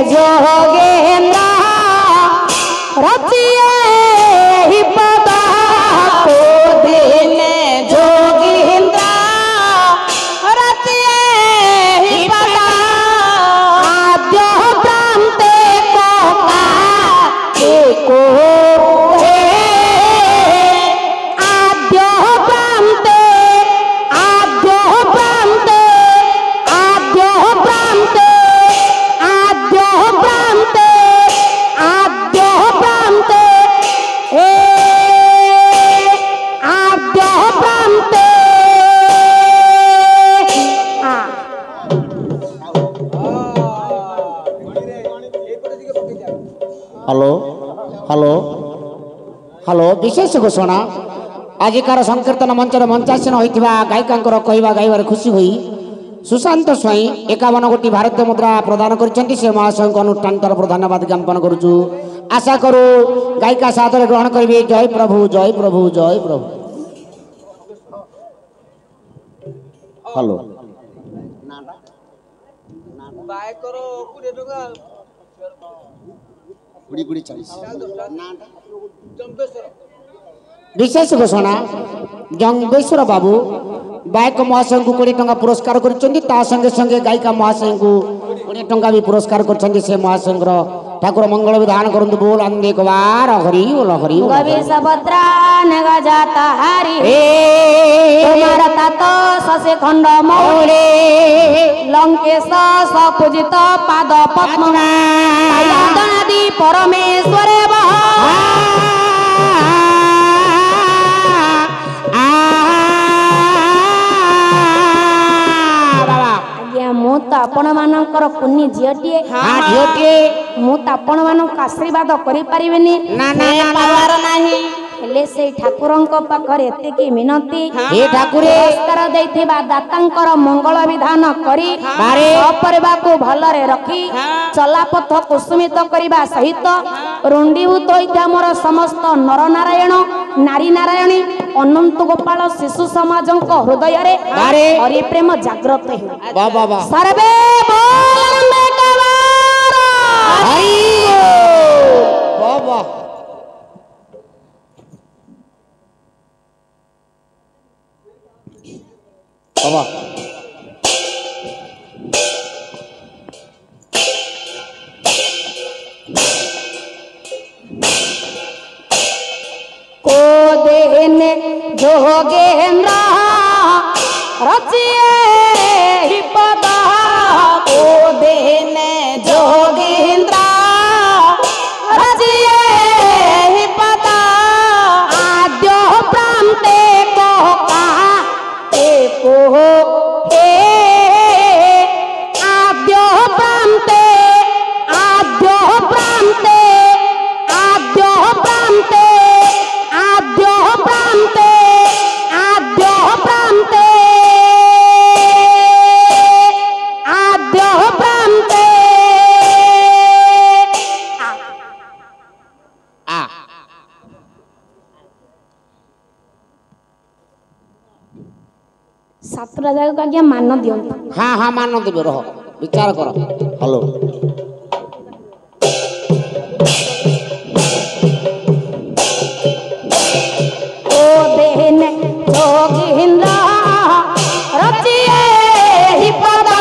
जोगेन्द्र रचिए ही पदा को देने जोगेन्द्र रचिए ही पदा आद्य प्रांते को हेलो हेलो हेलो विशेष घोषणा आजिकार संकीर्तन मंचर मंचासीन होता गायिका कहवा गायबार खुशी हुई सुशांत स्वाई 51 गोटी भारतीय मुद्रा प्रदान कर महाशय को अनुष्ठान तरफ धन्यवाद ज्ञापन करुचु आशा करू गायिका सादर ग्रहण करेंगे। जय प्रभु जय प्रभु जय प्रभु। हेलो विशेष घोषणा जंगेश्वर बाबू बायक महाशय को 20 टंका पुरस्कार कर संगे संगे गायिका महाशय को 20 टंका भी पुरस्कार कर से महाशय ठाकुर मंगल विधान करंतु बोल अंधे कुमार हरि बोल हरि गवि सभद्रा नगा जाता हरि तुम्हारा तातो ससे खंड मौले लंकेश सपूजित पाद पद्म आदि परमेश्वर मु तो आपण मानकर कुन्नी झीटीए मु तो आपण मानक आशीर्वाद करि परिबेनी ना ना पावर नाही हेले से ठाकुरंक पाखरे एते की मिनती हे ठाकुर पुरस्कार दैथिबा दातांकर मंगल विधान करी अपरिबा को भलरे रखी चलापथ कुसुमित करिबा सहित रुंडीभूत होइता मोर समस्त नर नारायण नारी नारायणी अनंत गोपाल शिशु समाजंक हृदय रे हरि प्रेम जागृत हो सर्वे बोल हरि बाबा बाबा को देने जोगेन्द्र रचिए ही पदा को देने जोगेन्द्र रचिए ही पदा आद्य प्रांते को कहा एको हे आद्य प्रांते आद्य प्रांते आद्य प्रांते आद्य प्रांते आद्य प्रांते आद्य प्रांते सातटा जगह आज्ञा मान दियो। हाँ हाँ मान देवे रह विचार कर। हेलो ओ देने जोगेन्द्र रचिए ही पदा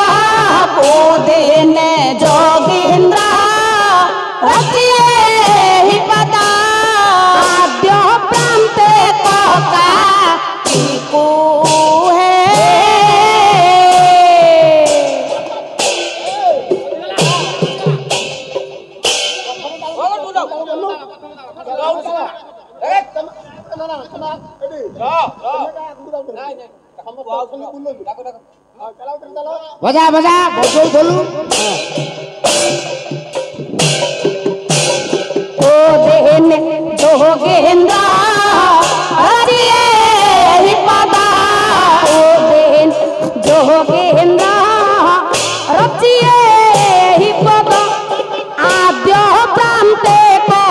को देने जोगेन्द्र रचिए ही पदा आद्य प्रांते का को बजा बजा बोलू ओ देने जोगेन्द्र हरिये ही पदा ओ देने जोगेन्द्र रचिए ही पदा आद्य प्रांते को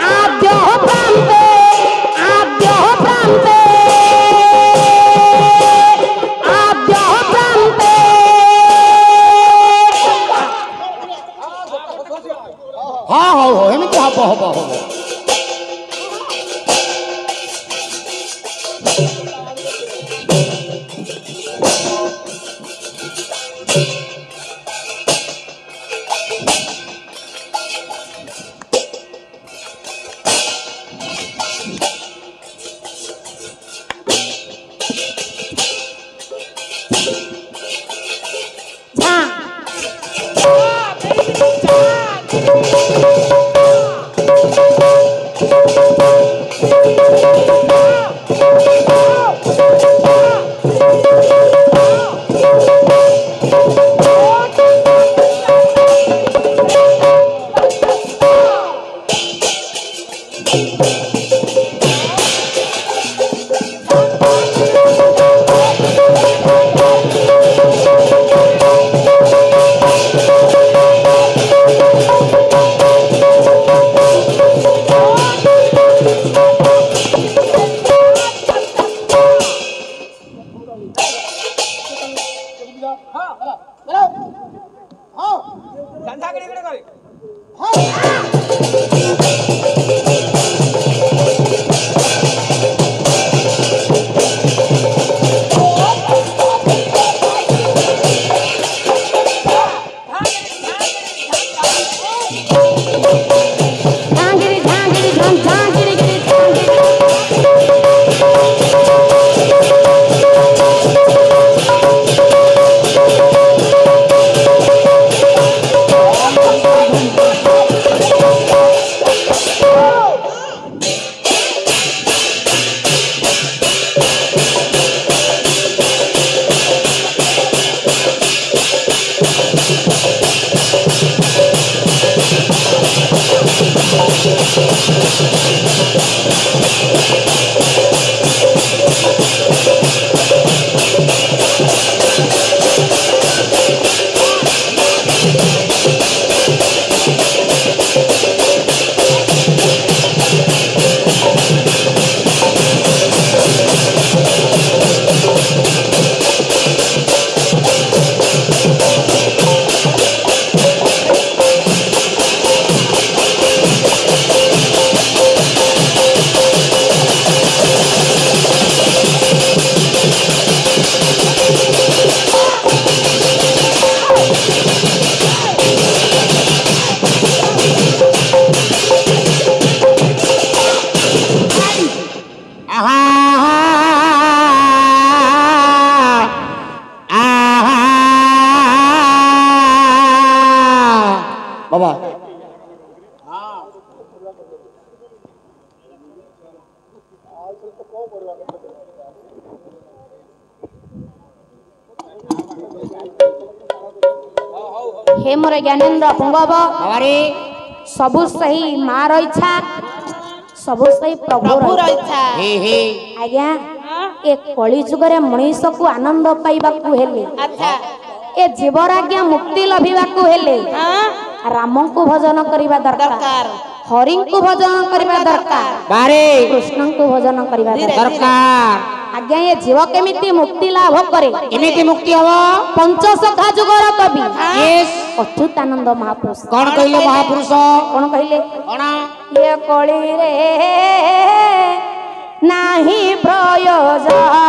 आद्य प्रांते ହବ बाबा हे मोर ज्ञानेन्द्र पुंगव सबु सही माँ इच्छा सबु सही प्रभु इच्छा आज्ञा ए कली जुगरे मनीष को आनंद पाइबाकू हेले ए जीवर आज्ञा मुक्ति लभिबाकू हेले राम को भजन करबा दरकार हरि को भजन करबा दरकार कृष्ण को भजन करबा दरकार आज्ञा ये जीव केमिति मुक्ति लाभ करे केमिति मुक्ति हवा पंचसखा जुगर कवि अच्युतानंद महापुरुष कौन कहले महापुरुष कौन कहले ये कली रे नाही प्रयोजन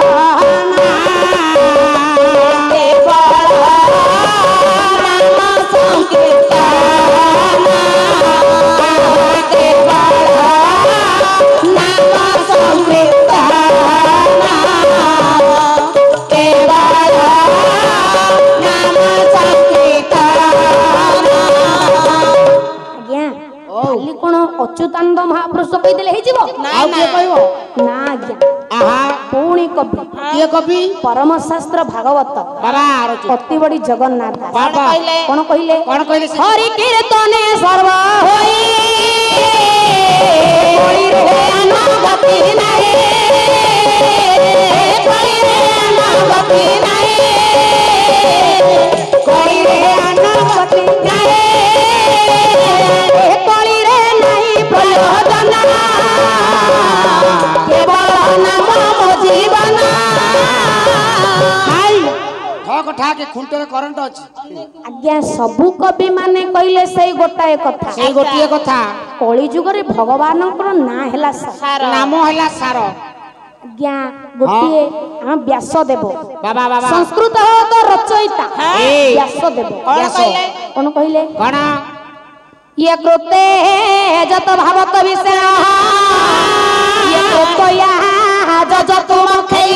अच्युतानंद महापुरुष कहीदेले हे जीवो ना ना आज्ञा पुणी कवि किए कवि परम शास्त्र भागवत अति बड़ी जगन्नाथ कौन कहले हरि कीर्तने सर्व होई अनुगति नाही अनुगति नाही अनुगति नाही କଥା के खुंटरे करंट अछि आज्ञा सबु कवि माने कहले सेई गोटाए कथा सेई गोटिए कथा कली जुगरे भगवानଙ୍କର ना ହେଲା सार नाम हैला सार आज्ञा गोटिए हम व्यासदेव बाबा बाबा संस्कृत तो रचयिता व्यासदेव कोन कहले कोन ये कृते जत भावत विषय ये कृतया जत मखै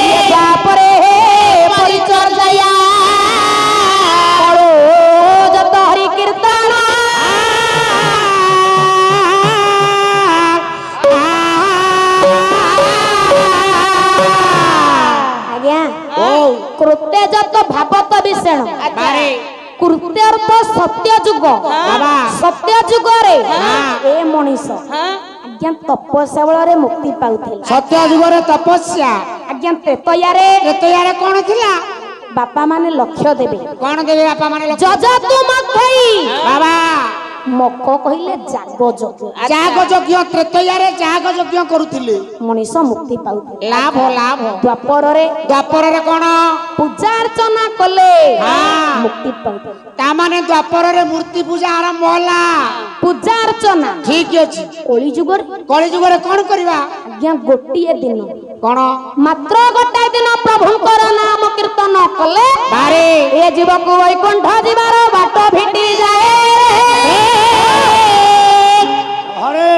ये जापरे परिचर्या करो जत हरि कीर्तन आज्ञा ओ कृते जत भावत विषय बारे कृत्यर्थ सत्य जुग बाबा सत्य जुग रे ए मनीष आज्ञा तपस्या बଳରେ मुक्ति पाउथिला सत्य जुगरे तपस्या आज्ञा त्रेतयारे कोन थिला बापा माने लक्ष्य देबे कोन देबे बापा माने जजा तू मखई बाबा मक कहिले जाग यज्ञ जाग यज्ञ त्रेतयारे जाग यज्ञ करूथिले मनीष मुक्ति पाउथिला लाभ लाभ द्वापर रे कोन पूजा अर्चना कले मुक्ति पाउथिला ता माने द्वापर रे मूर्ति पूजा आरंभ होला पूजा अर्चना ठीक अछि कली जुगरे कोन करबा आज्ञा गोटिए दिन कोन मात्र गोटाए दिन प्रभुंकर नाम कीर्तन कले बारे ए जीवक वैकुंठ जीवार बाट भेटी जाए अरे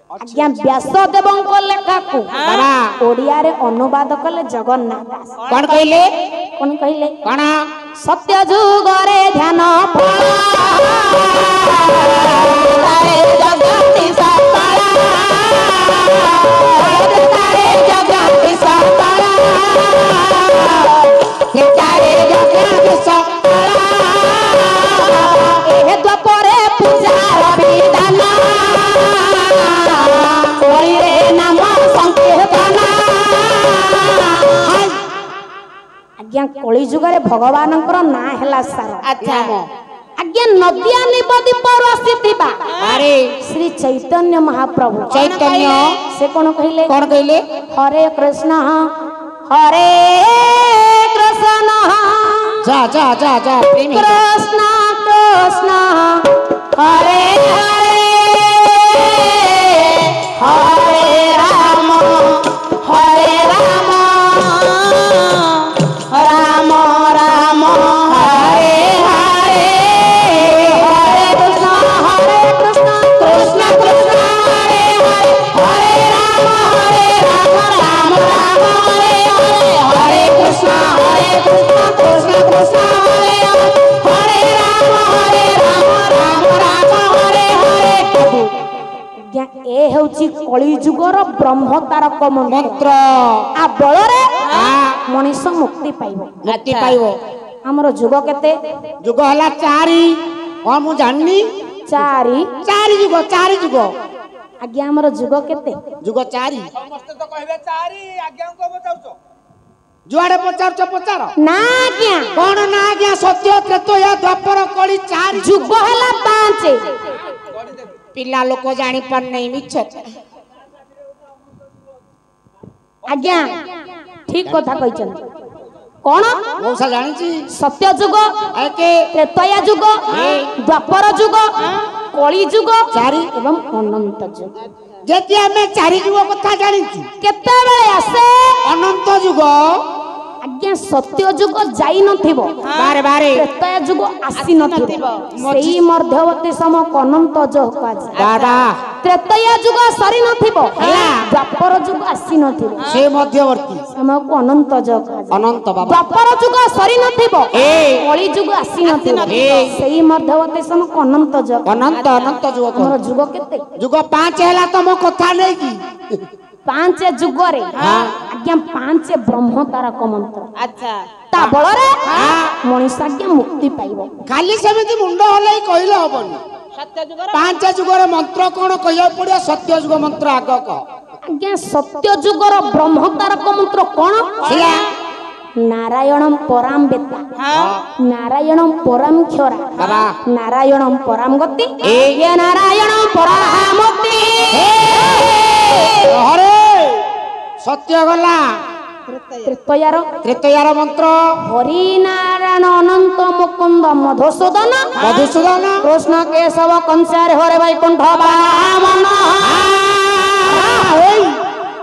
आज्ञा व्यासदेवଙ୍କ लेखाକୁ बाबा ओडिया रे अनुवाद कले जगन्नाथ दास कोन कहले कोन सत्य जुगरे ध्यान द्वापरे पूजार विधान रे नाम संकीर्तन आज्ञा कली जुगरे भगवानଙ୍କର ना ହେଲା सार अच्छा आज्ञा नदिया निबदीप आसीथिबा अरे श्री चैतन्य महाप्रभु चैतन्य से कोन कहले हरे कृष्ण जा जा जा जा प्रेमी कृष्ण कृष्ण हरे हरे राम राम राम हरे हरे हरे कृष्ण कृष्ण कृष्ण हरे हरे हरे राम राम हरे हरे कृष्ण कृष्ण कृष्ण हरे हरे राम राम हरे हरे आज्ञा ए हेउची कली जुगर ब्रह्म तारक मंत्र आ बଳରେ मनीष मुक्ति पाइबो हमर जुग केते जुग हला 4 कोन मु जाननी 4 जुग आज्ञा हमर जुग केते जुग 4 समस्त तो कहबे 4 आज्ञा को बताउछो जुआड़े पचार ना आज्ञा कोन ना आज्ञा सत्य त्रेतया द्वापर कली 4 जुग हला 5 पिला लोक जानि पर नहीं मिछ आज्ञा ठीक कथा कहछन कोन मौसा जानि छी सत्य जुग एके त्रेतया जुग द्वापर जुग कली जुग 4 एवं अनंत जुग जेति हमें 4 जुग कथा जानि छी केते बेले आसे अनंत जुग आज्ञा सत्य जुग जाई नथिबो बारे त्रेतया जुग आसी नथिबो सेही मध्यवर्ती सम अनंत जुग दादा त्रेतया जुग सरी नथिबो द्वापर जुग आसी नथिबो से मध्यवर्ती सम अनंत जुग अनंत बाबा द्वापर जुग सरी नथिबो कली जुग आसी नथिबो सेही मध्यवर्ती सम अनंत जुग हमर जुग केते जुग 5 हैला तम कथा नै की 5 जुग रे आज्ञा 5 ब्रह्म तारक मंत्र अच्छा ता बଳରେ मनीष आज्ञा मुक्ति पाइबो खाली समिति मुंड हलै कहिले हबनी सत्य जुगर 5 जुगर मंत्र कोन कहिया पड़िया सत्य जुग मंत्र आग क आज्ञा सत्य जुगर ब्रह्म तारक मंत्र कोन सिया नारायणम पराम बेता नारायणम परम क्षरा बाबा नारायणम परम गति ये नारायणम पराम मुक्ति हरे सत्य गला ତ୍ରେତୟାର ମନ୍ତ୍ର ହରି ନାରାୟଣ ଅନନ୍ତ ମୁକୁନ୍ଦ ମଧୁସୂଦନ କୃଷ୍ଣ କେଶବ କଂସାରେ ହରେ ବୈକୁଣ୍ଠ ବାମନ।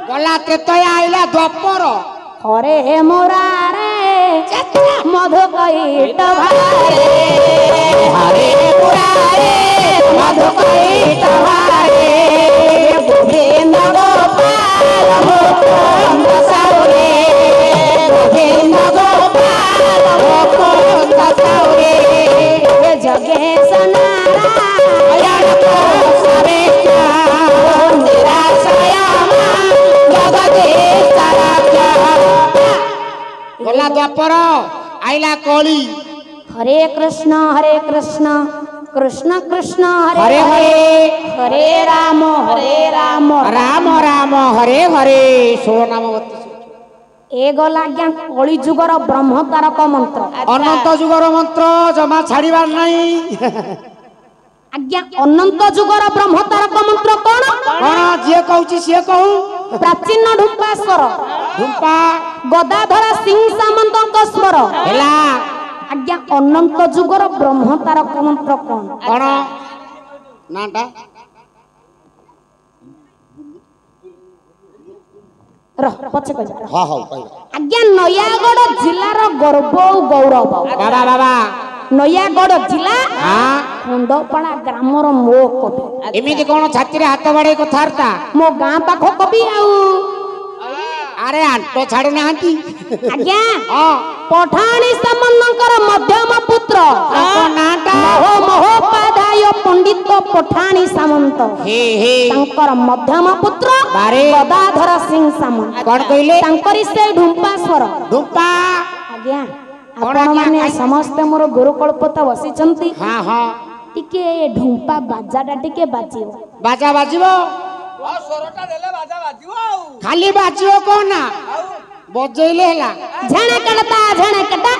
ଗଲା ତ୍ରେତୟା ଆଇଲା ଦ୍ୱାପର ହରେ ହେ ମୁରାରେ ମଧୁ କୈଟ ଭାରେ ହରେ ମୁରାରେ ମଧୁ କୈଟ ଭାରେ ଗୋବିନ୍ଦ ଗୋପାଳ ମୁକୁନ୍ଦ ସାଉରେ ଗୋବିନ୍ଦ ଗୋପାଳ ମୁକୁନ୍ଦ ସାଉରେ ଜଗେଶ ନାରାୟଣ କୋଶବେଶ ନିରାଶୟମା ଜଗଦୀଶ ରାଜା। ଗଲା ଦ୍ୱାପର ଆଇଲା କଳି हरे कृष्ण कृष्ण कृष्ण हरे हरे हरे राम राम राम हरे हरे 16 नाम 32 ए गला आज्ञा कली जुगर ब्रह्म तारक मंत्र अनंत जुगर मंत्र जमा छाड़ीबार नहीं आज्ञा अनंत जुगर ब्रह्म तारक मंत्र कौन जे कहूची से कहू प्राचीन ढुंपा स्वर ढुंपा गदाधर सिंह सामंत स्वर हेला आज्ञा अनंत जुगर ब्रह्म तारक मंत्र कौन नाटा पछे कह हां हां आज्ञा नयागढ़ जिलार गर्व और गौरव बाबा बाबा नयागढ़ जिला हां खंडपाड़ा ग्रामर मो कवि एमिति कोन छाती रे हाथ बाडे कथारता मो गां पाख कवि आउ अरे आंटो छाड़ी नांती आज्ञा हां पठाणी सामंतकर मध्यम पुत्र नाटा मोह महोपाध्याय पंडित पठाणी सामंत हे हे तांकर मध्यम पुत्र बारे गदाधर सिंह सामंत कोन कइले तांकरी से ढुंपा स्वर ढुंपा आज्ञा आपण माने समस्त मोर गुरुकल्पता बसिचंती हां हां टिके ढुंपा बाजाटा टिके बाजियो बाजा बाजिबो स्वरटा देले बाजा बाजिबो खाली बाजियो कोन ना बजैले हेला झणे कटता आता झणे कटता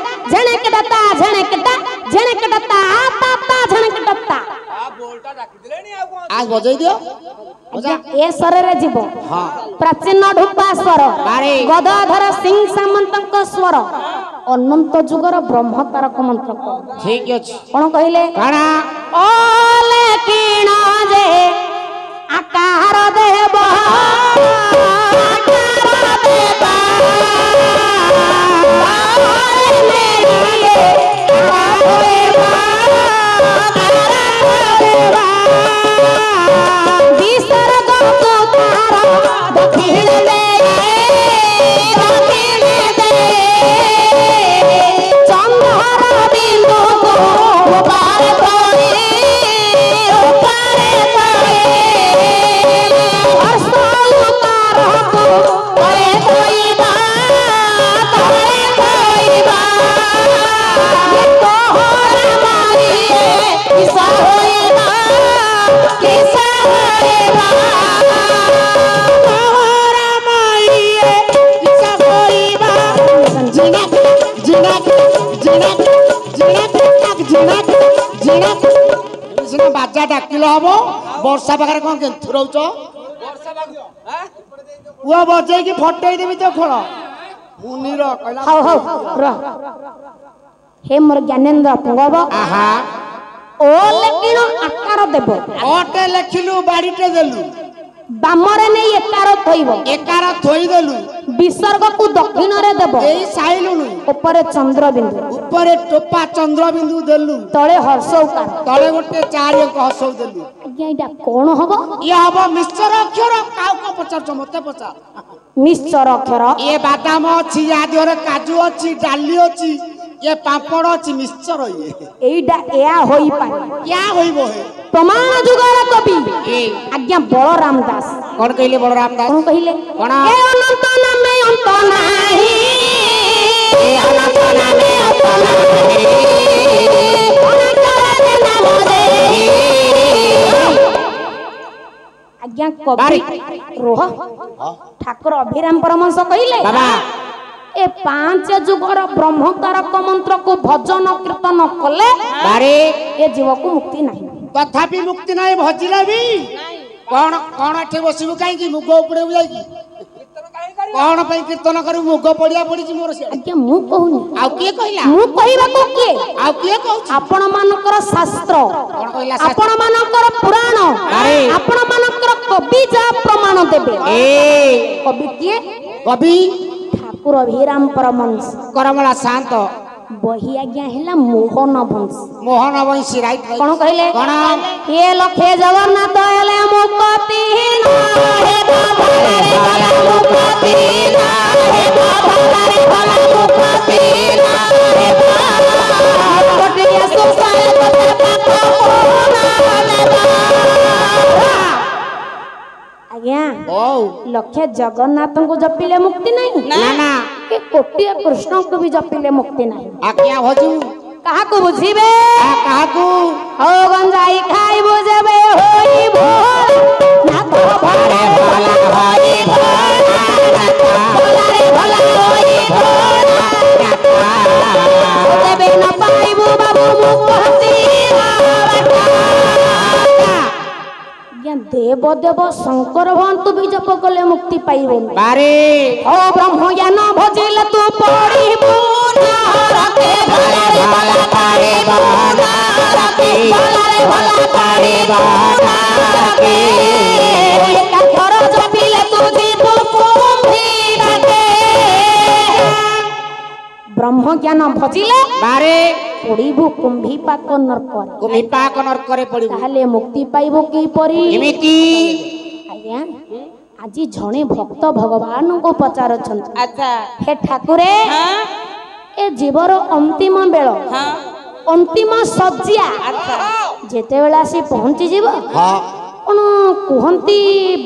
आ बोलटा डाकी देलेनी आ कोन आज बजै दियो बजा ए स्वरे जीव हां प्राचीन ढुंपा स्वर बारे गदाधर सिंह सामंतक स्वर अनंत जुगर ब्रह्म तारक मंत्र ठीक अछि कोन कहिले काना ओले किण जे आकार देव बाजा डाकिल हम वर्षा पाखे कौन केंथु रोच वर्षा बागु हैं पुआ बजे की फटई देबी तो खोल मुनिर कहला हाउ हाउ र हे मोर ज्ञानेन्द्र पुंगव आहा ओले किण आकार देव ओटे लेखिलु बाड़ीटे देलु बामरे नै एकार थइब एकार थोई देलु विसर्ग को दक्षिण रे देव एई साइलुनु ऊपर चंद्र बिंदु ऊपर टोपा चंद्र बिंदु देलु तळे हर्ष उकार तळे गोटे चारि अंक हसौ देलु आज्ञा एटा कोन हबो ये हबो मिश्र अक्षर काउ को पचार मते पचार निश्चर अक्षर ये बादाम अछि या दिहरे काजू अछि डाली अछि ये पापड़ अछि मिश्चर ये एइडा एया होई पारे क्या होइबो हे प्रमाण जुगर कवि ए आज्ञा बलराम दास कोन कहिले बलराम दास कोन कहिले कोन ए अनंत नामे अंत नाही ए अनंत नामे अंत नाही अनंत नाम दे आज्ञा कवि रोह ठाकुर अभिराम परमहंस कहिले बाबा ए पांच जुगर ब्रह्म तारक मंत्र को भजन कीर्तन कले बारे ए जीव को मुक्ति नहीं तथापि मुक्ति नहीं भजिला भी कौन कौन एठे बसिबु काई कि मुग उपड़े जाई कि कीर्तन काहे करियो कौन पे कीर्तन करू मुग पड़िया पड़ी मोर से आज्ञा मु कहूनी आ किए कहला मु कहबाको किए आ किए कहू आपण मानकर शास्त्र कौन कहला आपण मानकर पुराण अरे। आपण मानकर कवि जा प्रमाण देबे ए कवि किए कवि ठाकुर अभिराम परमहंस करमला शांत बही आज्ञा हेला मोहन वंश मोहन वंशी राइट कौन कहले कौन हे लखे जगन्नाथ हेले मुक्ति ना हे भगवान भला मुक्ति ना हे भगवान भला मुक्ति ना हे भगवान कोटिया सुसाय कथा कोना आज्ञा ओ लखे जगन्नाथ को जपिले मुक्ति नहीं ना ना के कोटिया कृष्ण को भी जपिले मुक्ति नहीं आ क्या भजू कहा को बुझिबे आ कहा को हो गंजाई खाई बुझबे होई भोर ना तो भरे भला होई भोर भला रे भला होई भोर बुझबे न पाइबू बाबू मुक्ति ज्ञान देव देव शंकर भगवान तू भी जप कले मुक्ति पाइबे बारे ओ ब्रह्म ज्ञान भजिल तू पढ़िबू नारके भला रे भला पाइबू नारके भला रे भला पाइबू नारके एकाक्षर जपिले तू जीव कुंभीरके ब्रह्म ज्ञान भजिले बारे पढ़िबू कुंभी पाक नरकर कुमी पाक नरकरे पड़ी ताहले मुक्ति पाइबू की परी एमिति आज्ञा আজি जणे भक्त भगवान को पचारछंत अच्छा हे ठाकुरे हाँ ए जीवर अंतिम बेल हाँ अंतिम सज्जा अच्छा जेते बेला से पहुंची जीव हां कोन कुहंती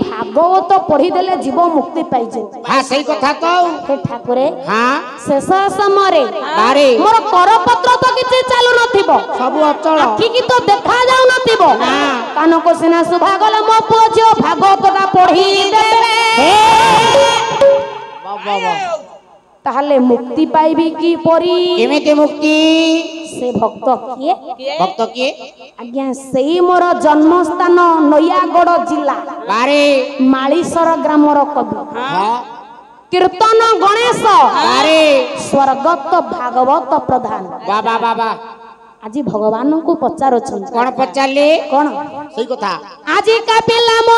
भागवत पढ़ी देले जीव मुक्ति पाइ जे हां सही कथा तो हे ठाकुरे हां शेष समय बारे मोर करपत्र तो किछि चालू नथिबो सब अचल आखि की तो देखा जाउ नथिबो कान को सिना सुभा गले मो पुओ झियो भागवतटा पढ़ी देबे वाह वाह ताहले मुक्ति पाइबी की परी एमिति मुक्ति से भक्त किए भक्त किए आज्ञा सेई मोर जन्मस्थान नयागढ़ जिला बारे मालीसर ग्रामर कवि हां कीर्तन गणेश बारे स्वर्गत भागवत प्रधान बाबा बाबा আজি भगवान को पचारुछंत कौन पचारले कौन सही कथा আজি का पिला मो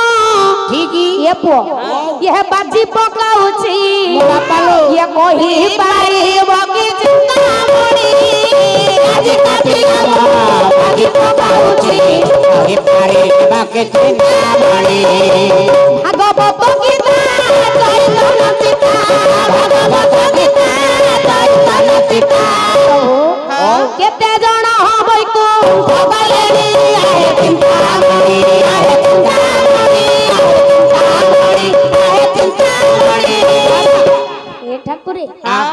ठीक ये पुओ यह बाजी पकाउछि मोरा पालो ये कोही पाइब कि चिंतामणि আজি का पिला मो बाजी पकाउछि हे पारे बाके चिंतामणि भागवत गीता चैतन्य पिता भागवत गीता चैतन्य पिता केते जण होबै को भगलेनी आए चिंतामणि आए चिंतामणि आए चिंतामणि आए चिंतामणि ए ठाकुरे हां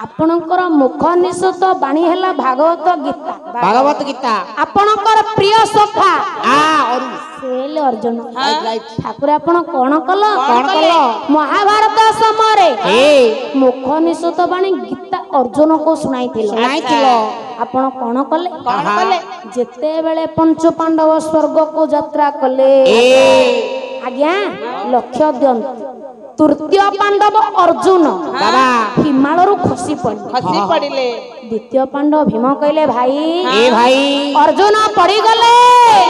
आपणकर मुख निसत बाणी हैला भागवत गीता भागवत गीता आपणकर प्रिय सखा आ और सेल अर्जुन राइट ठाकुर आपण कोन कल कौन कलो महाभारत समय ए मुख निसत बाणी गीता अर्जुन को सुनाइथिल सुनाइथिलो आपण कोन कले कोन कले जेते बेले पंच पांडव स्वर्ग को यात्रा कले ए आज्ञा लक्ष्य दियंत तृतीय पांडव अर्जुन बाबा हिमालय खसी पड़े खसी पड़िले द्वितीय पांडव भीम कहले भाई ए भाई अर्जुन पड़ी गले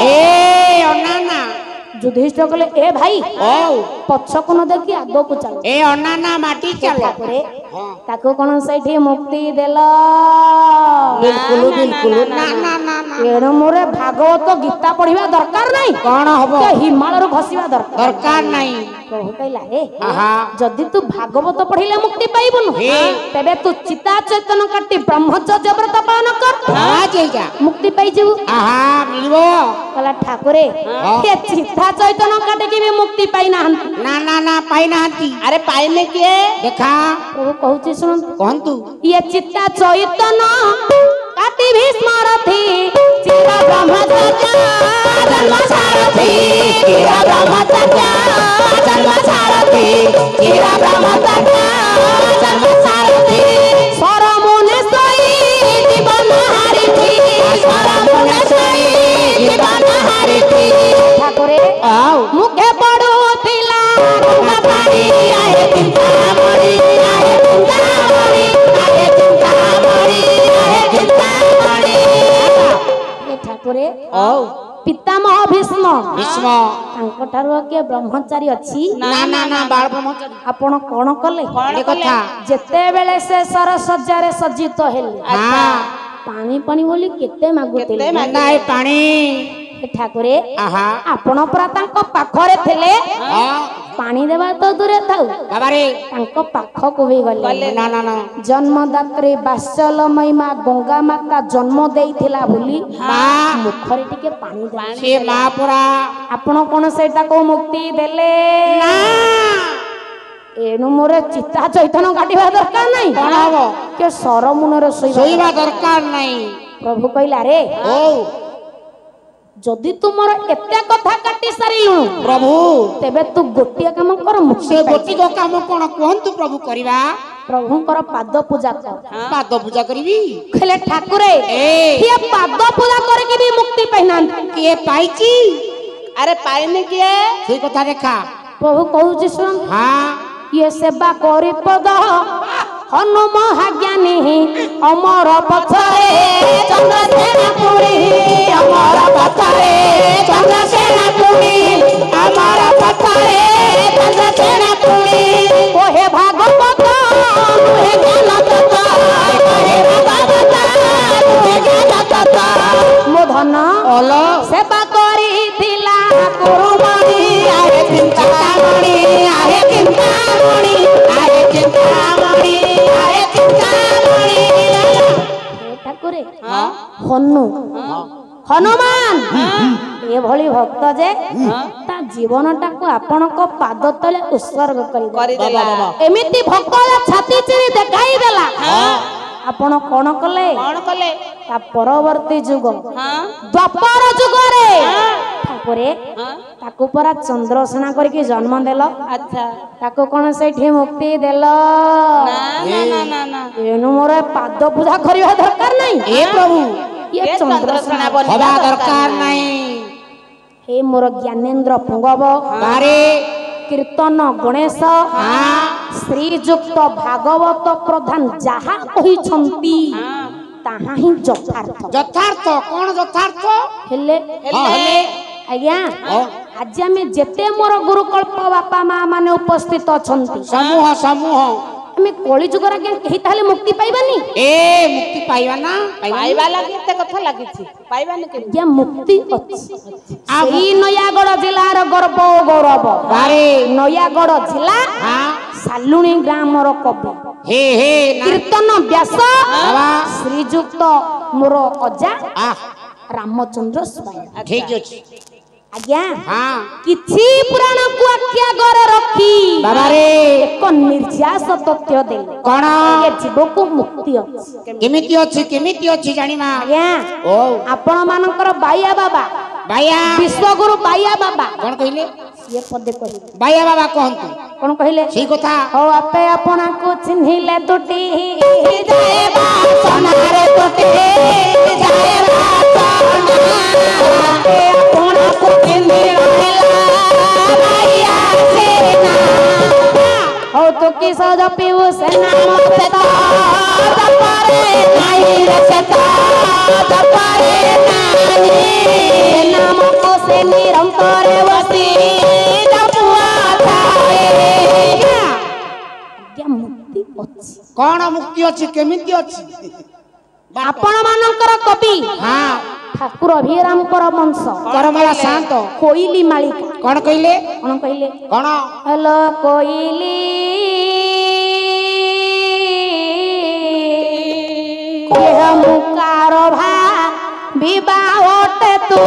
ए अनाना युधिष्ठिर कहले ए भाई ओ पछ को न देखी आगो को चल ए अनाना माटी चलो ठाकुरे हां ताको कोन सैठी मुक्ति देल बिल्कुल बिल्कुल ना ना ना एणु मोरे भागवत गीता पढ़िबा दरकार नहीं कौन हबो के हिमालय खसिबा दरकार दरकार नहीं प्रभु कहला हे आहा जदि तू भागवत पढ़िले मुक्ति पाइबनु हे। तेबे तू चिता चैतन्य काटी ब्रह्मचर्य व्रत पालन कर हां जेगा मुक्ति पाइ जेबू आहा मिलबो कहला ठाकुरे ये चिता चैतन्य काटे की भी मुक्ति पाइ नाहंती ना ना ना पाई नाहंती अरे पाइले किए देखा प्रभु कहूची सुन कहंतु ये चिता चैतन्य काटी भीष्मरथी चिता ब्रह्मचर्य जन्म सारथी चिता ब्रह्मचर्य जन्म सारथी चिता ब्रह्मचर्य जन्म सारथी सरमुने सोई जीवन हारिथी सरमुने सोई जीवन हारिथी ठाकुरे आओ मुखे पड़ुथिला पानी आए चिंतामणि ଠାକୁରେ ଓ ପିତାମହ ଭୀଷ୍ମ ଭୀଷ୍ମ ତାଙ୍କ ଠାରୁ କିଏ ବ୍ରହ୍ମଚାରୀ ଅଛି? ନା ନା ନା ବାଳ ବ୍ରହ୍ମଚାରୀ ଆପଣ କଣ କଲେ? ଏ କଥା ଯେତେବେଳେ ସେ ସରସଜ୍ଜାରେ ସଜ୍ଜିତ ହେଲେ ହଁ ପାଣି ପାଣି ବୋଲି କେତେ ମାଗୁଥିଲେ ନାଇଁ ପାଣି ଠାକୁରେ ଆହା ଆପଣ ପରା ତାଙ୍କ ପାଖରେ ଥିଲେ ହଁ ପାଣି ଦେବା ତ ଦୂରେ ଥାଉ ବାବାରେ ତାଙ୍କ ପାଖକୁ ବି ଗଲେ ନା ନା ନା ଜନ୍ମଦାତ୍ରୀ ବାତ୍ସଲ୍ୟମୟୀ ମା ଗଙ୍ଗା ମାତା ଜନ୍ମ ଦେଇଥିଲା ବୋଲି ମା ମୁଖରେ ଟିକେ ପାଣି ଦେଲେ। ସେ ମା ପରା ଆପଣ କଣ ସେଇଟାକୁ ମୁକ୍ତି ଦେଲେ? ଏଣୁ ମୋର ଚିତା ଚୈତନ କାଟିବା ଦରକାର ନାହିଁ। କଣ ହବ କି ସରମୁନରେ ଶୋଇବା ଦରକାର ନାହିଁ। ପ୍ରଭୁ କହିଲା ରେ ଓ ଯଦି ତୁ ମୋର ଏତେ କଥା କାଟି ସାରିଲୁ ପ୍ରଭୁ ତେବେ ତୁ ଗୋଟିଏ କାମ କର ସେ ଗୋଟିକ କାମ କଣ କୁହନ୍ତୁ ପ୍ରଭୁ କରିବା? ପ୍ରଭୁଙ୍କର ପାଦ ପୂଜା କର। ପାଦ ପୂଜା କରିବି କହିଲେ ଠାକୁରେ କିଏ ପାଦ ପୂଜା କରିକି ବି ମୁକ୍ତି ପାଇନାହାନ୍ତି? କିଏ ପାଇଛି? ଆରେ ପାଇନି କିଏ? ସେଇ କଥା ଦେଖା ପ୍ରଭୁ କହୁଛି ଶୁଣ ହଁ କିଏ ସେବା କରି ପଦ ହନୁମ ହାଜ୍ଞାନୀ ଅମର ପଛରେ ଚନ୍ଦ୍ରସେନା ପୁରୀ ଅମର ପଛରେ ଚନ୍ଦ୍ରସେନା ପୁରୀ ଅମର ପଛରେ ଚନ୍ଦ୍ରସେନା ପୁରୀ କୋହେ ଭାଗବତ ନୁହେଁ ଜ୍ଞାନ ତତ୍ତ୍ୱ କୋହେ ଭାଗବତ ନୁହେଁ ଜ୍ଞାନ ତତ୍ତ୍ୱ ମୋ ଧନ ସେବା କରିଥିଲା କୁରୁମଣି ଆରେ ଚିନ୍ତାମଣି ଆରେ ଚିନ୍ତାମଣି ଆରେ ଚିନ୍ତାମଣି ଆରେ ଚିନ୍ତାମଣି ଠାକୁରେ ହନୁମାନ ଏଭଳି ଭକ୍ତ ଯେ ତା ଜୀବନଟାକୁ ଆପଣଙ୍କ ପାଦ ତଳେ ଉତ୍ସର୍ଗ କରିଦେଲା। ଏମିତି ଭକ୍ତ ଛାତି ଚିରି ଦେଖାଇ ଦେଲା। ଆପଣ କଣ କଲେ? ତା ପରବର୍ତ୍ତୀ ଯୁଗ ଦ୍ୱାପର ଯୁଗରେ ଠାକୁରେ ତାକୁ ପରା ଚନ୍ଦ୍ରସେନା କରିକି ଜନ୍ମ ଦେଲ। ତାକୁ କଣ ସେଇଠି ମୁକ୍ତି ଦେଲ? ଏଣୁ ମୋର ପାଦ ପୂଜା କରିବା ଦରକାର ନାହିଁ। ଏ ପ୍ରଭୁ ଇଏ ଚନ୍ଦ୍ରସେନା ହେବା ଦରକାର ନାହିଁ। ହେ ମୋର ଜ୍ଞାନେନ୍ଦ୍ର ପୁଙ୍ଗବ ବାରେ କୀର୍ତ୍ତନ ଗଣେଶ ଶ୍ରୀଯୁକ୍ତ ଭାଗବତ ପ୍ରଧାନ ଯାହା କହିଛନ୍ତି ତାହା ହିଁ ଯଥାର୍ଥ। ଯଥାର୍ଥ କଣ ଯଥାର୍ଥ? ହେଲେ ଆଜ୍ଞା ଆଜି ଆମେ ଯେତେ ମୋର ଗୁରୁକଳ୍ପ ବାପା ମା ମାନେ ଉପସ୍ଥିତ ଅଛନ୍ତି ସମୂହ ଆମେ କଳି ଯୁଗରେ ଆଜ୍ଞା କେହି ତାହେଲେ ମୁକ୍ତି ପାଇବାନି? ମୁକ୍ତି ପାଇବା ନା ପାଇବା ଲାଗି ଏତେ କଥା ଲାଗିଛି ପାଇବାନି କେମିତି? ଆଜ୍ଞା ମୁକ୍ତି ଅଛି। ସେଇ ନୟାଗଡ଼ ଜିଲ୍ଲାର ଗର୍ବ ଓ ଗୌରବ ନୟାଗଡ଼ ଜିଲ୍ଲା ସାଲୁଣୀ ଗ୍ରାମର କବି କୀର୍ତ୍ତନ ବ୍ୟାସ ଶ୍ରୀଯୁକ୍ତ ମୋର ଅଜା ରାମଚନ୍ଦ୍ର ସ୍ୱାଇଁ। ଠିକ ଅଛି ଆଜ୍ଞା କିଛି ପୁରାଣକୁ ଆଖି ଆଗରେ ରଖି ଏକ ନିର୍ଯାସ ତଥ୍ୟ ଦେଲେ କଣ ଏ ଜୀବକୁ ମୁକ୍ତି ଅଛି। କେମିତି ଅଛି ଜାଣିମା? ଆଜ୍ଞା ଆପଣ ମାନଙ୍କର ବାଇଆ ବାବା ବିଶ୍ୱଗୁରୁ ବାଇଆ ବାବା କଣ କହିଲେ? ସିଏ ପଦେ କହିଲେ ବାଇଆ ବାବା କହନ୍ତୁ କଣ କହିଲେ? ସେଇ କଥା ହଉ ଆପେ ଆପଣଙ୍କୁ ଚିହ୍ନିଲେ ଦୁଟି ଯାଏବା ସନାରେ ତୁଟି ଯାଏବା ଆପଣଙ୍କୁ ଚିହ୍ନିଲା ବାଇଆ ସେନା ହଉ ତୁ କି ସଜ ପିବୁ ସେନା ମତେ ତ ଜପାରେ ନାଇଁ ରେ ସେତା ଜପାରେ ନାଇଁ ସେନା ମକୁ ସେ ନିରନ୍ତରେ ବସି ଜପୁଆ ଥାଏ। ଆଜ୍ଞା ମୁକ୍ତି ଅଛି। କଣ ମୁକ୍ତି ଅଛି? କେମିତି ଅଛି? ଆପଣ ମାନଙ୍କର କବି ଠାକୁର ଅଭିରାମଙ୍କର ବଂଶ କରମଳା ଶାନ୍ତ କୋଇଲି ମାଳିକା କଣ କହିଲେ? କଣ ହ୍ୟାଲୋ କୋଇଲି ମୁକାର ଭା ବିବାହଟେ ତୁ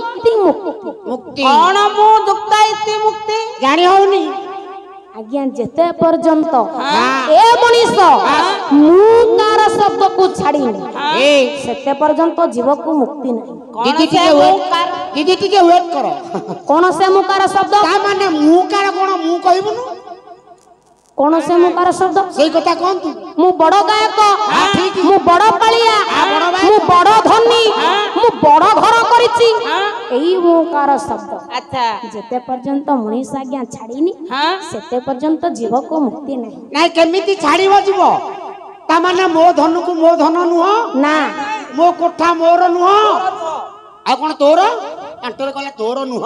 मुक्ति मुक्ति कौन मु दुक्ता इति मुक्ति जानी होनी आज्ञा जेते पर्यंत ए मनीष मु कार शब्द को छाड़ी ସେତେ ପର୍ଯ୍ୟନ୍ତ ଜୀବକୁ ମୁକ୍ତି ନାହିଁ। दीदी टिके वेट दीदी टिके वेट करो कौन से मुकार शब्द ता माने मुकार कोन मु कहबुनु कौन से मुकार शब्द सेई कथा कोन तू मु बड़ गायक ठीक मु बड़ पालिया मु बड़ धनी मु बड़ घर करिछि एई मुकार शब्द अच्छा जेते पर्यंत मनीष आज्ञा छाड़ीनी सेते पर्यंत जीव को मुक्ति नहीं नाही केमिति छाड़ीबो जीव ता माने मो धनु को मो धन नुह ना मो कोठा मोर नुह आ कोन तोर अंटर कहले तोर नुह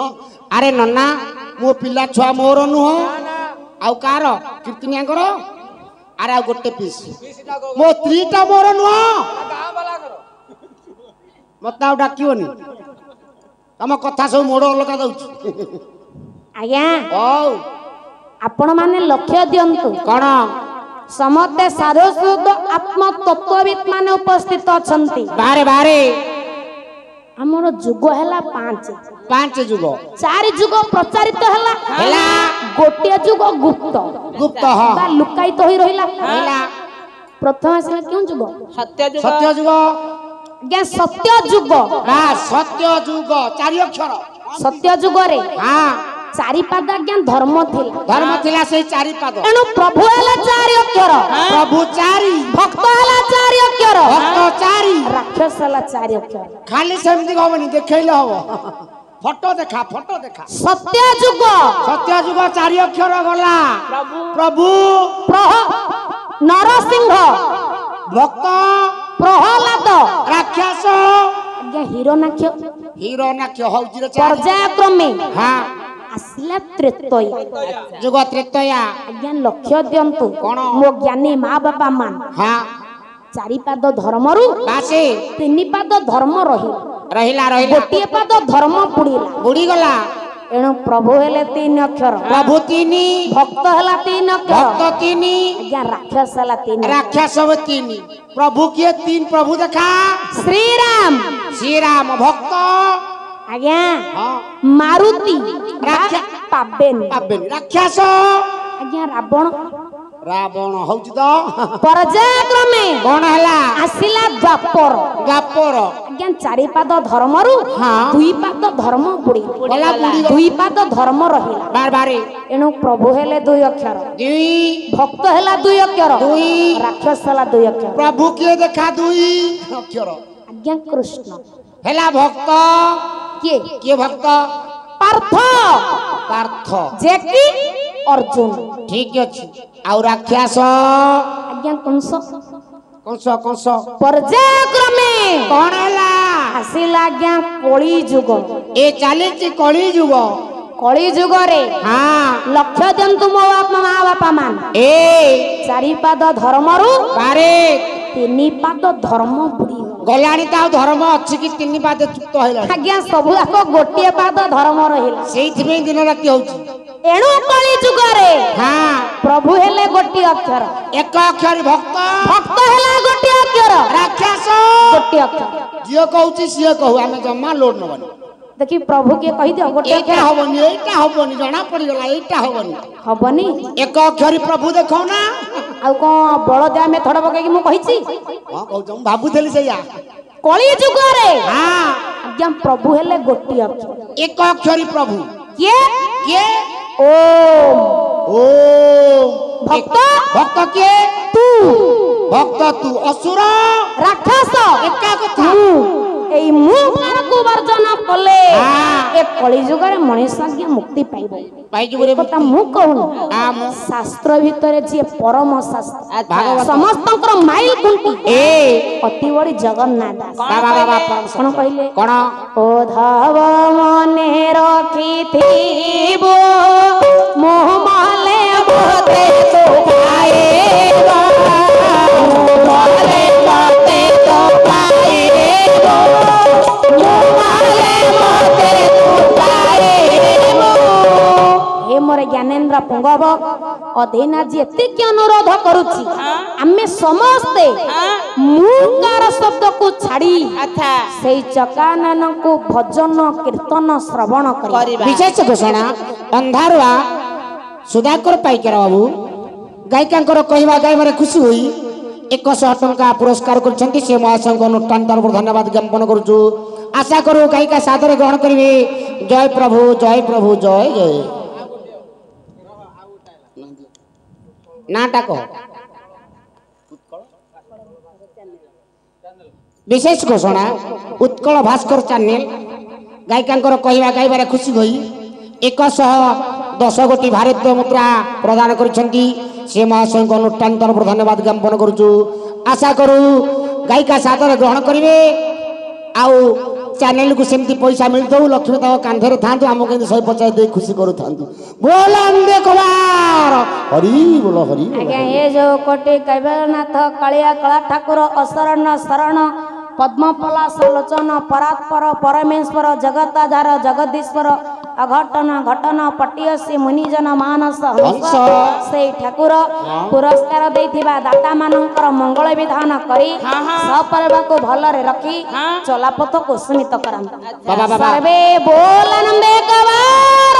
अरे नन्ना मो पिला छुआ मोर नुह आउ कार कीर्तनियाकर अरे आ गोटे पीस मो त्रीटा मोर नुह गाँ वाला करो मत आउ डाकियोनी तम कथा सब मोड़ अलगा दउछ आज्ञा ओ आपण माने लक्ष्य दियंतु कोन समते सारस्वत आत्म तत्वविद माने उपस्थित अछंती बारे बारे हमर जुग हैला 5 पांच जुग 4 जुग प्रचारित हैला हैला गोटे जुग गुप्त गुप्त हां बा लुकायित होई रहिला हैला प्रथम आसिला क्यों जुग सत्य जुग सत्य जुग गे सत्य जुग बा सत्य जुग चारि अक्षर सत्य जुग रे हां चारि पाद ज्ञान धर्म थिला धर्म थिला से चारि पाद एनु प्रभु हैला 4 अक्षर प्रभु चारि भक्त हैला 4 अक्षर भक्त चारि राक्षस हैला 4 अक्षर खाली सेमति होबनी देखैले हबो फोटो देखा सत्य जुग सत्य जुग चारि अक्षर गला प्रभु नरसिंह भक्त प्रहलाद राक्षस आज्ञा हीरो नाक्य हौजी रे चारि पर्यायक्रमे हां आसिला त्रेतय जुग त्रेतया आज्ञा लक्ष्य दियंतु कोन मो ज्ञानी माँ बापा मान हां 4 पाद धर्मरु बासे 3 पाद धर्म रहिला गोटे पाद धर्म बुड़ीला बुड़ी गला एणु प्रभु हेले 3 अक्षर प्रभु तीनी भक्त हैला 3 अक्षर भक्त तीनी आज्ञा राक्षस हैला 3 राक्षस सब तीनी प्रभु किए 3 प्रभु देखा श्री राम भक्त आज्ञा हां मारुति पाबेन राक्षस आज्ञा रावण हौजी तो पर्यायक्रमे कोन हला आसिला द्वापर आज्ञा 4 पाद धर्मरु हां 2 पाद धर्म बुड़ी गला बुड़ी 2 पाद धर्म रहिला बार बारे एणु प्रभु हेले 2 अक्षर 2 भक्त हैला 2 अक्षर 2 राक्षस हैला 2 अक्षर प्रभु किए देखा 2 अक्षर आज्ञा कृष्ण हेला भक्त किए भक्त पार्थ जेकी अर्जुन ठीक अछि आ राक्षस आज्ञा कंस पर्यायक्रमे कोन हला आसिला आज्ञा कली जुग ए चालीछि कली जुग रे हां लक्ष्य दियंतु मो माँ बापा मान ए 4 पाद धर्मरु बारे 3 पाद धर्म बुड़ी गलाणी ता धर्म अछि कि 3 पाद चुक्त हैला आज्ञा सब आको गोटे पाद धर्म रहिला सेइथि में दिन राति होछि एणु कली जुग रे हां प्रभु हेले गोटे अक्षर एक अक्षर भक्त हेला गोटे अक्षर राक्षस गोटे अक्षर जियो कहउछि सियो कहू हमें जम्मा लोड नबनी देखि प्रभु के कहि दियो गोटे एटा अक्षर हबनी जना पड़ी गला एटा हबनी एक अक्षर प्रभु देखौ ना आ को बळदया में थोड़ा पके मु कहिछि हां कहू हम भाबुथली सैया कली जुग रे हां आज्ञा प्रभु हेले गोटे अक्षर एक अक्षर प्रभु के ओम भक्त के तू असुर राक्षस एका कथा एई मुकार को वर्जन कले ए कली जुग रे मनुष्य आज्ञा मुक्ति पाइबो रे कथा मु कहून शास्त्र भितरे जे परम शास्त्र समस्तकर माइल कुंटी अति बड़ी जगन्नाथ बाबा कोन कहले कोन ओ धाव मने रखिथिबो मोह माले बोते तो पाएबो माले बोते तो पाएबो मोह माले बोते तो पाएबो हे मोर ज्ञानेन्द्र पुंगव अधीना जी एतिक अनुरोध करूची आमे समस्ते मुकार शब्द को छाड़ी अच्छा सेई चकानन को भजन कीर्तन श्रवण करिबा विशेष घोषणा अंधारुआ सुधाकर पाइकर बाबू गायिकांकर कहवा गाय मारे खुशी होई 100 टंका पुरस्कार करछंती से महाशय को अनुष्ठान तरफ धन्यवाद ज्ञापन करूछु आशा करू गायिका सादर ग्रहण करिवे जय प्रभु जय प्रभु जय जय नाटक विशेष घोषणा उत्कल भास्कर चैनल गायिका कहवा गायबार खुशी होई 110 गोटी भारतीय मुद्रा प्रदान करछंती से महाशय को अनुष्ठान तरफ धन्यवाद ज्ञापन करूछु आशा करू गायिका सादर ग्रहण करिवे आउ चैनल को सेमती पैसा मिलता लक्ष्मी तक कांधे था आमको 150 दे खुशी करूँ बोल अम्बे कुमार हरि बोल हरि आज्ञा ये जो कोटि कैलाशनाथ कालिया कला ठाकुर असरण शरण पद्मपलाश लोचन परात्पर परमेश्वर जगताधार जगदीश्वर अघटन घटन पटियसी मुनिजन मानस हंस से ठाकुर पुरस्कार देथिबा दाता मानकर मंगल विधान करी सपरिवार को भलरे रखी चलापथ को सुनित करंत सर्वे बोलनंदे कवार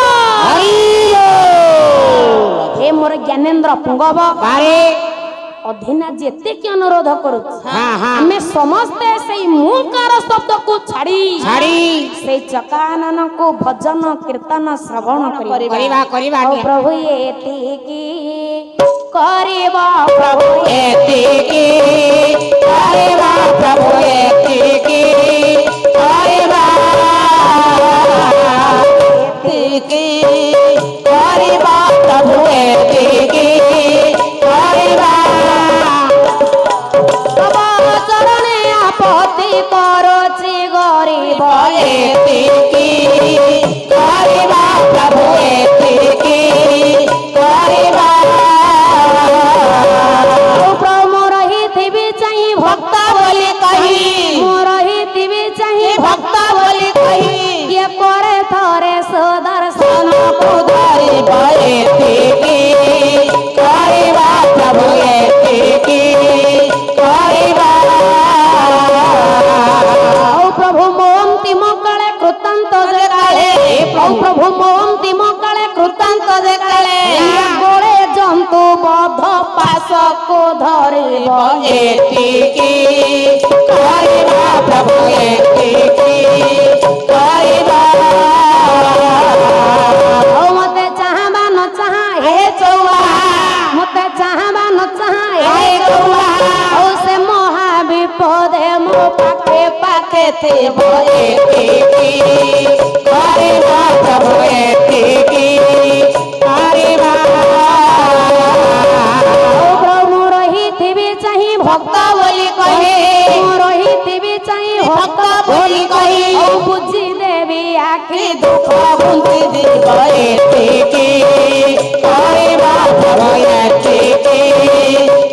हे मोर ज्ञानेन्द्र पुंगव बारे अधीना जेते के अनुरोध करू हमें समस्ते से मूलकार शब्द को छाड़ी से चकानन को भजन कीर्तन श्रवण करिबा प्रभु एतिकी करिबा प्रभु एतिकी करिबा प्रभु एतिकी करिबा एतिकी करिबा प्रभु एतिकी करिबा आपत्ति करोछि गरीब एतिकी करिबा प्रभु एतिकी करिबा प्रभु रहिथिबि चाहिँ भक्त बोली कही रहिथिबि चाहिँ भक्त बोली कही ये करे थरे सुदर्शन को धरिब एतिकी करिबा प्रभु एतिकी करिबा प्रभु मोन्तिम काले कृतांत देखाले प्रभु मोन्तिम काले कृतांत देखाले गोळे जंतु बध पास को धरिब एतिकी करिबा प्रभु एतिकी करिबा मते चाहबा न चाहा हे चौआ मते चाहबा न चाहा हे चौआ ओ से महा विपदे मो पाखे पाखे थे एतिकी करिबा प्रभु एतिकी करिबा प्रभु रहिथिबि चाहिँ भक्त बोली कहे रहिथिबि चाहिँ भक्त बोली कहे बुझी देवी आखि दुख बुंती দিব एतिकी करिबा प्रभु एतिकी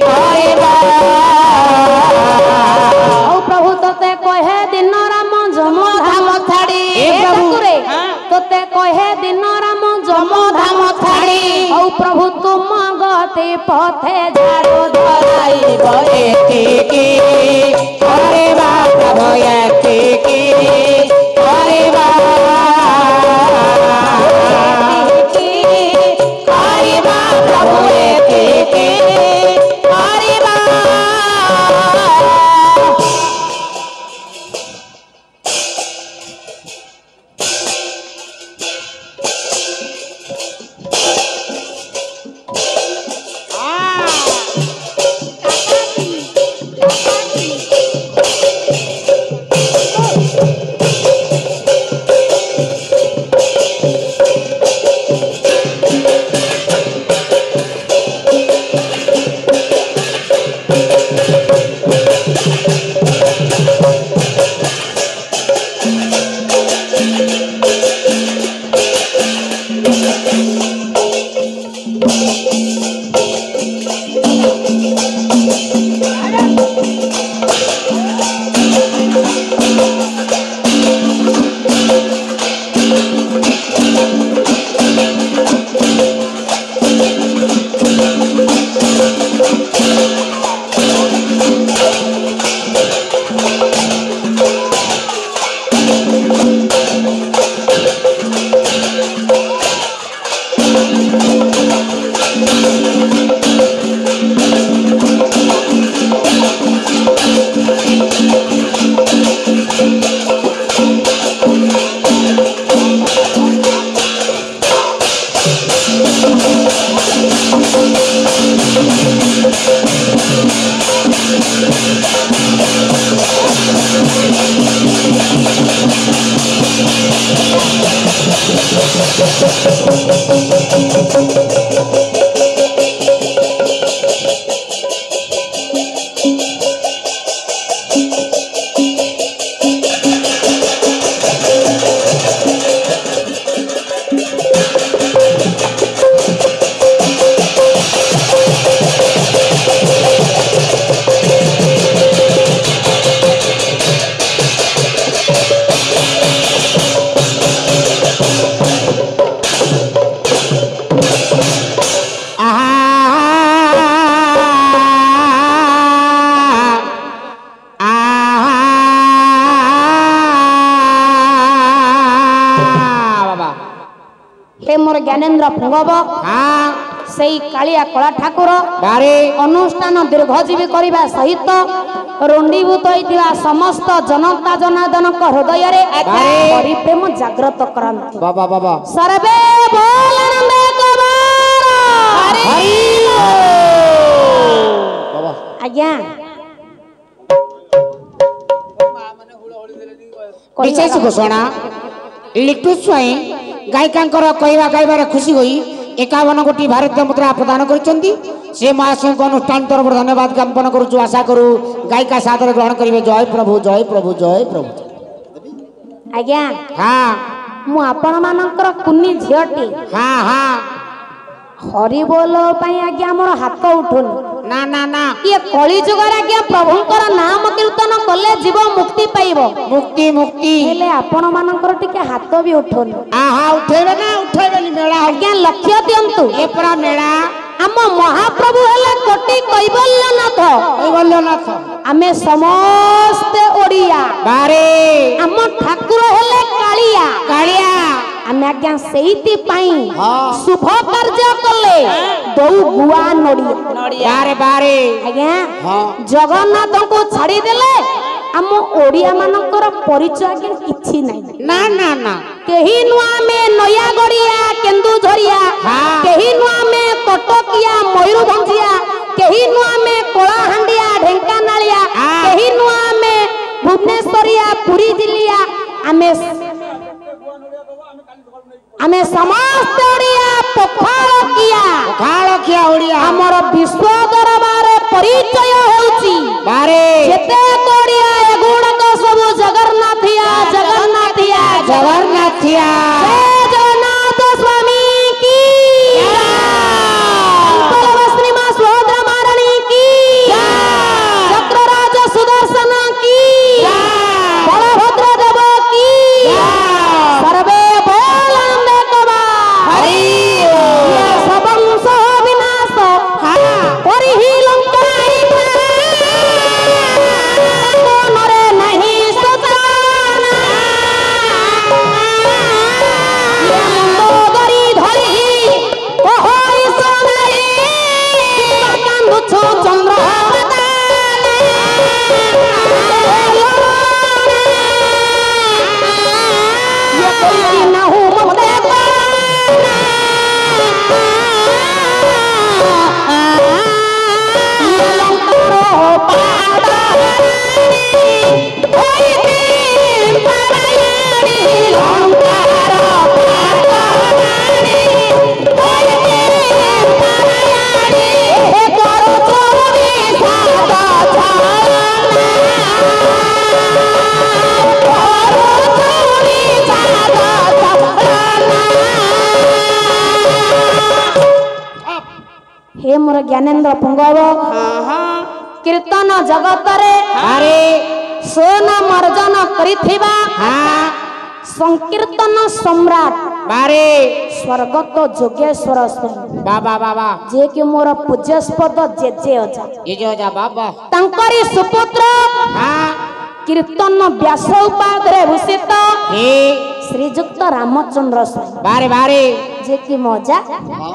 करिबा प्रभु तोते कहे दिन राम जम धाम छाड़ी ठाकुरे तोते कहे दिन राम जम धाम छाड़ी औ प्रभु तुम गति पथे झाड़ू धराइब एतिकी करिबा प्रभु एतिकी करिबा करिबा प्रभु एतिकी करिबा मोर ज्ञानेन्द्र पुंगव से कालिया कला ठाकुर अनुष्ठान दीर्घजीवी करने सहित रुंडीभूत होता समस्त जनता जनार्दन हृदय प्रेम जागृत करंतु सर्वे बोल आज्ञा विशेष घोषणा लिट्टू स्वाई गायिका कहवा गायबार खुशी होई 51 कोटी भारतीय मुद्रा प्रदान करछंती से महाशय को अनुष्ठान तरफ धन्यवाद ज्ञापन करूँ आशा करूँ गायिका सादर ग्रहण करेंगे जय प्रभु जय प्रभु जय प्रभु आज्ञा हाँ मु आपण मानकर कुन्नी झियटी हाँ हाँ हरि बोल आज्ञा मोर हाथ उठुन ना ना ना ये कली जुगर आज्ञा प्रभुंकर नाम कीर्तन कले जीव मुक्ति पाइबो मुक्ति मुक्ति हेले आपण मानकर टिके हाथ भी उठुन आहा उठेबे ना उठेबेनी मेला आज्ञा लक्ष्य दियंतु ए पूरा मेला आम महाप्रभु हेले कोटि कैवल्यनाथ आमे समस्त ओडिया बारे आम ठाकुर हेले कालिया कालिया आमे आज्ञा सेहिति पाई शुभ कार्य कले दौ गुआ नडिया बारे बारे आज्ञा जगन्नाथ को छाड़ी देले आम ओडिया मानकर परिचय आज्ञा किछि नै ना ना ना केही नुआ में नयागड़िया केन्दुझरिया केही नुआ में कटकिया मयूरभंजिया केही नुआ में कोलाहांडिया ढेंकानालिया केही नुआ में भुवनेश्वरिया पुरी जिलिया आमे समस्त ओडिया पखाड़ किया ओडिया हमर विश्व दरबार परिचय होउची बारे जेते ओडिया एगुणक सब जगन्नाथिया जगन्नाथिया जगन्नाथिया जय जगन्नाथ स्वामी की जय मां सुभद्रा महारानी की जय चक्रराज सुदर्शन की जय बलभद्र देव की जय सर्वे बोलंदे कबा हरि सबंस विनाश परिहि लंकाई नरे नहीं सताना गरी धरी ओहई सोनाई कांदुछु चंद्र ये कोई ना हो ममते हे मोर ज्ञानेन्द्र पुंगव कीर्तन जगत रे सोना अर्जन करिथिबा संकीर्तन सम्राट बारे स्वर्गत जोगेश्वर स्वामी बाबा बाबा जे कि मोर पूज्यस्पद जेजे अजा ये जो जा बाबा तांकरी सुपुत्र कीर्तन व्यास उपाधि भूषित श्रीजुक्त रामचंद्र स्वामी बारे बारे जे कि मजा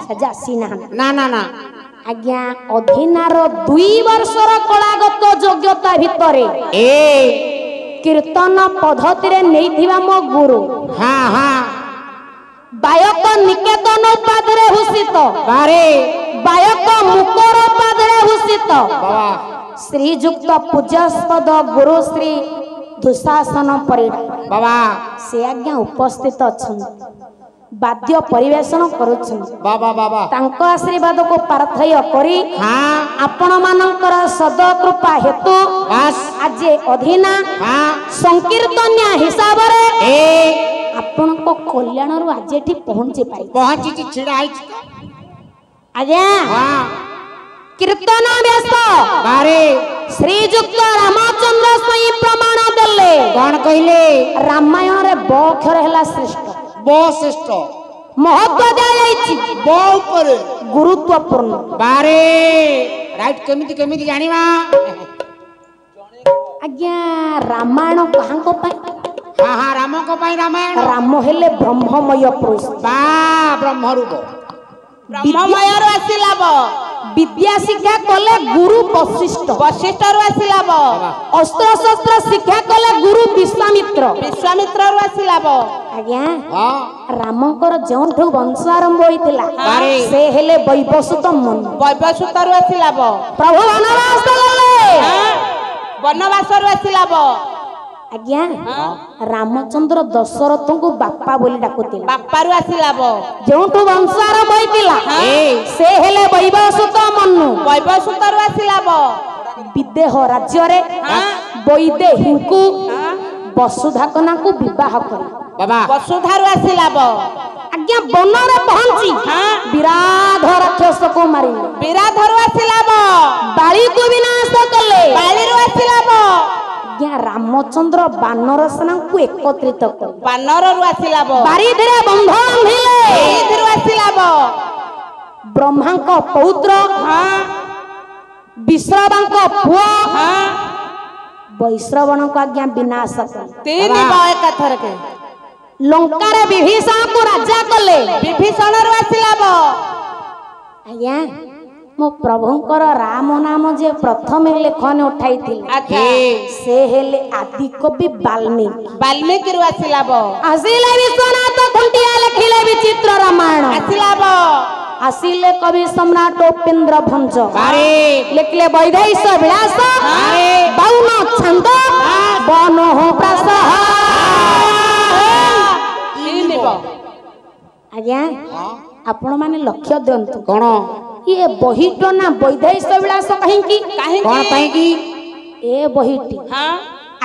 सजा सीना ना ना ना आज्ञा अधीनार 2 वर्षर कलागत योग्यता भितरे कीर्तन पद्धति रे नैथिबा मो गुरु हाँ हाँ बायक निकेतन उपाधि भूषित बारे बायक मुकर उपाधि भूषित बाबा श्रीजुक्त पूज्यस्पद गुरु श्री दुशासन परिडा बाबा से आज्ञा उपस्थित अछन वाद्य परिवेशन करुछन बाबा बाबा तांको आशीर्वाद को पार्थय करी हाँ आपण मानकर सद कृपा हेतु बस आज अधीना हाँ संकीर्तन्या हिसाब रे ए आपण को कल्याण रु आज एठी पहुंची पाई पहुंची छिड़ा आई आज्ञा हाँ कीर्तन व्यस्त बारे श्रीजुक्त रामचंद्र स्वयं प्रमाण देले कौन कहले रामायण रे ब अक्षर हैला श्रेष्ठ बहुत श्रेष्ठ महत्व दिया जाइछि बहुत ऊपर गुरुत्वपूर्ण बारे राइट केमिति केमिति जानिबा आज्ञा रामायण कहां को पाई हाँ हाँ राम को पाई रामायण राम हेले ब्रह्ममय पुरुष बा ब्रह्म रूप ବ୍ରହ୍ମମୟ ରୁ ଆସିଲା ବ विद्या शिक्षा कले गुरु वशिष्ठ ବଶିଷ୍ଠ ରୁ ଆସିଲା ବ अस्त्र शस्त्र शिक्षा कले गुरु विश्वामित्र ବିଶ୍ୱାମିତ୍ର ରୁ ଆସିଲା ବ आज्ञा हाँ रामଙ୍କର ଯେଉଁଠୁ ବଂଶ ଆରମ୍ଭ ହୋଇଥିଲା ବାରେ। ସେ ହେଲେ ବୈବସୁତ ମନୁ ବୈବସ୍ୱତ ରୁ ଆସିଲା ବ ପ୍ରଭୁ ବନବାସ ଗଲେ ବନବାସ ରୁ ଆସିଲା ବ आज्ञा रामचंद्र दशरथଙ୍କୁ ବାପା ବୋଲି ଡାକୁଥିଲେ ବାପା ରୁ ଆସିଲା ବ ଯେଉଁଠୁ ବଂଶ ଆରମ୍ଭ ହୋଇଥିଲା ଏ ସେ ହେଲେ ବୈବସୁତ ମନୁ ବୈବସ୍ୱତ ରୁ ଆସିଲା ବ ବିଦେହ ରାଜ୍ୟରେ ବୈଦେହୀଙ୍କୁ ବସୁଧା କନ୍ୟାକୁ ବିବାହ କଲେ बाबा ବସୁଧା ରୁ ଆସିଲା ବ आज्ञा बନରେ ପହଞ୍ଚି ବିରାଧ ରାକ୍ଷସକୁ ମାରିଲେ ବିରାଧ ରୁ ଆସିଲା ବ ବାଳିକୁ ବିନାଶ କଲେ ବାଳି ରୁ ଆସିଲା ବ आज्ञा रामचंद्र बानर सेनाଙ୍କୁ एकत्रित କଲେ ବାନର ରୁ ଆସିଲା ବ ବାରିଧିରେ ବନ୍ଧ ବାନ୍ଧିଲେ ଏଇଥିରୁ ଆସିଲା ବ ବ୍ରହ୍ମାଙ୍କ ପୌତ୍ର ବିଶ୍ରବାଙ୍କ ପୁଅ ବୈଶ୍ରବଣଙ୍କ ଆଜ୍ଞା ବିନାଶ କଲେ ତିନି ବ ଏକାଥରକେ ଲଙ୍କାରେ ବିଭୀଷଣକୁ ରାଜା କଲେ ବିଭୀଷଣ ରୁ ଆସିଲା ବ ଆଜ୍ଞା ମୋ ପ୍ରଭୁଙ୍କର ରାମ ନାମ ଯେ ପ୍ରଥମେ ଲେଖନ ଉଠାଇଥିଲେ ଆଚ୍ଛା ସେ ହେଲେ ଆଦି କବି ବାଲ୍ମୀକି ବାଲ୍ମୀକି ରୁ ଆସିଲା ବ ଆସିଲେ ବିଶ୍ୱନାଥ ଖୁଣ୍ଟିଆ ଲେଖିଲେ ବିଚିତ୍ର ରାମାୟଣ ଆସିଲା ବ ଆସିଲେ କବି ସମ୍ରାଟ ଉପେନ୍ଦ୍ର ଭଞ୍ଜ बारे ଲେଖିଲେ ବୈଦେହୀଶ ବିଳାସ ବାଉନ ଛନ୍ଦ ବନୋହ ପ୍ରାସ ତିନି ବ ଆଜ୍ଞା ଆପଣ ମାନେ ଲକ୍ଷ୍ୟ ଦିଅନ୍ତୁ कौन ଇଏ ବହିଟ ନା ବୈଦେହୀଶ ବିଳାସ କାହିଁକି कौन पाई की ଏ ବହିଟି ହଁ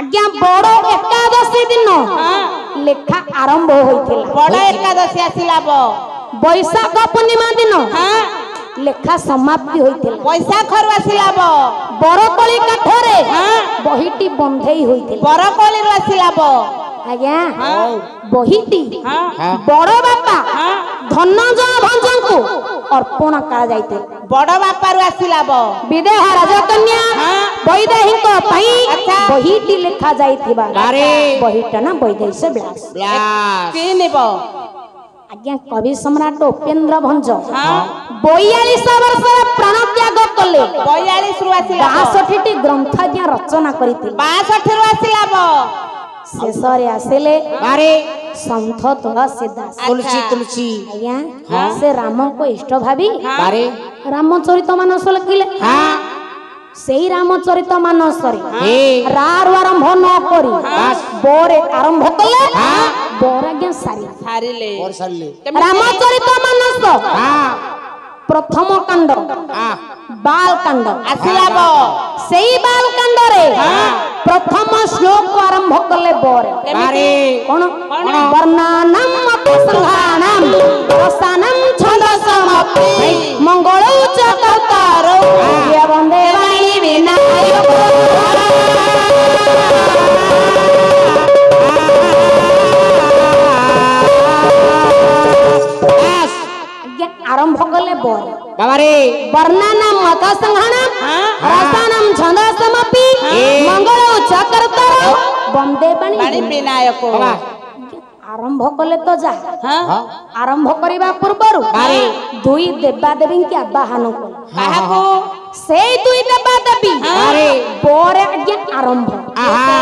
ଆଜ୍ଞା ବଡ ଏକାଦଶୀ ଦିନ ଲେଖା ଆରମ୍ଭ ହୋଇଥିଲା ବଡ ଏକାଦଶୀ ଆସିଲା ବ ବୈଶାଖ ପୂର୍ଣ୍ଣିମା ଦିନ ହଁ ଲେଖା ସମାପ୍ତି ହୋଇଥିଲା ବୈଶାଖ ରୁ ଆସିଲା ବ ବରକଳି କାଠରେ ବହିଟି ବନ୍ଧେଇ ହୋଇଥିଲା ବରକୋଳି ରୁ ଆସିଲା ବ ଆଜ୍ଞା ବହିଟି ହଁ ବଡ ବାପା ଧନଞ୍ଜୟ ଭଞ୍ଜଙ୍କୁ ଅର୍ପଣ କରାଯାଇଥିଲା ବଡ ବାପା ରୁ ଆସିଲା ବ ବିଦେହ ରାଜକନ୍ୟା ବୈଦେହୀଙ୍କ ପାଇଁ ଆଚ୍ଛା। ବହିଟି ଲେଖା ଯାଇଥିବା ବାରେ। ବହିଟା ନା ବୈଦେହୀଶ ବିଳାସ ब्लास ତିନି ବ ଆଜ୍ଞା କବି ସମ୍ରାଟ ଉପେନ୍ଦ୍ର ଭଞ୍ଜ ହଁ 42 ବର୍ଷର ପ୍ରାଣ ତ୍ୟାଗ କଲେ 42 ରୁ ଆସିଲା ବ 62ଟି ଗ୍ରନ୍ଥ ଆଜ୍ଞା ରଚନା କରିଥିଲେ 62 ରୁ ଆସିଲା ବ ଶେଷରେ ଆସିଲେ बारे ସନ୍ଥ ତୁଳସୀ ଦାସ तुलसी तुलसी ଆଜ୍ଞା ସେ ରାମଙ୍କ ଇଷ୍ଟ ଭାବି बारे ରାମଚରିତ ମାନସ ଲେଖିଲେ हाँ ସେଇ ରାମଚରିତ ମାନସରେ हे ରାରୁ ଆରମ୍ଭ ନ କରି ବରେ ଆରମ୍ଭ କଲେ बर आज्ञा सारी ସାରିଲେ और सल्ले रामचरित मानस हाँ प्रथम कांड हाँ बाल कांड ଆସିଲା ବ सेई बाल कांड रे प्रथम श्लोक आरंभ कले बर बारे कोन वर्णनम उपसंहारम रसानम छंदसमपि मंगलौ च कर्तारो ये वंदे वाणी विनायक आरंभ कले बर बाबा रे वर्णनम उपसंहारम रसानम छंदसमपि मंगलौ च कर्तारो वंदे ପାଣି वाणी ବିନାୟକ बाबा आरंभ कले तो जा ହଁ आरंभ करबा पूर्वरु बारे दुई देवादेवी के आवाहन कले କାହାକୁ से दुई देवादेवी बारे बोरे आज्ञा आरंभ आहा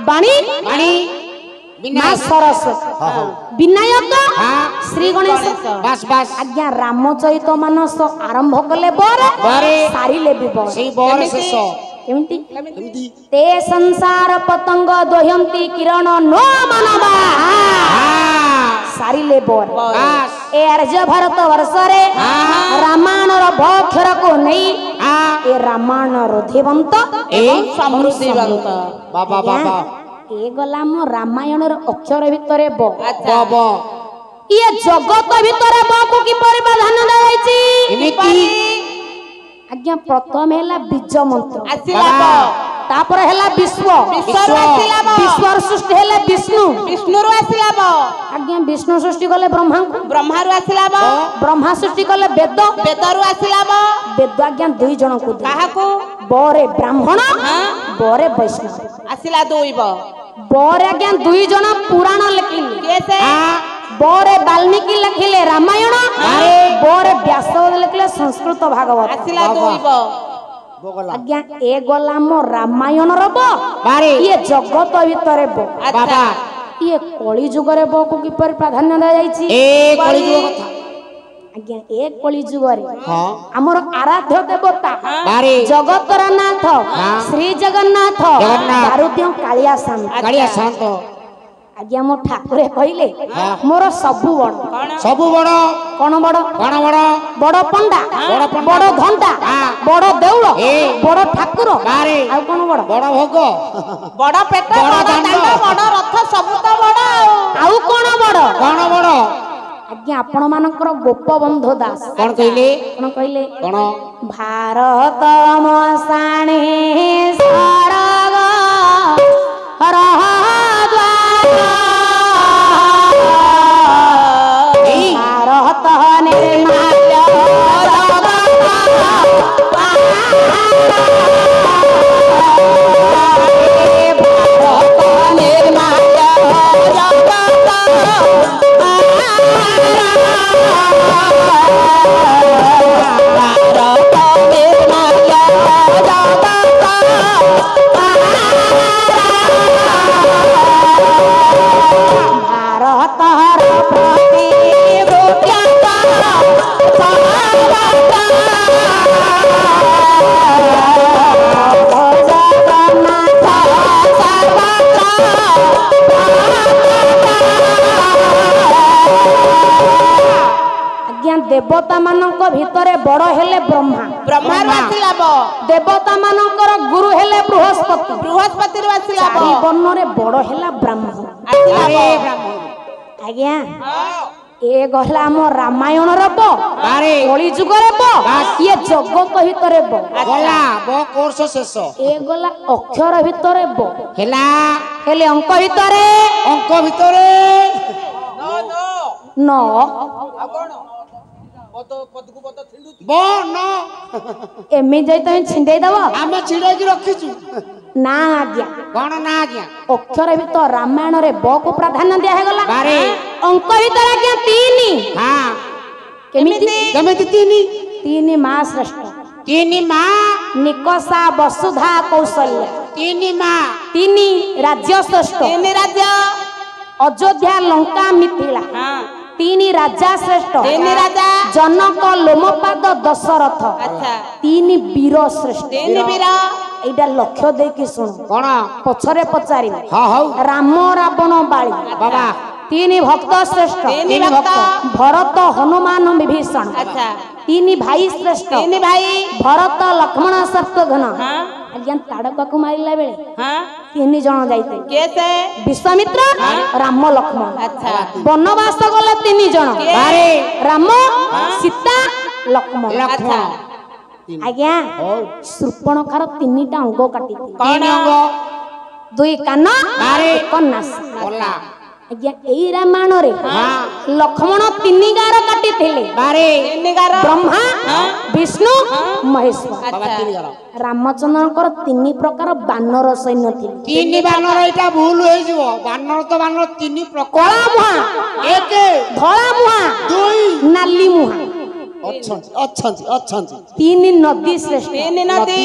बाणी पानी मां बिना सरस्वती विनायक हाँ श्री गणेश बस बस आज्ञा रामचरित मानस आरंभ कले बोरे बारे सारिले भी बोरे सी बोर शेष କେମିତି କେମିତି ते संसार पतंग दोहंती किरण नो मानवा सारिले बोर ବାସ୍ ए आर्य भारत वर्ष रे रामायण रो भक्षर को नहीं ए रामायण रो देवंत ଏବଂ ସମୃଦ୍ଧିବନ୍ତ ବାବା ବାବା ए गला मो रामायण रो अक्षर भितरे ब ଆଚ୍ଛା ବାବା ये जगत भितरे ब को कि प्राधान्य दिया ଏମିତି आज्ञा प्रथम हैला बीज मंत्र ଆସିଲା ବ तापर हैला विश्व ବିଶ୍ୱରୁ ଆସିଲା ବ विश्वर सृष्टि हैला विष्णु ବିଷ୍ଣୁରୁ ଆସିଲା ବ आज्ञा विष्णु सृष्टि कले ब्रह्मा को ବ୍ରହ୍ମାରୁ ଆସିଲା ବ ब्रह्मा सृष्टि कले वेद ବେଦରୁ ଆସିଲା ବ वेद आज्ञा दुई जन को दिए କାହାକୁ बरे ब्राह्मण बरे वैष्णव ଆସିଲା ଦୁଇ ବ बरे आज्ञा दुई जन पुराण लिखिले କିଏ ସେ बरे वाल्मीकि लिखिले रामायण बरे व्यास लिखिले संस्कृत भागवत ଆସିଲା ଦୁଇ ବ ବଗଲା आज्ञा ए गला मो रामायण रब ବାରେ ये जगत भितरे ब ବାବା ये कली जुगरे ब को किपर प्राधान्य दिया जायछि ଏ କଳିଯୁଗ କଥା आज्ञा ए कली जुगरे ହଁ हमर आराध्य देवता ବାରେ जगतर नाथ श्री जगन्नाथ जगन्नाथ। दारुद्य कालिया सान କାଳିଆ ଶାନ୍ତ आज्ञा मो ठाकुरे कहले मोर सबु बड़ ସବୁ ବଡ कोन बड़ କଣ ବଡ बड़ पंडा बड़ पंडा। बड़ घंटा हाँ। बड़ देउळ ए। बड़ ठाकुर ବାରେ आ कोन बड़ ବଡ ଭୋଗ ବଡ ପେଟ ବଡ ବଡ ଦାଣ୍ଡ। ଦାଣ୍ଡ ବଡ ରଥ ସବୁ ତ ବଡ आउ कोन बड़ କଣ ବଡ आज्ञा आपण मानकर गोपबंधु दास କଣ କହିଲେ कोन कहले କଣ भारत मसाणे सरग भारत निर्माल्य भारत प्रति आज्ञा देवता मानक भितरे बड़ हेले ब्रह्मा ବ୍ରହ୍ମାରୁ ଆସିଲା ବ देवता मानकर गुरु हेले बृहस्पति ବୃହସ୍ପତିରୁ ଆସିଲା ବ चारि वर्णरे बड़ हेला ब्राह्मण ଆସିଲା ବ आज्ञा ए गला मो रामायण रब ବାରେ कली जुगरे ब ये जगत भितरे ब ଗଲା ବ କୋର୍ସ ଶେଷ ए गला अक्षर भितरे ब ହେଲା हेले अंक भितरे ଅଙ୍କ ଭିତରେ न ଆଉ କଣ ପଦକୁ ପଦ ଛିଣ୍ଡୁଛି ବ ନ एमि जाई तमे छिंडेई दब ଆମେ ଛିଡେଇକି ରଖିଛୁ ना आज्ञा କଣ ନା आज्ञा अक्षर भितर रामायण रे ब को प्राधान्य दिया हे गला ବାରେ अंक भितर आज्ञा 3 ହଁ केमिति କେମିତି ତିନି 3 मा श्रेष्ठ ତିନି ମା निकषा वसुधा कौशल्य ତିନି ମା 3 राज्य श्रेष्ठ ତିନି ରାଜ୍ୟ अयोध्या लंका मिथिला ହଁ 3 राजा श्रेष्ठ ତିନି ରାଜା जनक लोमपाद दशरथ ଆଚ୍ଛା 3 वीर श्रेष्ठ ତିନି ବୀର एटा लक्ष्य देकी सुन କଣ पछरे पचारि ହଁ ହଉ राम रावण बाली ବାବା 3 भक्त श्रेष्ठ ତିନି ଭକ୍ତ भरत हनुमान विभीषण ଆଚ୍ଛା 3 भाई श्रेष्ठ ତିନି ଭାଇ भरत लक्ष्मण शत्रुघ्न ହଁ आज्ञा ताड़काकू मारिला बेले ହଁ 3 जण जाइते କିଏ ସେ विश्वामित्र राम लक्ष्मण ଆଚ୍ଛା वनवास गले 3 जण ବାରେ राम सीता लक्ष्मण ଲକ୍ଷ୍ମଣ आज्ञा ହଉ शूर्पणखार 3टा अंग काटी ତିନି ଅଙ୍ଗ 2 कान ବାରେ 1 नास ଗଲା आज्ञा एई रामायण रे ହଁ लक्ष्मण 3 गार काटी थिले ବାରେ ତିନି ଗାର ब्रह्मा विष्णु महेश्वर ବାବା ଆଚ୍ଛା ତିନି ଗଲ रामचंद्रଙ୍କର 3 प्रकार बानर सैन्य थिले ତିନି ବାନର ଏଇଟା ଭୁଲ ହେଇଯିବ ବାନର ତ ବାନର ତିନି ପ୍ରକାର कला मुहा ଏକ धला मुहा ଦୁଇ नाली मुहा ଅଛନ୍ତି ଅଛନ୍ତି ଅଛନ୍ତି 3 नदी श्रेष्ठ ତିନି ନଦୀ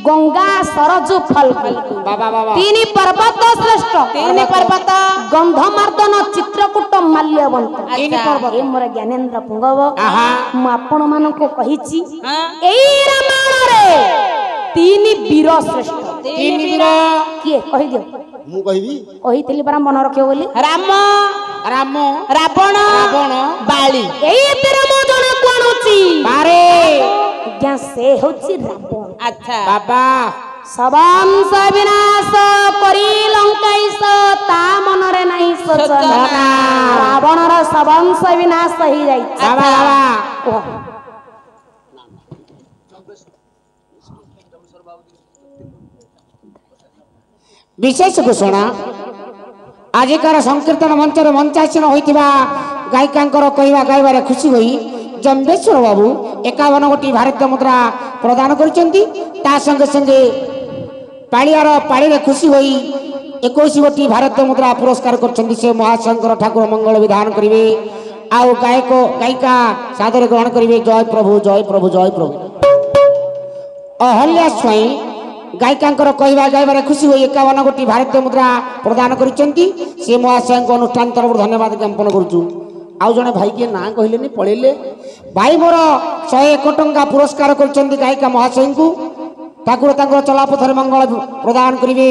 गंगा सरजू फल्गु ବାବା ବାବା 3 पर्वत श्रेष्ठ ତିନି ପର୍ବତ गंधमार्दन चित्रकूट ମାଲ୍ୟବନ୍ତ ତିନି ପର୍ବତ ଏ ମୋର ଜ୍ଞାନେନ୍ଦ୍ର ପୁଙ୍ଗବ ଆହା ମୁଁ ଆପଣ ମାନଙ୍କୁ କହିଛି ହଁ। ଏଇ ରାମାୟଣରେ ତିନି ବୀର ଶ୍ରେଷ୍ଠ ତିନି ବୀର କିଏ କହିଦିଅ ମୁଁ କହିବି କହିଥିଲି ପରା ମନେ ରଖିବ ବୋଲି ରାମ ରାମ ରାବଣ ରାବଣ ବାଳି ଏଇଥିରେ ମୁଁ ଜଣକୁ ଆଣୁଛି ବାରେ ଆଜ୍ଞା ସେ ହେଉଛି ରାବଣ ଆଚ୍ଛା ବାବା ସବଂଶ ବିନାଶ କରି ଲଙ୍କାଇଶ ତା ମନରେ ନାହିଁ ଶୋଚନା ରାବଣର ସବଂଶ ବିନାଶ ହେଇଯାଇଛି ବାବା ବାବା କୁହ ବିଶେଷ ଘୋଷଣା ଆଜିକାର ସଂକୀର୍ତ୍ତନ ମଞ୍ଚରେ ମଞ୍ଚାସୀନ ହୋଇଥିବା ଗାୟିକାଙ୍କର କହିବା ଗାଇବାରେ ଖୁସି ହୋଇ ଜମ୍ବେଶ୍ୱର ବାବୁ 51 ଗୋଟି ଭାରତୀୟ ମୁଦ୍ରା ପ୍ରଦାନ କରିଛନ୍ତି ତା ସଙ୍ଗେ ସଙ୍ଗେ ପାଳିଆର ପାଳିରେ ଖୁସି ହୋଇ 21 ଗୋଟି ଭାରତୀୟ ମୁଦ୍ରା ପୁରସ୍କାର କରିଛନ୍ତି ସେ ମହାଶଙ୍କର ଠାକୁର ମଙ୍ଗଳ ବିଧାନ କରିବେ ଆଉ ଗାୟକ ଗାୟିକା ସାଦରେ ଗ୍ରହଣ କରିବେ ଜୟ ପ୍ରଭୁ ଜୟ ପ୍ରଭୁ ଜୟ ପ୍ରଭୁ ଅହଲ୍ୟା ସ୍ୱାଇଁ ଗାୟିକାଙ୍କର କହିବା ଗାଇବାରେ ଖୁସି ହୋଇ 51 ଗୋଟି ଭାରତୀୟ ମୁଦ୍ରା ପ୍ରଦାନ କରିଛନ୍ତି ସେ ମହାଶୟଙ୍କ ଅନୁଷ୍ଠାନ ତରଫରୁ ଧନ୍ୟବାଦ ଜ୍ଞାପନ କରୁଛୁ ଆଉ ଜଣେ ଭାଇ କିଏ ନାଁ କହିଲେନି ପଳେଇଲେ ଭାଇ ମୋର 101 ଟଙ୍କା ପୁରସ୍କାର କରିଛନ୍ତି ଗାୟିକା ମହାଶୟଙ୍କୁ ଠାକୁର ତାଙ୍କର ଚଲାପଥରେ ମଙ୍ଗଳ ପ୍ରଦାନ କରିବେ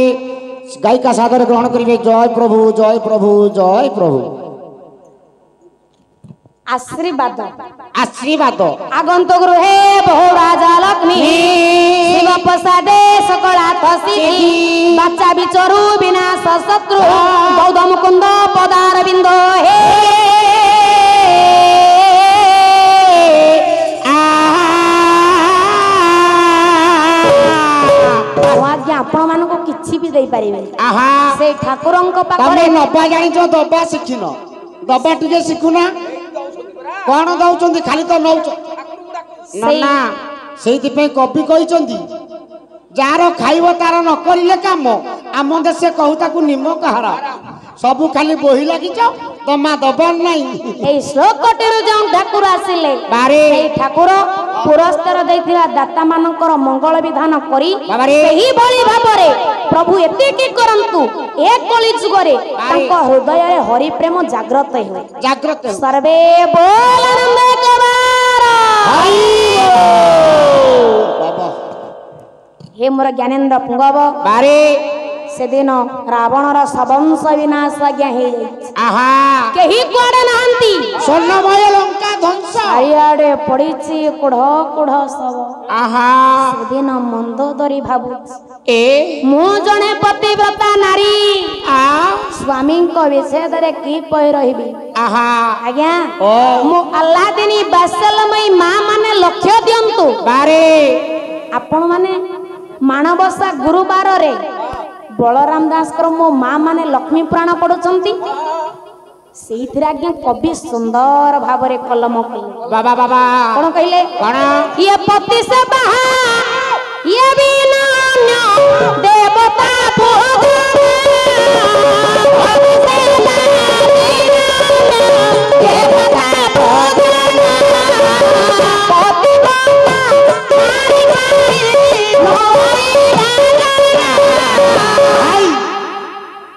ଗାୟିକା ସାଦରେ ଗ୍ରହଣ କରିବେ ଜୟ ପ୍ରଭୁ ଜୟ ପ୍ରଭୁ ଜୟ ପ୍ରଭୁ ଆଶୀର୍ବାଦ ଆଶୀର୍ବାଦ আগন্তক রুহে বহু রাজা লক্ষ্মী শিব প্রসাদে সকলার্থ সিদ্ধি বাচ্চা বিচরু বিনাশ শত্রু বৌদ্ধ মুকুন্দ পদার বিন্দ হে আজ্ঞা আপন মানুষ কিছু বি দেই পারিবে আহা সেই ঠাকুরঙ্ক ତମେ পাখরে ନବା ଜାଣିଛ ଦବା ଶିଖିନ ଦବା ଟିକେ ଶିଖୁନା କଣ ଦଉଛନ୍ତି ଖାଲି ତ ନଉଛ ନା ସେଇଥିପାଇଁ କବି କହିଛନ୍ତି ଯାହାର ଖାଇବ ତାର ନ କରିଲେ କାମ ଆମ ଦେଶ କହୁ ତାକୁ ନିମ କାହାର ସବୁ ଖାଲି ବହି ଲାଗିଛ ତମା ଦବାର ନାହିଁ এই শ্লোকটিରୁ ଯେଉଁ ଠାକୁର ଆସିଲେ ବାରେ এই ଠାକୁର ପୁରସ୍କାର ଦେଇଥିବା ଦାତା ମାନଙ୍କର ମଙ୍ଗଳ ବିଧାନ କରି ବାବାରେ। ସେହିଭଳି ଭାବରେ ପ୍ରଭୁ ଏତିକି କରନ୍ତୁ ଏ କଳି ଯୁଗରେ ତାଙ୍କ ହୃଦୟରେ ହରି ପ୍ରେମ ଜାଗ୍ରତ ହେଉ ଜାଗ୍ରତ ହେଉ। ସର୍ବେ ବୋଲ ଆନନ୍ଦ କବାର ବାବା ହେ ମୋର ଜ୍ଞାନେନ୍ଦ୍ର ପୁଙ୍ଗବ ବାରେ ସେଦିନ ରାବଣର ସବଂଶ ବିନାଶ ଆଜ୍ଞା ହେଇଯାଇଛି ଆହା କେହି କୁଆଡେ ନାହାନ୍ତି ସ୍ୱର୍ଣ୍ଣମୟ ଲଙ୍କା ଧ୍ୱଂସ ଚାରିଆଡେ ପଡିଛି କୁଢ କୁଢ ଶବ ଆହା ସେଦିନ ମନ୍ଦୋଦରୀ ଭାବୁଛି ଏ ମୁଁ ଜଣେ ପତିବ୍ରତା ନାରୀ ଆ ସ୍ୱାମୀଙ୍କ ବିଚ୍ଛେଦରେ କିପରି ରହିବି ଆହା ଆଜ୍ଞା ଓ ମୁଁ ଆଲ୍ଲାଦିନୀ ବାସଲମୟୀ ମା ମାନେ ଲକ୍ଷ୍ୟ ଦିଅନ୍ତୁ ବାରେ ଆପଣ ମାନେ ମାଣବସା ଗୁରୁବାରରେ ବଳରାମ ଦାସଙ୍କର ମୋ ମା ମାନେ ଲକ୍ଷ୍ମୀ ପୁରାଣ ପଢୁଛନ୍ତି ସେଇଥିରେ ଆଜ୍ଞା କବି ସୁନ୍ଦର ଭାବରେ କଲମ କଲେ ବାବା ବାବା କଣ କହିଲେ କଣ ଇଏ ପତି ସେ ବାହା ଇଏ ବିନା ଅନ୍ୟ ଦେବତା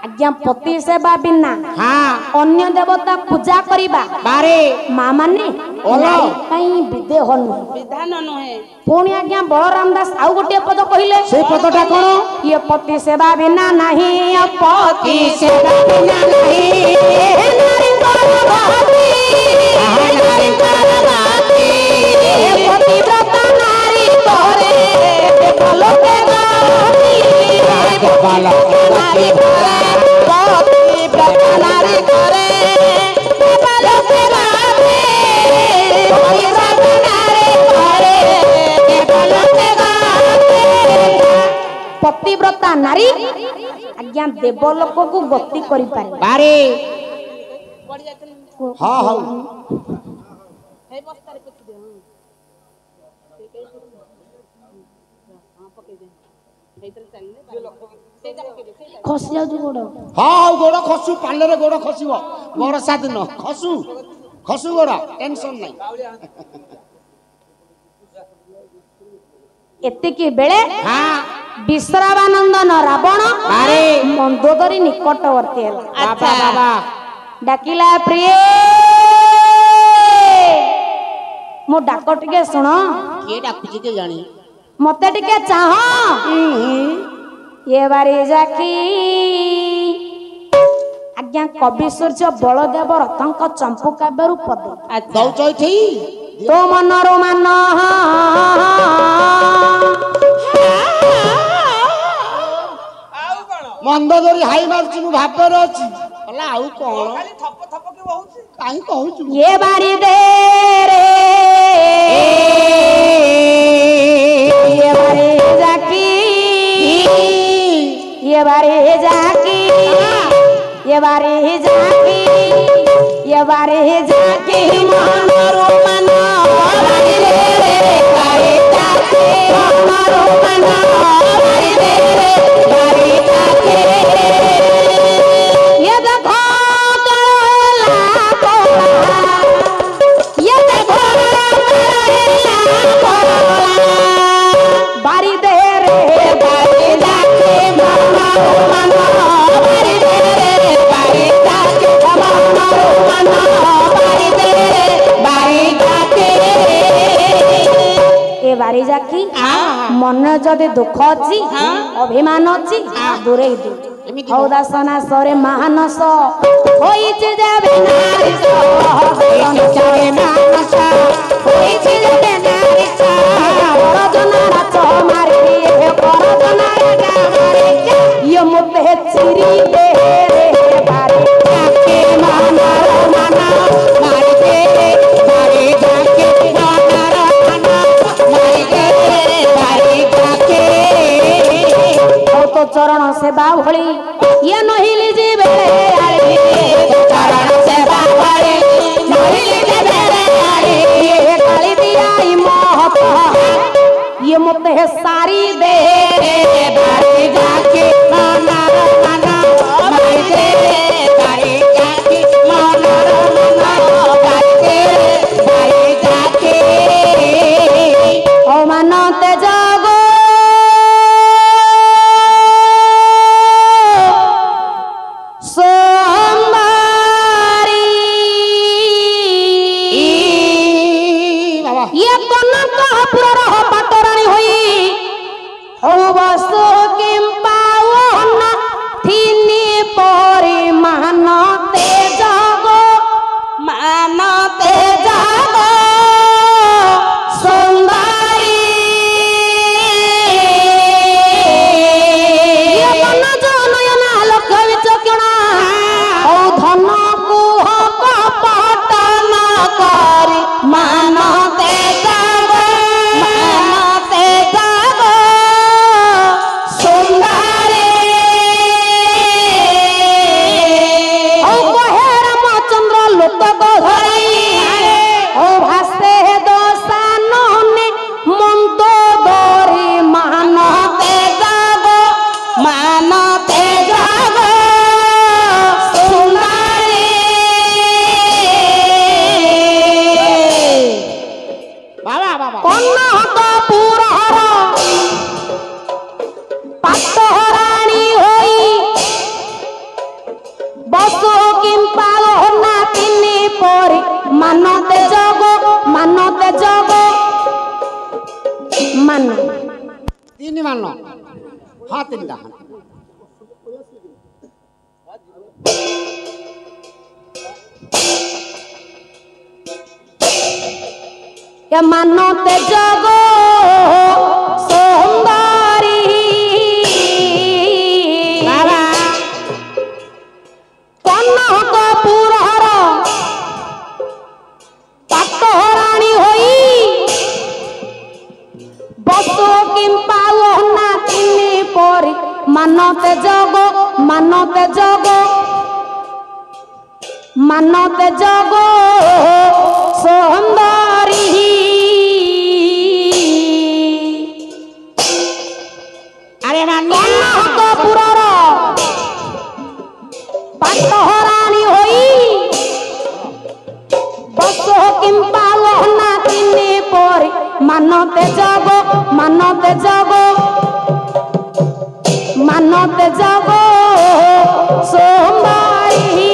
ଆଜ୍ଞା ପତି ସେବା ବିନା ହଁ ଅନ୍ୟ ଦେବତା ପୂଜା କରିବା ବାରେ ମା ମାନେ ଓଲୋ। କାହିଁ ବିଦେହ ନୁହେଁ ବିଧାନ ନୁହେଁ ପୁଣି ଆଜ୍ଞା ବଳରାମ ଦାସ ଆଉ ଗୋଟିଏ ପଦ କହିଲେ ସେଇ ପଦଟା କଣ ଇଏ ପତି ସେବା ବିନା ନାହିଁ ପତି ସେବା ବିନା ନାହିଁ ପତିବ୍ରତ ନାରୀ ତୋରେ ଲୋକେ ପତିବ୍ରତ ନାରୀ ତୋରେ ପତିବ୍ରତା ନାରୀ ଆଜ୍ଞା ଦେବଲୋକକୁ ଗତି କରିପାରେ ବାରେ ହଁ ହଉ ଖସି ଯାଉଛି ଗୋଡ ହଁ ହଉ ଗୋଡ ଖସୁ ପାଣିରେ ଗୋଡ ଖସିବ ବର୍ଷା ଦିନ ଖସୁ ଖସୁ ଗୋଡ ଟେନସନ ନାହିଁ ଏତିକି ବେଳେ ହଁ ବିଶ୍ରାବାନନ୍ଦନ ରାବଣ ବାରେ ମନ୍ଦୋଦରୀ ନିକଟବର୍ତ୍ତୀ ହେଲା ବାବା ବାବା डाकिला प्रिय मो डाक टिके सुन किए डाकुची के जानी मते टिके चाह ये बारी जाकी आज्ञा कवि सूर्य बलदेव रथंक चंपू काव्यरू पदे दौच एठी तो मनरो मान मंद धरी हाई मारछु भाबर अछि हला आउ कोन खाली थप थप के होउछि काई कहउछु ये बारी दे रे ये बारी जाकी ये बारी जाकी ये बारी जाकी ये बारी जाकी मनरो मन बारी दे रे बारी जाकी मनरो मन बारी दे रे बारी जाकी ये देखो बारी दे रे बारी जाके मानो बारी दे रे बारी जाके मानो बारी दे रे बारी जाके ए बारी जाकी मन जदि दुख अछि अभिमान अछि दूरे दे औदासना सरे महानस होइछि जाबे नारिस होइछि जाबे मानस होइछि जाबे नारिस करजना नाच मारी करजना गा मारी ये मुते चिरी दे रे बारी जाके माना मारी दे बारी जाके माना मारी दे बारी जाके तो चरण सेवा भली ये नहिली जी बेले आली चरण सेवा भली नहिली जी बेले आली ये काली दियाई मोहत ये मुते सारी दे बारी जाके माना मारी दे बारी जाके माना मारी दे बारी जाके ओ मानते जागो ये कोना कहापुर पाटराणी होई हो बसो किंपावना थिनी परि मानते जागो सुंदरी ये कोना जनयना लोक विचक्षणा ओ धन कुह कपटन करी मानते जागो सुंदरी ओ कहे रामचंद्र लोतक धरी ओ भासे दोसानने मन्द धरी मानते जागो सुंदरी बाबा बाबा कन्नक पुरहर पाटहराणी होई बसो किंपा होना तिनी परि मानते जगो मान तीन मान हां तीन दा ये मानते जगो सुंदरी बाबा कन्नक पुरहर पाटहराणी होई बसो किंपा होना तिनी परि मानते जगो सुंदरी अरे मान कन्नक पुरहर पाटहराणी होई बसो किंपा होना तिनी परि मानते जगो सुंदरी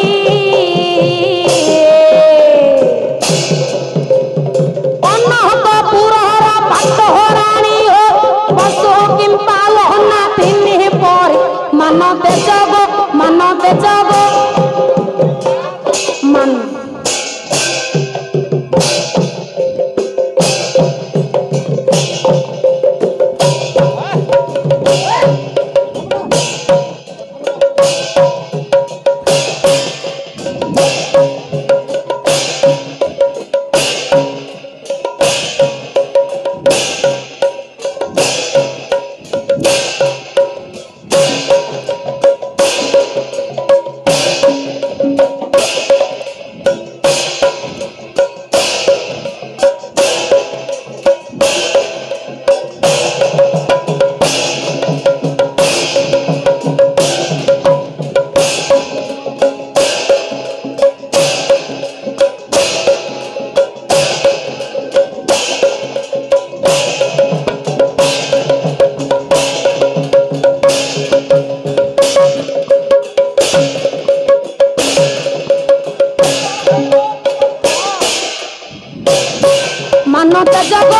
ମାନତ ଜଗ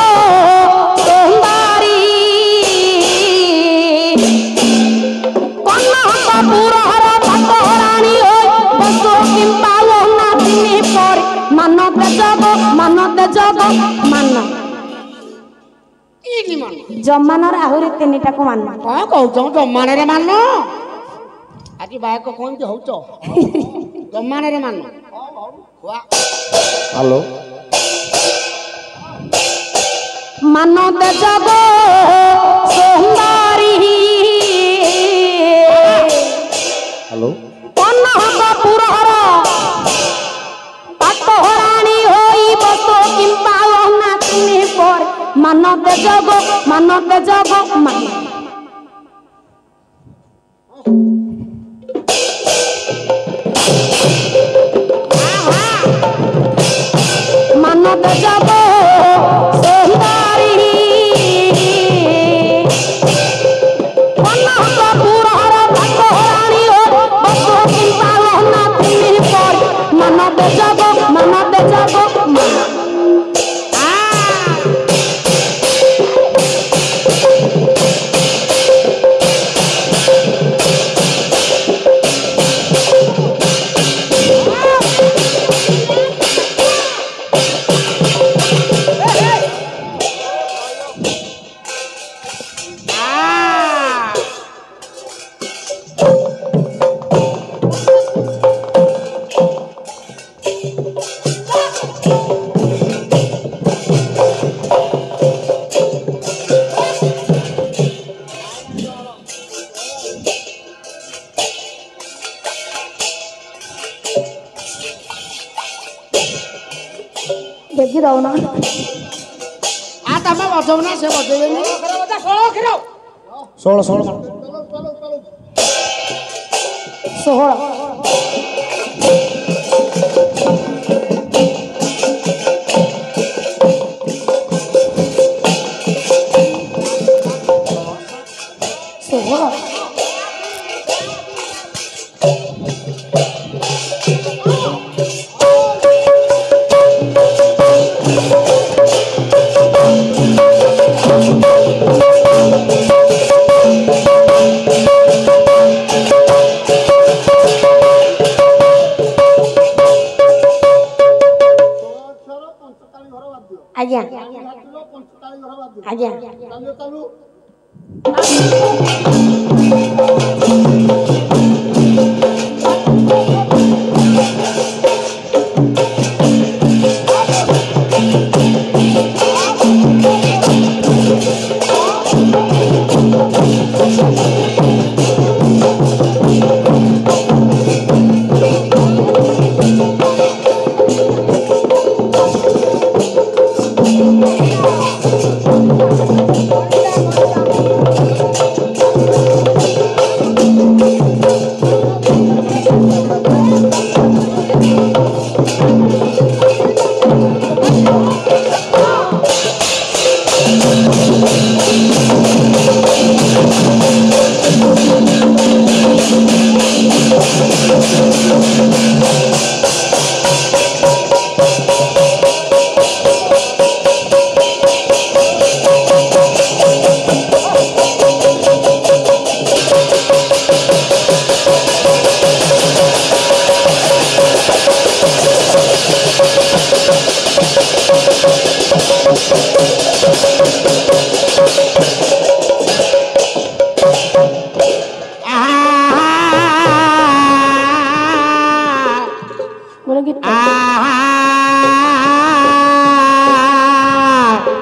ସୁନ୍ଦରୀ କନକ ପୁରହର ପାଟରାଣୀ ହୋଇ ବସୁ କିମ୍ବା ନାତିନି ପରି ମାନତ ଜଗ ମାନ ଜମାନର ଆହୁରି ତିନିଟାକୁ ମାନ କଣ କହୁଛ ଜମାନରେ ମାନ ଆଜି ବାୟକ କେମିତି ହଉଛ ଜମାନରେ ମାନ ହ୍ୟାଲୋ ମାନତ ଜଗ ସୁନ୍ଦରୀ ହ୍ୟାଲୋ କନକ ପୁରହର ପାଟରାଣୀ ହୋଇ ବସୁ କିମ୍ବା ନାତିନି ପରି ମାନତ ଜଗ ମାନ ମାନତ ଜଗ ସୁନ୍ଦରୀ କନକ ପୁରହର ପାଟରାଣୀ ହୋଇ ବସୁ କିମ୍ବା ନାତିନି ପରି ମାନତ ଜଗ देखी दो ना आ तमे बजाऊ ना से बजेबेनी 16 आज्ञा आज्ञा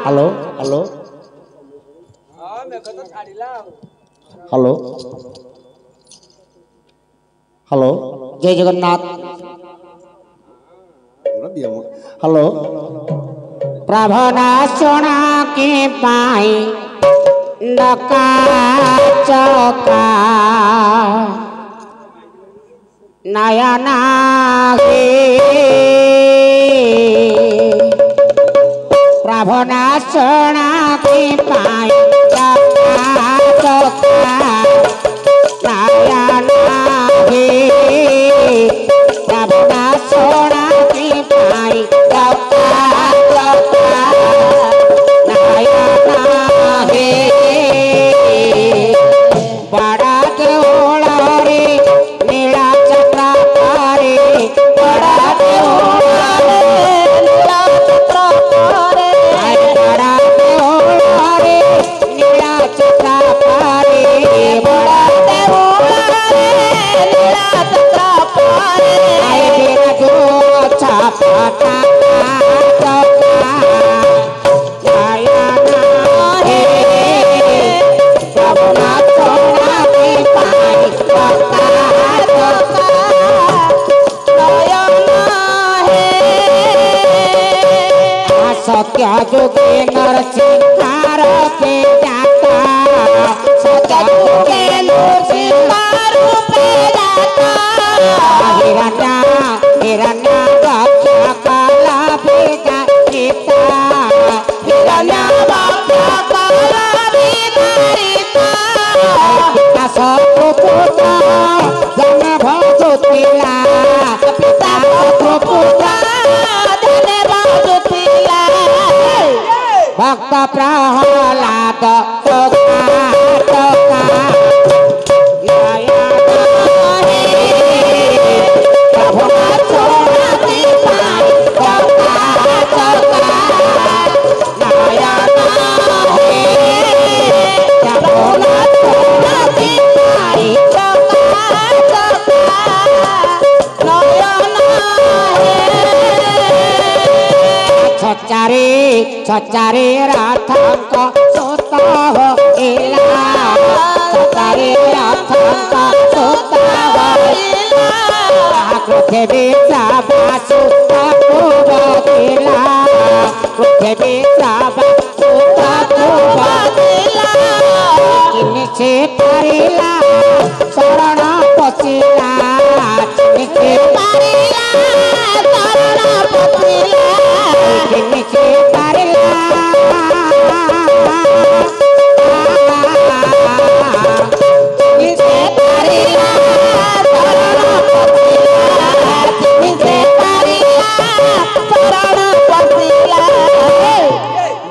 हेलो हेलो हेलो हेलो जय जगन्नाथ हेलो प्रभनाशना के पाई डका चका नयना प्रभनाशना के पाई डका चका नयना प्रभनाशना के पाई डका चका सत्य जोगे नरसिंहार पे जाता सत्य जोगे नरसिंहार पे जाता हिरण्या हिरण्या रक्षा काला बेटा सीता हिरण्या रक्षा काला बेटा सीता सपुत्र जन भजोतिला पिता सपुत्र भक्त प्रहलाद सचारे राथांक सोता हो एला सचारे राथांक सोता हो एला पृथ्वीचा बासु ताकू बदेला पृथ्वीचा बासु ताकू बदेला किनसे पारिला शरण पशिला किनसे पारिला शरण पशिला किनसे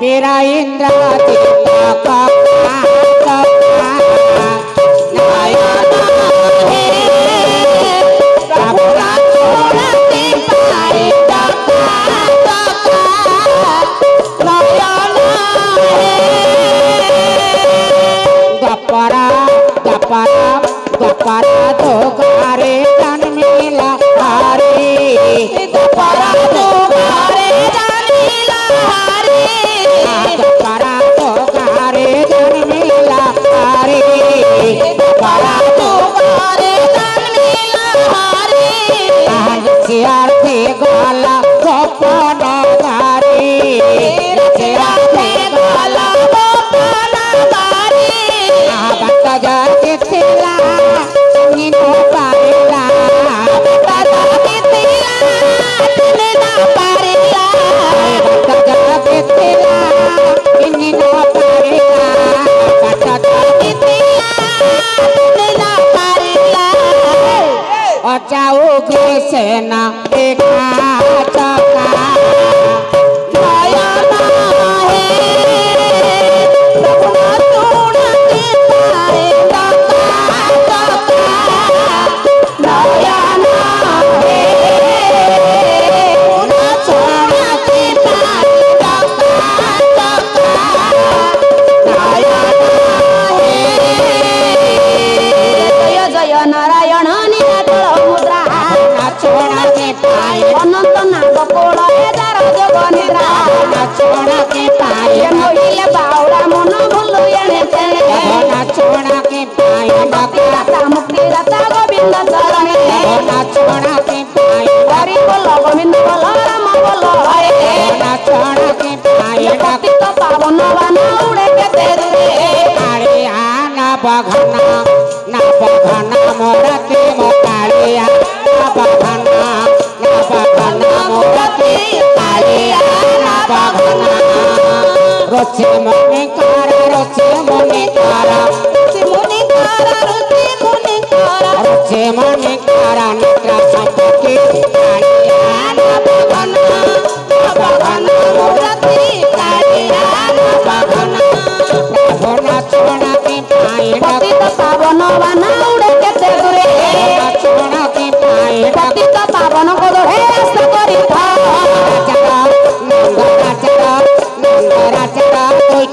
मेरा इंद्र गपरा गपरा गपरा तो गारे जन्मिला हारे गपरा तो गारे जन्मिला हारे गपरा तो गारे जन्मिला हारे गपरा तो गारे जन्मिला हारे सियार थे गाला गपना गारे सियार थे गाला गपना गारे बट जाके तेला निनो पारेला बट जाके तेला निनो पारेला बट जाके तेला निनो पारेला बट जाके तेला निनो पारेला और जाओगे सेना देखा चका नारायण नीलाचल मुद्रा छोड़ा के पाए अनंत नाग कोल एदार जोग निद्रा छोड़ा के पाए मोहिले बावड़ा मन भूलु एणे तेणे छोड़ा के पाए मुक्ति दाता गोविंद शरणे छोड़ा के पाए हरि बोल गोविंद बोल राम बोल हरे छोड़ा के पाए पतित पावन बना उड़े केते दूरे आरे आना बघना ना बघना मोरते मोकालिया ना बघना मोरते कालिया ना बघना रोचे मने कारा रोचे मने कारा रोचे मने कारा रोचे मने कारा रोचे मने कारा निद्रा सपके कालिया ना बघना मोरते कालिया ना बघना छोड़ा के पाए पतित पावन बना उड़े केते दूरे छोड़ा के पाए पतित पावन को दोहे आस करी था नंदरा चरा कोई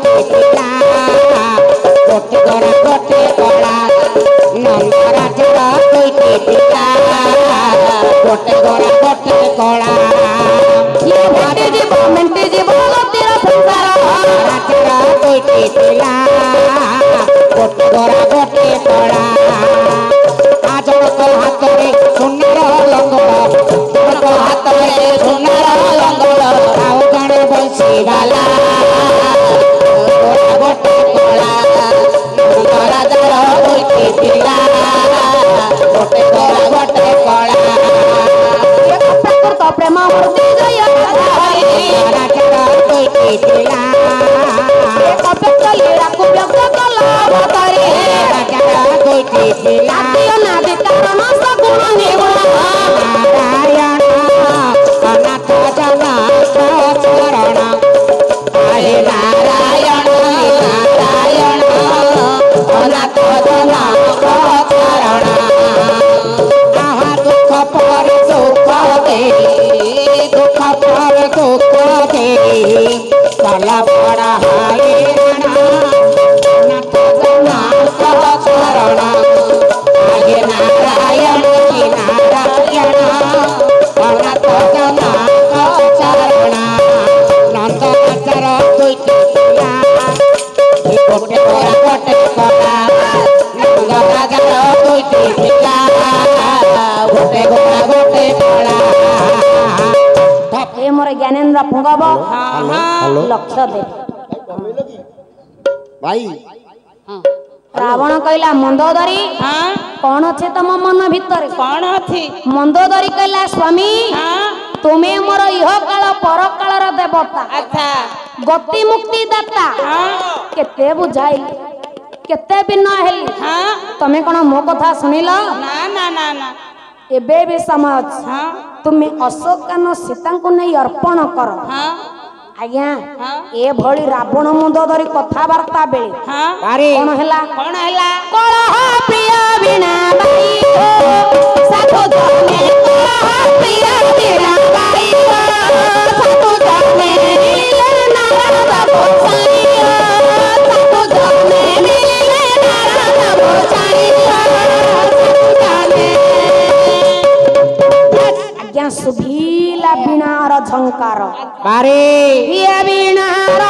ପିଲା ଗୋଟେ ଗରା ଗୋଟେ କଳା ଜଣକ ହାତରେ ସୁନାର ଲଙ୍ଗଳ ଜଣକ ହାତରେ ସୁନାର ଲଙ୍ଗଳ ଆଉ ଜଣେ ବଂଶୀବାଲା ଗୋଟେ କଳା ରାଜାର ଦୁଇଟି ପିଲା ଗୋଟେ ଗରା ଗୋଟେ କଳା ପ୍ରକୃତ ପ୍ରେମ ମୂର୍ତ୍ତି ଜୟ ରାଜାର ଦୁଇଟି ପିଲା କପଟ ଲୀଳାକୁ ବ୍ୟକ୍ତ କଲା ଅବତାରେ ରାଜାର ଦୁଇଟି ପିଲା ନାଦି କାରଣ ସଗୁଣ ନିଗୁଣ ନାରାୟଣ ଅନାଥ ଜନକ ଚରଣ ହେ ନାରାୟଣ ନାରାୟଣ ଅନାଥ ଜନକ ଚରଣ ଆହା ଦୁଃଖ ପରେ ଦୁଃଖ ଦେଇ ଦୁଃଖ ପରେ ଦୁଃଖ ଦେଇ କଲା ବଡ଼ ହଇରାଣ ଅନାଥ ଜନକ ଚରଣ ହେ ନାରାୟଣ ନାରାୟଣ ଅନାଥ ଜନକ ଚରଣ ନନ୍ଦ ରାଜାର ଦୁଇଟି ପିଲା ଗୋଟେ କଳା ଗୋଟେ କଳା ନନ୍ଦ ରାଜାର ଦୁଇଟି ପିଲା ଗୋଟେ କଳା ଗୋଟେ କଳା ଏ ମୋର ଜ୍ଞାନେନ୍ଦ୍ର ପୁଙ୍ଗବ ହ୍ୟାଲୋ ଲକ୍ଷ୍ୟ ଦେ ଭାଇ ରାବଣ କହିଲା ମନ୍ଦୋଦରୀ କଣ ଅଛି ତମ ମନ ଭିତରେ କଣ ଅଛି ମନ୍ଦୋଦରୀ କହିଲା ସ୍ୱାମୀ ତୁମେ ମୋର ଇହ କାଳ ପରକାଳର ଦେବତା ଆଚ୍ଛା ଗତି ମୁକ୍ତି ଦାତା କେତେ ବୁଝାଇଲି କେତେ ବିନୟ ହେଲି ତମେ କଣ ମୋ କଥା ଶୁଣିଲ ନା ନା ନା ନା ଏବେ ବି ସମୟ ଅଛି ତୁମେ ଅଶୋକାନ ସୀତାଙ୍କୁ ନେଇ ଅର୍ପଣ କର ଆଜ୍ଞା ଏଭଳି ରାବଣ ମନ୍ଦୋଦରୀ କଥାବାର୍ତ୍ତା ବେଳେ କଣ ହେଲା କଳହ ପ୍ରିୟ ବୀଣା ବାଇ ସାଧୁ ଜନେ କଳହ ପ୍ରିୟ ବୀଣା ବାଇ ସାଧୁ ଜନେ ମିଳିଲେ ନାରଦ ଗୋସାଇଁ ସାଧୁ ଜନେ ମିଳିଲେ ନାରଦ ଗୋସାଇଁ ଆଜ୍ଞା ଶୁଭିଲା ବୀଣାର ଝଙ୍କାର ବାରେ ପ୍ରିୟ ବୀଣାର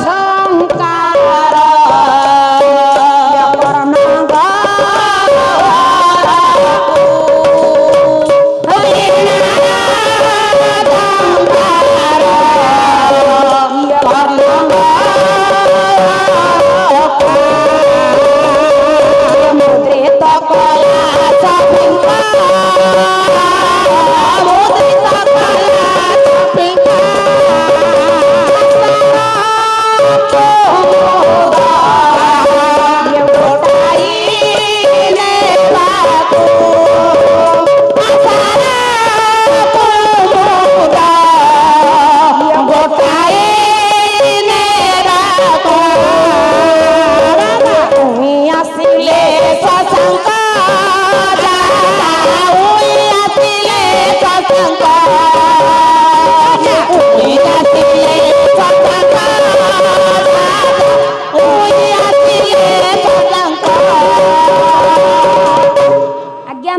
ଝଙ୍କାର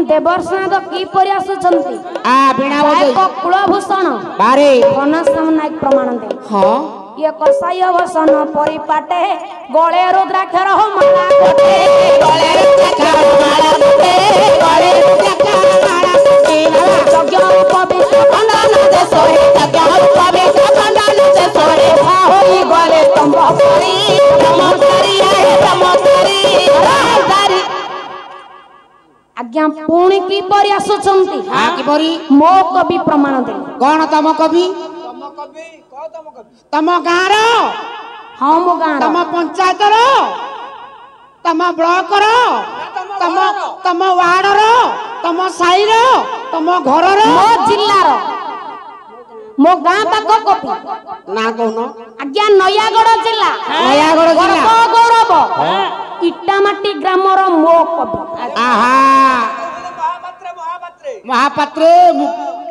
ଦେବର୍ଷନାଥ କିପରି ଆସୁଛନ୍ତି କୁଳଭୂଷଣ ଘନଶ୍ୟାମ ନାୟକ ପ୍ରମାଣ ଦେ ଇଏ କସାଇ ବସନ ପରିପାଟେ ଗଳେ ରୁଦ୍ରାକ୍ଷର ମାଳା କୋଟେ ଗଳେ ରୁଦ୍ରାକ୍ଷର ମାଳା କୋଟେ ଗଳେ ରୁଦ୍ରାକ୍ଷର ମାଳା କୋଟେ ଯଜ୍ଞ ଉପବିଷ୍ଟ ଖଣ୍ଡନ ଦେଶରେ ଯଜ୍ଞ ଉପବିଷ୍ଟ ଖଣ୍ଡନ ଦେଶରେ ହୋଇ ଗଲେ ତମ୍ବ କରି ତମକରି ଆଜ୍ଞା ପୁଣି କିପରି ଆସୁଛନ୍ତି କିପରି ମୋ କବି ପ୍ରମାଣ ଦେଲେ କଣ ତମ କବି ତମ ଗାଁର ହଁ ମୋ ଗାଁ ତମ ପଞ୍ଚାୟତର ତମ ବ୍ଲକର ତମ ୱାର୍ଡର ତମ ସାହିର ତମ ଘରର ମୋ ଜିଲ୍ଲାର ମୋ ଗାଁ ପାଖ କବି ନା କହୁନ ଆଜ୍ଞା ନୟାଗଡ଼ ଜିଲ୍ଲା ଗୌରବ ଇଟାମାଟି ଗ୍ରାମର ମୋ କବି ମହାପାତ୍ରେ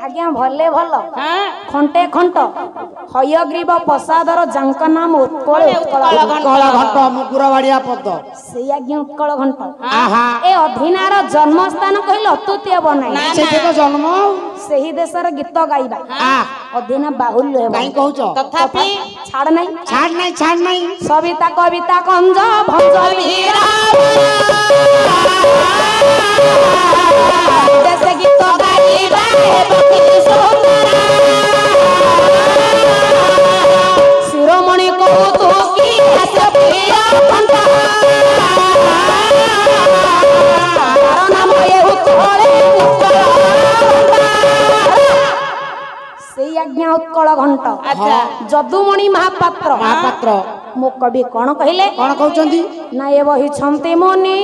ଆଜ୍ଞା ଭଲେ ଭଲ ଖଣ୍ଟେ ଖଣ୍ଟ ହୟଗ୍ରୀବ ପ୍ରସାଦର ଯାଙ୍କ ନାମ ଉତ୍କଳ ଘଣ୍ଟ ମୁଗୁରବାଡ଼ିଆ ପଦ ସେଇ ଆଜ୍ଞା ଉତ୍କଳ ଘଣ୍ଟ ଏ ଅଧୀନାର ଜନ୍ମସ୍ଥାନ କହିଲେ ଅତ୍ୟୁକ୍ତି ହେବ ନାହିଁ ସେଠି ତ ଜନ୍ମ ସେହି ଦେଶର ଗୀତ ଗାଇବା आ ଅଧୀନ ବାହୁଲ୍ୟ ହେବ काई कहूच ତଥାପି ଛାଡ଼ ନାହିଁ छाड़ नहीं ସବିତା କବିତା କଞ୍ଜ ଭଞ୍ଜ ବୀରା ଦେଶ ଗୀତ ଗାଇବା ହେବ କି ସୁନ୍ଦର ଶିରୋମଣି କହୁ କି ହାସ ପ୍ରିୟ କଣ୍ଠ ନାମ ଏହୁ ତଳେ ଉତ୍କଳ ସେଇ ଆଜ୍ଞା ଉତ୍କଳ ଘଣ୍ଟ ଆଚ୍ଛା ଯଦୁମଣି ମହାପାତ୍ର ମୋ କବି କଣ କହିଲେ कौन कहउचंदी ନା ଏ ବହିଛନ୍ତି ମୁନି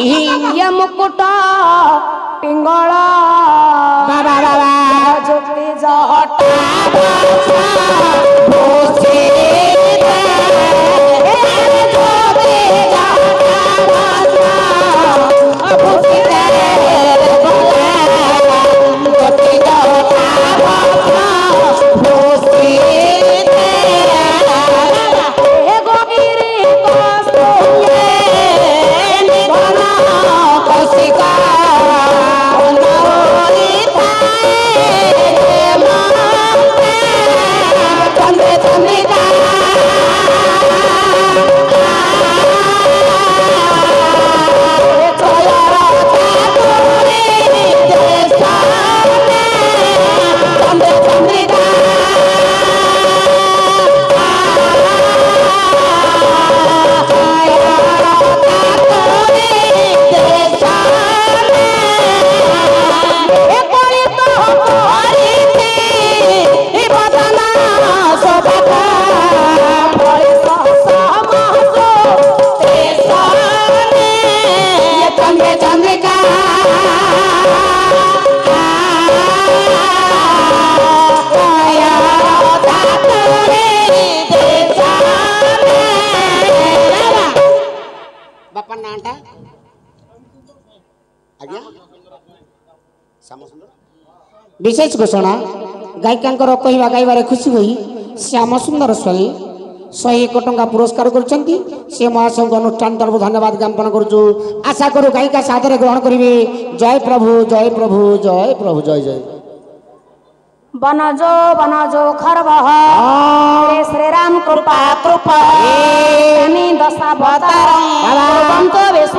ଇଏ ମୁକୁଟ ପିଙ୍ଗଳ बाबा बाबा ଯୁକ୍ତି ଜହଟା बापा नाटा आज्ञा श्याम सुंदर विशेष घोषणा गायिकांकर कहवा गाइबार खुशी होई श्याम सुंदर स्वाई 101 टंका पुरस्कार करछंती से महासंघ अनुष्ठान तरफ धन्यवाद ज्ञापन करूछु आशा करू गायिका सादरे ग्रहण करिवे जय प्रभु जय प्रभु जय प्रभु जय जय बनजो खरबह श्री राम कृपा दशावतार विश्व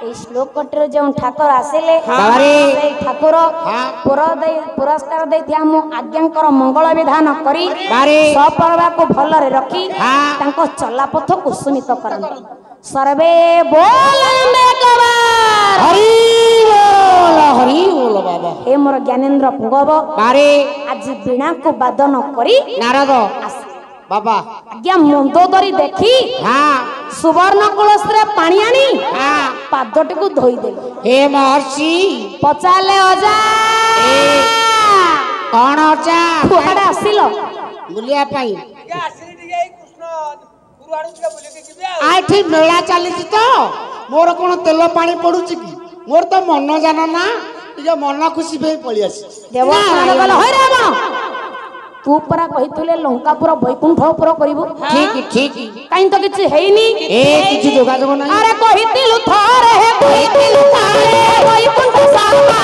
এই শ্লোকটির যে ঠাকুর আসিলে সেই ঠাকুর পুরস্কার ଦେଇଥିବା ମୁଁ ଆଜ୍ଞାଙ୍କର ମଙ୍ଗଳ ବିଧାନ କରି ସପରବାକୁ ଭଲରେ ରଖି ତାଙ୍କ ଚଲାପଥ କୁସୁମିତ କରନ୍ତି सर्वे बोलने कबार हरि बोल बाबा हे मोर ज्ञानेन्द्र पुंगव बारे आज वीणा को वादन करी नारद बाबा आज्ञा मंदोदरी देखी हाँ सुवर्ण कलश रे पानी आनी हाँ पादटी को धोई दे हे महर्षि पचाले अजा कौन अजा कुआडे आसिलो बुलिया पाई आठी मेला चली तो मोर कौन तेल पानी पड़ुची कि मोर तो मन जान ना ये मन खुशी पे पड़ी आसी देव गल होय रे रावण तू परा कहितले लंकापुर वैकुंठपुर करिवो ठीक ठीक काई तो किछ हेइनी ए किछ जोगाजोग नाही अरे कहितिलु थारे हे कहितिलु थारे वैकुंठ सामा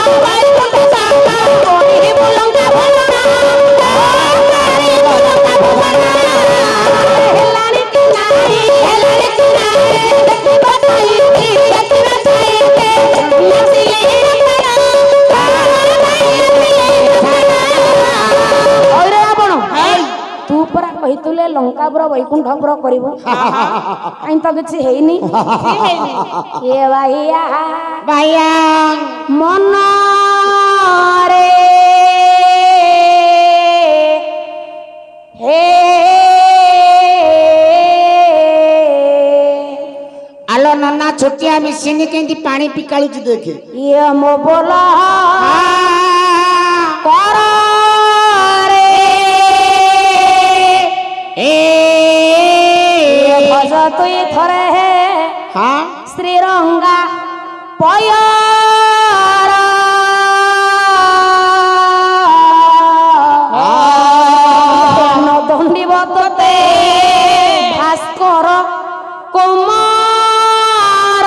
कोही लंका भवना तारे लंका भवना हेलानी कि नाही देखि बताई नसिले तू परा कहितले लंकापुर वैकुंठपुर करिवो काई तो किछ हेइनी ए भाईया भाईया मन रे हे आलो नन्ना छोटिया मिसिनी केंदी पानी पिकाळू ची देखे ये मो बोला कर भज तुई थरे हे हाँ श्रीरंगा पयर दंडीवते भास्कर कुमार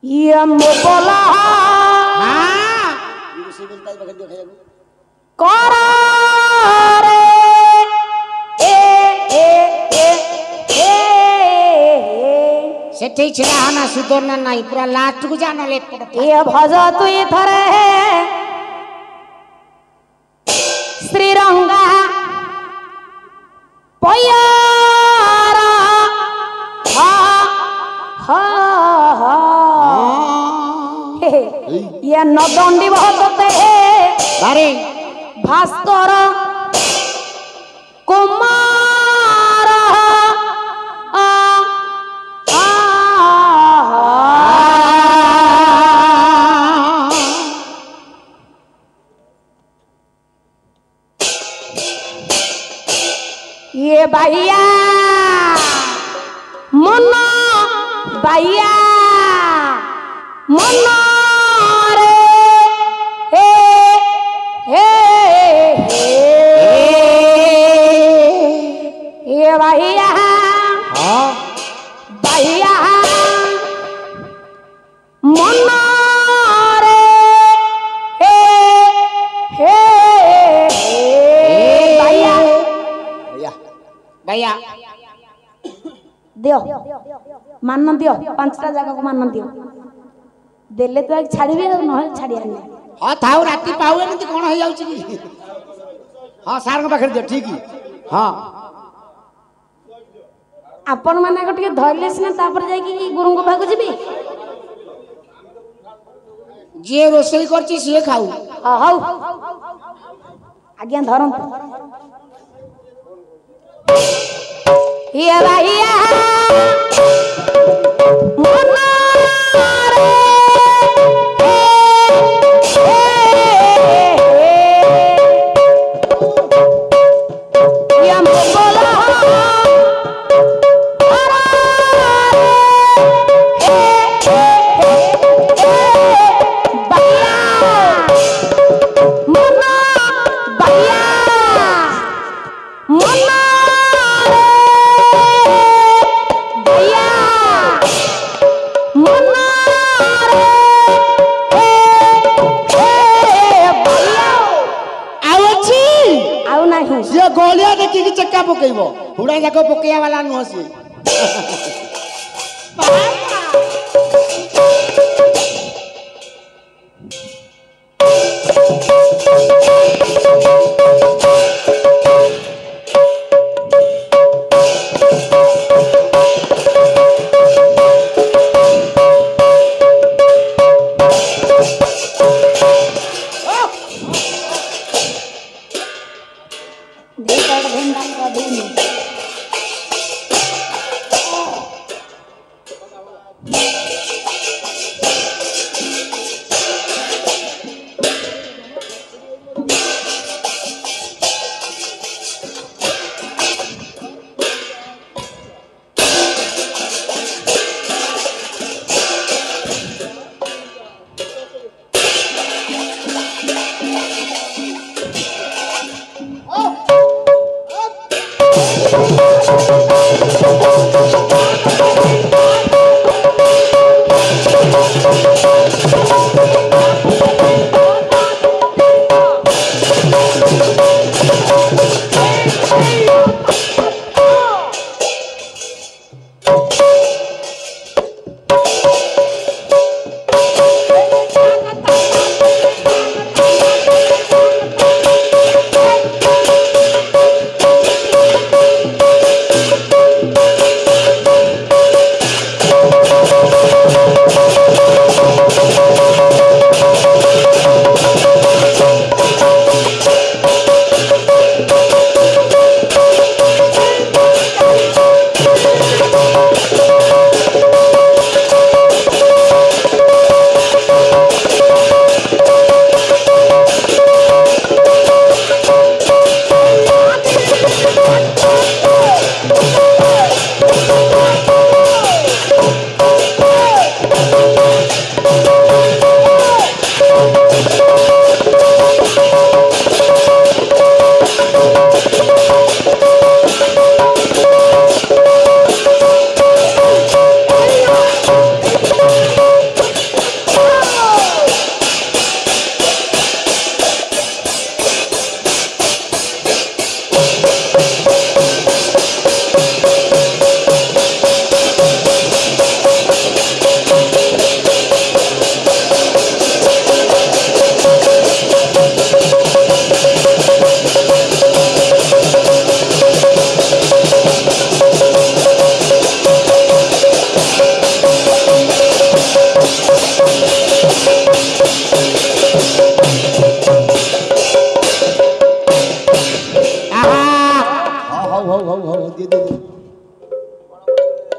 ये मोबला हां ରୋଷେଇ କରି ତାଇ ପାଖରେ ଦିଅ ଖାଇବାକୁ करारे सेठी छिरा हना सुदर्णा नाही पूरा लास्ट को जानो ले ये भज तुई थरे श्रीरंगा पयारा हा हा हा ये नदंडी भजते बारे भास्कर कुमार आ ये भैया मना भैया मना रे हे हे ये भैया हां भैया मना रे हे हे भैया भैया भैया दियो मान दियो 5टा जगह को मान दियो देले तो एक छाड़बी न छाड़िया नहीं हां थाउ राती पाउ एमती कोन होई जाउची की हां सार के पाखर दियो ठीक हां आपण माने को टिके धरले सिना तापर जाई की गुरु को भाग जीबी जे रोसई करची से खाऊ हाउ आज्ञा धरम ये भैया मना रे ये मोगला ये गोलिया देखी कि चक्का पकेइबो हुडा जाको पकेया वाला न हसी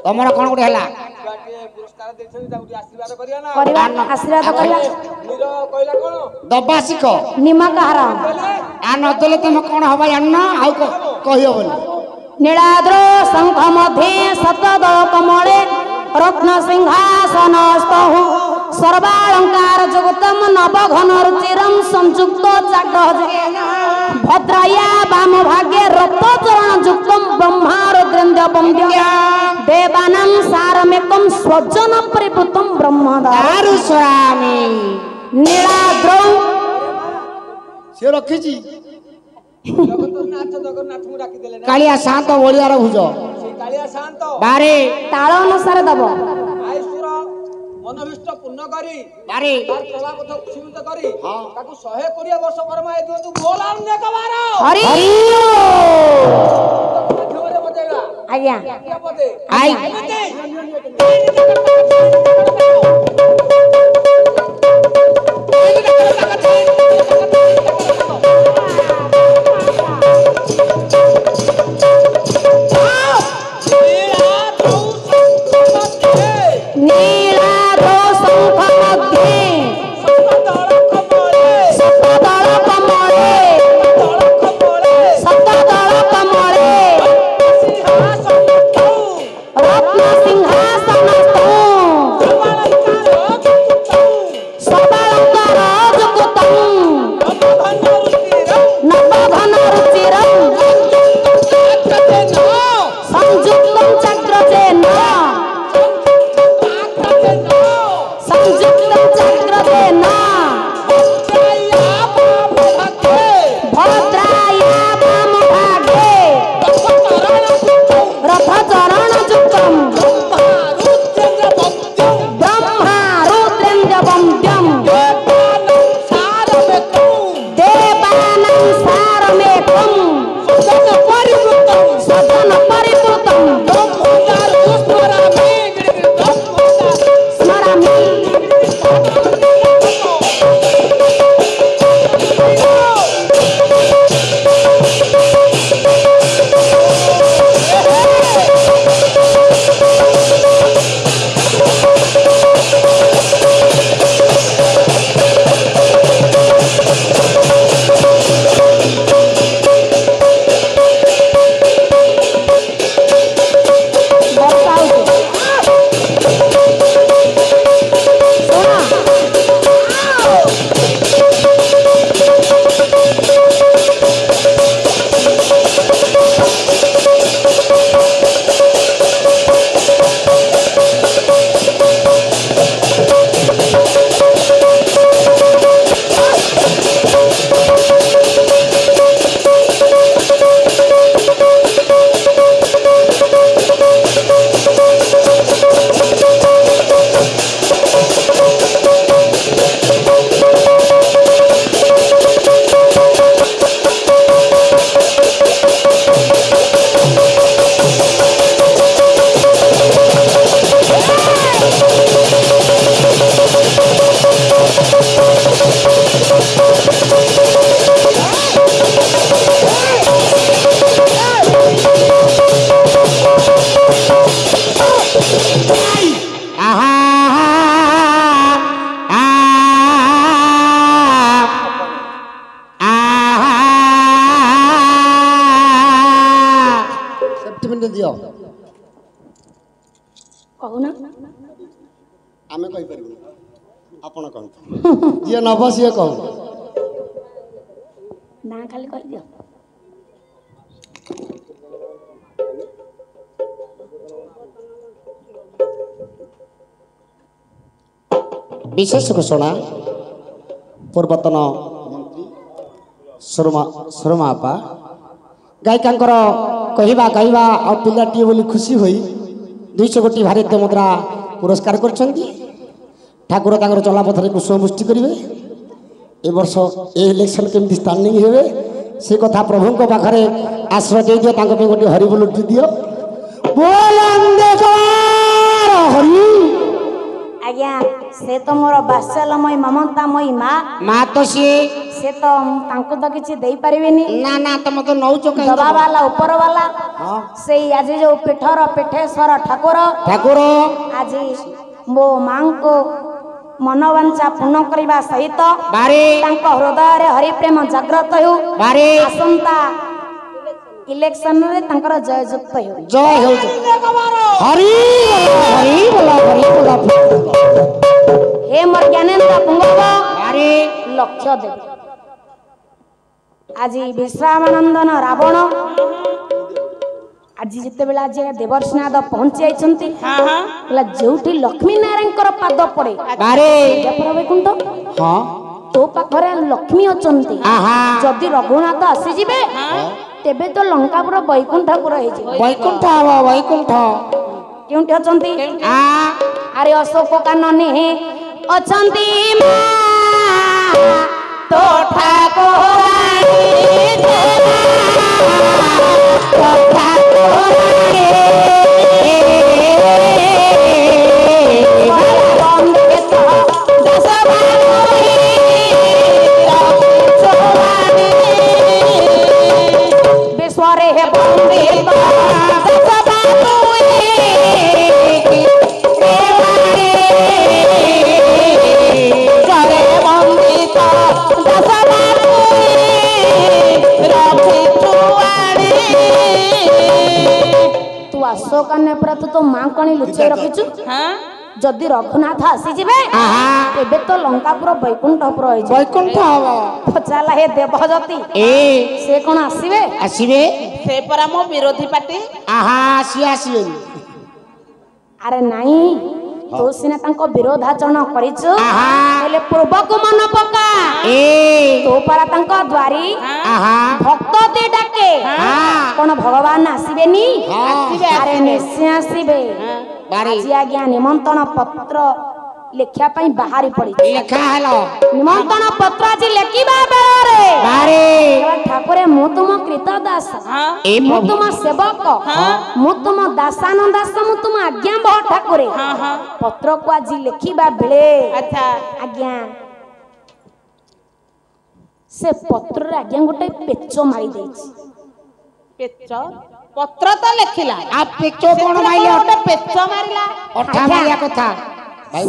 ତମର କ'ଣ ଗୋଟେ ହେଲା କରିବା ଆଶୀର୍ବାଦ କରିବା ଦବା ଶିଖ ନିମକ ହାର ଆ ନଦେଲେ ତମେ କ'ଣ ହବ ଜାଣିନ ଆଉ କହିହବନି ନୀଳାଦ୍ର ଶଙ୍ଖ ମଧ୍ୟେ ଶତଦଳ କମଳେ ରତ୍ନ ସିଂହାସନ ସ୍ତହୁ ସର୍ବାଳଙ୍କାର ଯୁକ୍ତମ ନବଘନ ରୁଚିରಂ ସଂଯୁକ୍ତ ଚାଗ୍ର ଭଦ୍ରାୟା ବାମ ଭାଗେ ରକ୍ତଚରଣ ଯୁକ୍ତମ ବ୍ରହ୍ମା ରୁଦ୍ରେନ୍ଦ୍ର ବନ୍ଦ୍ୟ ଦେବାନାଂ ସାରମେକಂ ସ୍ୱଜନ ପରିପୂତಂ ବ୍ରହ୍ମଦାରୁ ସ୍ୱାମୀ ନୀଳାଦ୍ର ସେ ରଖିଛି କାଳିଆ ଶାନ୍ତ ବଳିଆର ଭୁଜ ବାରେ ତାଳ ଅନୁସାରେ ଦବ ମନୋଭିଷ୍ଟ ପୂର୍ଣ୍ଣ କରି ବାରେ ଚଲାପଥ ସୀମିତ କରି ତାକୁ 120 ବର୍ଷ ପରମାୟ ଦିଅନ୍ତୁ ବୋଲ ଅନେକବାର ହରି ମାଧ୍ୟମରେ ବଜେଇବା ଆଜ୍ଞା ଆଇ ଦିଅ କହୁନା ଆମେ କହିପାରିବୁ ଆପଣ କହନ୍ତୁ ଯିଏ ନବ ସିଏ କହୁ ନା ଖାଲି କହିଦିଅ ବିଶେଷ ଘୋଷଣା ପୂର୍ବତନ ମନ୍ତ୍ରୀ ସୁରମା ଆପା ଗାୟିକାଙ୍କର କହିବା ଗାଇବା ଆଉ ପିଲାଟିଏ ବୋଲି ଖୁସି ହୋଇ 200 କୋଟି ଭାରତୀୟ ମୁଦ୍ରା ପୁରସ୍କାର କରିଛନ୍ତି ଠାକୁର ତାଙ୍କର ଚଲାପଥରେ କୁସୁମ ବୃଷ୍ଟି କରିବେ ଏ ବର୍ଷ ଏ ଇଲେକ୍ସନ୍ କେମିତି ଷ୍ଟାଣ୍ଡିଂ ହେବେ ସେ କଥା ପ୍ରଭୁଙ୍କ ପାଖରେ ଆଶ୍ରୟ ଦେଇଦିଅ ତାଙ୍କ ପାଇଁ ଗୋଟିଏ ହରିବୋଲ ଉଠି ଦିଅ ବୋଲ ହରି ଆଜ୍ଞା ସେ ତ ମୋର ବାତ୍ସଲ୍ୟମୟୀ ମମତାମୟୀ ମା ତ ସିଏ ସେ ତ ତାଙ୍କୁ ତ କିଛି ଦେଇପାରିବେନି। ନା ନା ତମେ ତ ନଉଛ ଦବା ବାଲା ଉପର ବାଲା ସେଇ ଆଜି ଯୋଉ ପୀଠର ପୀଠେଶ୍ୱର ଠାକୁର ଆଜି ମୋ ମାଙ୍କୁ ମନୋବାଞ୍ଛା ପୂର୍ଣ୍ଣ କରିବା ସହିତ ତାଙ୍କ ହୃଦୟରେ ହରିପ୍ରେମ ଜାଗ୍ରତ ହେଉ। ଆସନ୍ତା ଇଲେକ୍ସନରେ ତାଙ୍କର ଜୟଯୁକ୍ତ ହେଉ। ଜୟ ହେଉ ହରି ହରି ବୋଲ ହରି ବୋଲ। ହେ ମୋର ଜ୍ଞାନେନ୍ଦ୍ର ପୁଙ୍ଗବ ଲକ୍ଷ୍ୟ ଦେବ ଆଜି ବିଶ୍ରାମାନନ୍ଦନ ରାବଣ ଆଜି ଯେତେବେଳେ ଆଜି ଦେବର୍ଷିନାଥ ପହଞ୍ଚି ଯାଇଛନ୍ତି ଯୋଉଠି ଲକ୍ଷ୍ମୀ ନାରାୟଣଙ୍କର ପାଦ ପଡେ ବୈକୁଣ୍ଠ ତୋ ପାଖରେ ଲକ୍ଷ୍ମୀ ଅଛନ୍ତି। ଯଦି ରଘୁନାଥ ଆସିଯିବେ ତେବେ ତ ଲଙ୍କାପୁର ବୈକୁଣ୍ଠପୁର ହେଇଯିବ। ବୈକୁଣ୍ଠ ହବ ବୈକୁଣ୍ଠ କେଉଁଠି ଅଛନ୍ତି? ଆରେ ଅଶୋକ କାନନେ ଅଛନ୍ତି ମା ତୋ ଠାକୁରାଣୀ ବିଶ୍ୱରେ ବନ୍ଦିତ ତୁ ଅଶୋକାନ୍ୟ ପୁରା ତୁ ମାଁ କଣି ଲୁଚେଇ ରଖିଛୁ। ଯଦି ରଘୁନାଥ ଆସିଯିବେ ତେବେ ତ ଲଙ୍କାପୁର ବୈକୁଣ୍ଠପୁର ହେଇଯିବ। ବୈକୁଣ୍ଠ ହବ ପଚାରିଲା ହେ ଦେବଜତି ସେ କଣ ଆସିବେ? ଆସିବେ ସେ ପରା ମୋ ବିରୋଧୀ ପାର୍ଟି। ସିଏ ଆସିବେନି। ଆରେ ନାଇଁ ତୁ ସିନା ତାଙ୍କ ବିରୋଧାଚରଣ କରିଛୁ ହେଲେ ପୂର୍ବକୁ ମନ ପକା ତୁ ପରା ତାଙ୍କ ଦ୍ୱାରୀ ଭକ୍ତ ଡାକେ କଣ ଭଗବାନ ଆସିବେନି? ଆରେ ନିଶ୍ଚୟ ଆସିବେ। ଆଜି ଆଜ୍ଞା ନିମନ୍ତ୍ରଣ ପତ୍ର ଲେଖିବା ପାଇଁ ବାହାରି ପଡିଛି। ନିମନ୍ତ୍ରଣ ପତ୍ର ଆଜି ଲେଖିବା ବେଳରେ ଠାକୁରେ ମୁଁ ତୁମ କ୍ରୀତ ଦାସ ମୁଁ ତୁମ ସେବକ ମୁଁ ତୁମ ଦାସାନ ଦାସ ମୁଁ ତୁମ ଆଜ୍ଞା ବହ ଠାକୁରେ ପତ୍ରକୁ ଆଜି ଲେଖିବା ବେଳେ ଆଜ୍ଞା ସେ ପତ୍ରରେ ଆଜ୍ଞା ଗୋଟେ ପେଚ ମାରି ଦେଇଛି। ପେଚ ପତ୍ର ତ ଲେଖିଲା ପେଚ କଣ ମାଇଲା? ଗୋଟେ ପେଚ ମାରିଲା ଅଠା ମାରିବା କଥା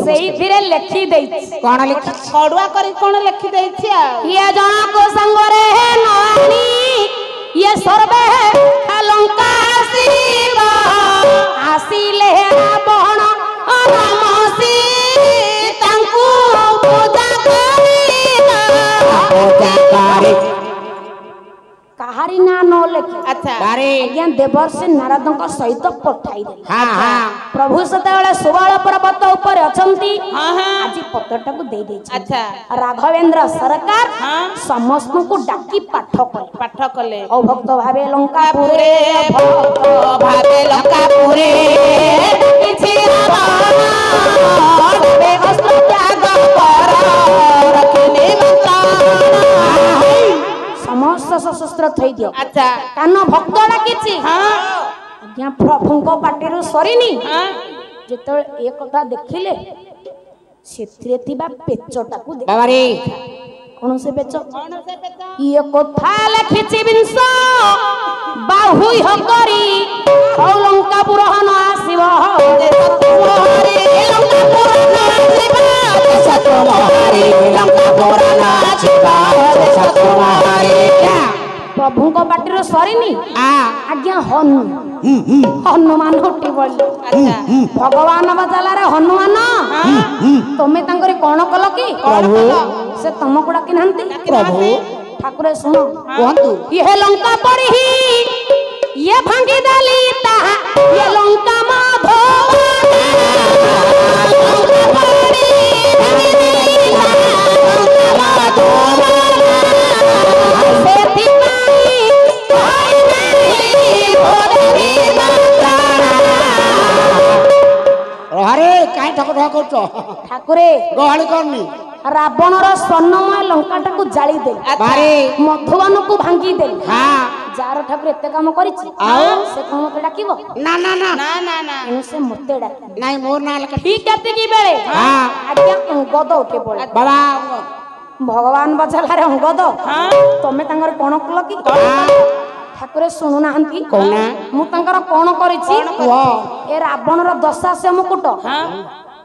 ସେଇଥିରେ ଲେଖି ଦେଇଛି। କଣ ଲେଖିଛି? କଡୁଆ କରି କଣ ଲେଖି ଦେଇଛି ଆଉ ଇଏ ଜଣକ ସାଙ୍ଗରେ ନଆଣି ଇଏ ସର୍ବେ ଲଙ୍କା ଆସିବ ଆସିଲେ ରାବଣ ରାମ ସୀତାଙ୍କୁ ପୂଜା କରିବା କାହାରି ନା ନ ଲେଖି ଆଜ୍ଞା ଦେବର୍ଷି ନାରଦଙ୍କ ସହିତ ପଠାଇ ଦେଲେ। ପ୍ରଭୁ ସେତେବେଳେ ସୁବଳ ପର୍ବତ ଉପରେ ଅଛନ୍ତି। ଆଜି ପତ୍ରଟାକୁ ଦେଇ ଦେଇଛି। ରାଘବେନ୍ଦ୍ର ସରକାର ସମସ୍ତଙ୍କୁ ଡାକି ପାଠ କଲେ ଓ ଭକ୍ତ ଭାବେ ଲଙ୍କାପୁରେ କିଛି ଅସ୍ତ୍ର ତ୍ୟାଗ କର ସମସ୍ତ ସଶସ୍ତ୍ର ଥଇ ଦିଅ। କାନ ଭକ୍ତ ଡାକିଛି ଆଜ୍ଞା ପ୍ରଭୁଙ୍କ ପାଟିରୁ ସରିନି। ଯେତେବେଳେ ଏ କଥା ଦେଖିଲେ ସେଥିରେ ଥିବା ପେଚଟାକୁ କଣ ସେ ପେଚ? ଇଏ କଥା ଲେଖିଛି ବିଂଶ ବାହୁ କରି ଲଙ୍କାପୁର ନ ଆସିବ ପ୍ରଭୁଙ୍କ ପାଟିରୁ ସରିନି। ଆଜ୍ଞା ହନୁମାନ ଉଠି ପଡିଲେ। ଭଗବାନ ବଜାଲାରେ ହନୁମାନ ତମେ ତାଙ୍କର କଣ କଲ କି? ସେ ତମକୁ ଡାକି ନାହାନ୍ତି। ଠାକୁର ଶୁଣ କୁହନ୍ତୁ ଇଏ ଲଙ୍କା ପଡି ଇଏ ଭାଙ୍ଗି ଦେଲି ତାହା ଇଏ ଲଙ୍କା ଠାକୁରେ ଗହଳି କରନି ରାବଣର ସ୍ୱର୍ଣ୍ଣମୟ ଲଙ୍କାଟାକୁ ଜାଳି ଦେଲେ ମଧୁବନକୁ ଭାଙ୍ଗି ଦେଲେ ଯାର ଠାକୁର ଏତେ କାମ କରିଛି ଆଉ ସେ କଣ ମତେ ଡାକିବ ନା ନା ନା ନା ନା ନା ଏଣୁ ସେ ମତେ ଡାକିବ ନାଇଁ ମୋର ନାଁ ଲେଖା ଠିକ ଏତିକି ବେଳେ ହଁ ଆଜ୍ଞା ଅଙ୍ଗଦ ଉଠି ପଡେ ବାବା ଭଗବାନ ବଚାଲାରେ ଅଙ୍ଗଦ ତମେ ତାଙ୍କର କଣ କଲ କି ଠାକୁର ଶୁଣୁନାହାନ୍ତି କହୁନା ମୁଁ ତାଙ୍କର କଣ କରିଛି କୁହ ଏ ରାବଣର ଦଶା ସେ ମୁକୁଟ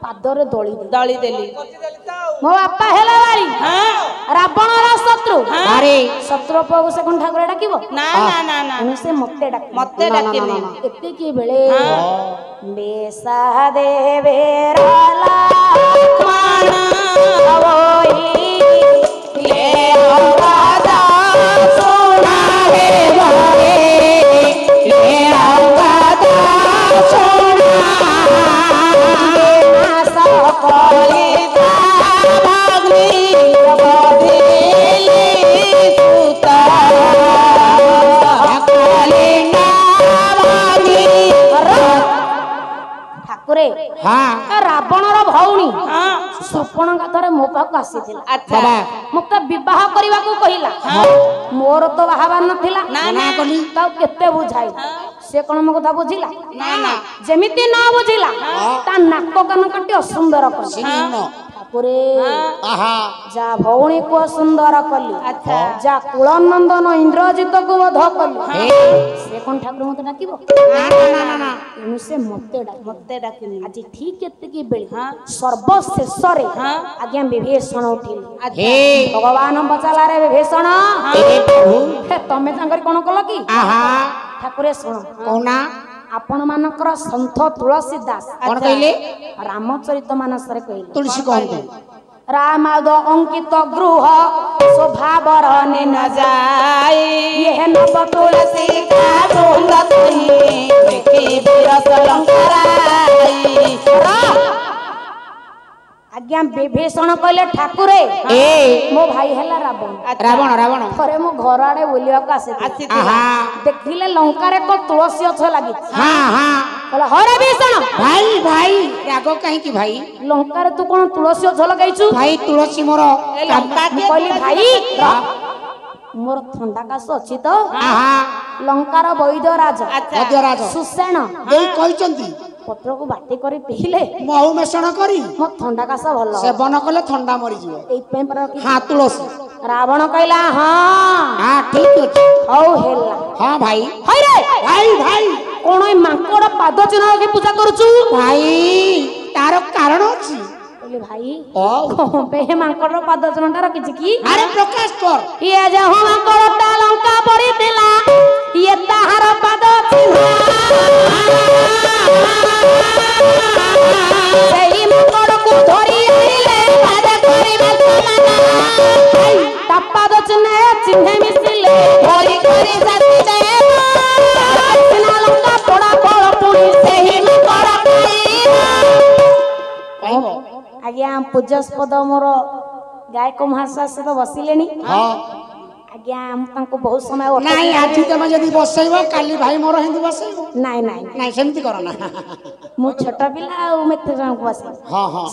ପାଦରେ ଦଳି ଦଳି ଦେଲି ମୋ ବାପା ହେଲା ବାଳି ରାବଣର ଶତ୍ରୁ ଆରେ ଶତ୍ରୁ ପୁଅକୁ ସେ କଣ ଠାକୁର ଡାକିବ ନା ନା ନା ନା ଏଣୁ ସେ ମତେ ଡାକିବ ମତେ ଡାକିନି ଏତିକି ବେଳେ ବେସା ଦେବେରା ଠାକୁରେ ରାବଣର ଭଉଣୀ ସପଣଙ୍କ ଥରେ ମୋ ପାଖକୁ ଆସିଥିଲା ବାବା ମତେ ବିବାହ କରିବାକୁ କହିଲା ମୋର ତ ବାହାବାର ନଥିଲା ତାକୁ କେତେ ବୁଝାଇ ସେ କଣ ମୋ କଥା ବୁଝିଲା ଯେମିତି ନ ବୁଝିଲା ତା ନାକ କାନ କାଟି ଅସୁନ୍ଦର କଲି ଠାକୁରେ ଯା ଭଉଣୀକୁ ଅସୁନ୍ଦର କଲି ଯା କୁଳନନ୍ଦନ ଇନ୍ଦ୍ରଜିତକୁ ବଧ କଲି ସେ କଣ ଠାକୁର ମତେ ଡାକିବ ଏଣୁ ସେ ମତେ ଡାକିନି ଆଜି ଠିକ ଏତିକି ବେଳେ ସର୍ବଶେଷରେ ଆଜ୍ଞା ବିଭୀଷଣ ଉଠିଲେ ଭଗବାନ ବଚାଲାରେ ବିଭୀଷଣ ତମେ ତାଙ୍କର କଣ କଲ କି ଠାକୁରେ ଶୁଣ କହୁନା ଆପଣ ମାନଙ୍କର ସନ୍ଥ ତୁଳସୀ ଦାସ କଣ କହିଲେ ରାମଚରିତ ମାନସରେ କହିଲେ ତୁଳସୀ କହନ୍ତୁ ରାମାଦ ଅଙ୍କିତ ଗୃହ ସ୍ୱଭାବର ନ ଯାଇ ଇଏ ନବ ତୁଳସୀ କା ବୃନ୍ଦ ତୁହି ଦେଖି ବିରସ ଲଙ୍କାରାଇ ଆଜ୍ଞା ବିଭୀଷଣ କହିଲେ ଠାକୁରେ ମୋ ଭାଇ ହେଲା ରାବଣ ରାବଣ ଥରେ ମୋ ଘର ଆଡେ ବୁଲିବାକୁ ଆସିଥିଲି ଦେଖିଲେ ଲଙ୍କାରେ ଏକ ତୁଳସୀ ଗଛ ଲାଗିଛି କହିଲେ ହରେ ବିଭୀଷଣ ଭାଇ ଭାଇ ରାଗ କାହିଁକି ଭାଇ ଲଙ୍କାରେ ତୁ କଣ ତୁଳସୀ ଗଛ ଲଗାଇଛୁ ଭାଇ ତୁଳସୀ ମୋର ମୁଁ କହିଲି ଭାଇ ମୋର ଥଣ୍ଡା କାଶ ଅଛି ତ ଲଙ୍କାର ବୈଦ୍ୟରାଜ ସୁସେନ ଦେଇ କହିଛନ୍ତି ପତ୍ରକୁ ବାଟି କରି ପିଇଲେ ମହୁ ମିଶ୍ରଣ କରି ମୋ ଥଣ୍ଡା କାଶ ଭଲ ସେବନ କଲେ ଥଣ୍ଡା ମରିଯିବ ଏଇଥିପାଇଁ ପରା ତୁଳସୀ ରାବଣ କହିଲା ଠିକ ଅଛି ହଉ ହେଲା ଭାଇ ଭାଇ ଭାଇ କଣ ଏ ମାଙ୍କଡ ପାଦ ଚିହ୍ନ ରଖି ପୂଜା କରୁଛୁ ଭାଇ ତାର କାରଣ ଅଛି ଭାଇ ମାଙ୍କଡର ପାଦ ଚିହ୍ନଟା ରଖିଛି କି ଆରେ ପ୍ରକାଶ କର ଇଏ ଯେଉଁ ମାଙ୍କଡଟା ଲଙ୍କା ପଡିଥିଲା ଇଏ ତାହାର ପାଦ ଚିହ୍ନ ସେଇ ମାଙ୍କଡକୁ ଧରି ଆଇଲେ ତା ପାଦ ଚିହ୍ନ ମିଶିଲେ ଧରି କରି ଲଙ୍କା ପୋଡା ଫଳ ପୁଣି ସେହି ମାଙ୍କଡ ଆଜ୍ଞା ପୂଜାସ୍ପଦ ମୋର ଗାୟକ ମହାଶାସ ତ ବସିଲେଣି ଆଜ୍ଞା ମୁଁ ତାଙ୍କୁ ବହୁତ ସମୟ ନାଇଁ ଆଜି ତମେ ଯଦି ବସେଇବ କାଲି ଭାଇ ମୋର ହିନ୍ଦୀ ବସେଇବ ନାଇଁ ନାଇଁ ନାଇଁ ସେମିତି କର ନା ମୁଁ ଛୋଟ ପିଲା ଆଉ ଏତେ ଜଣଙ୍କୁ ବସେଇ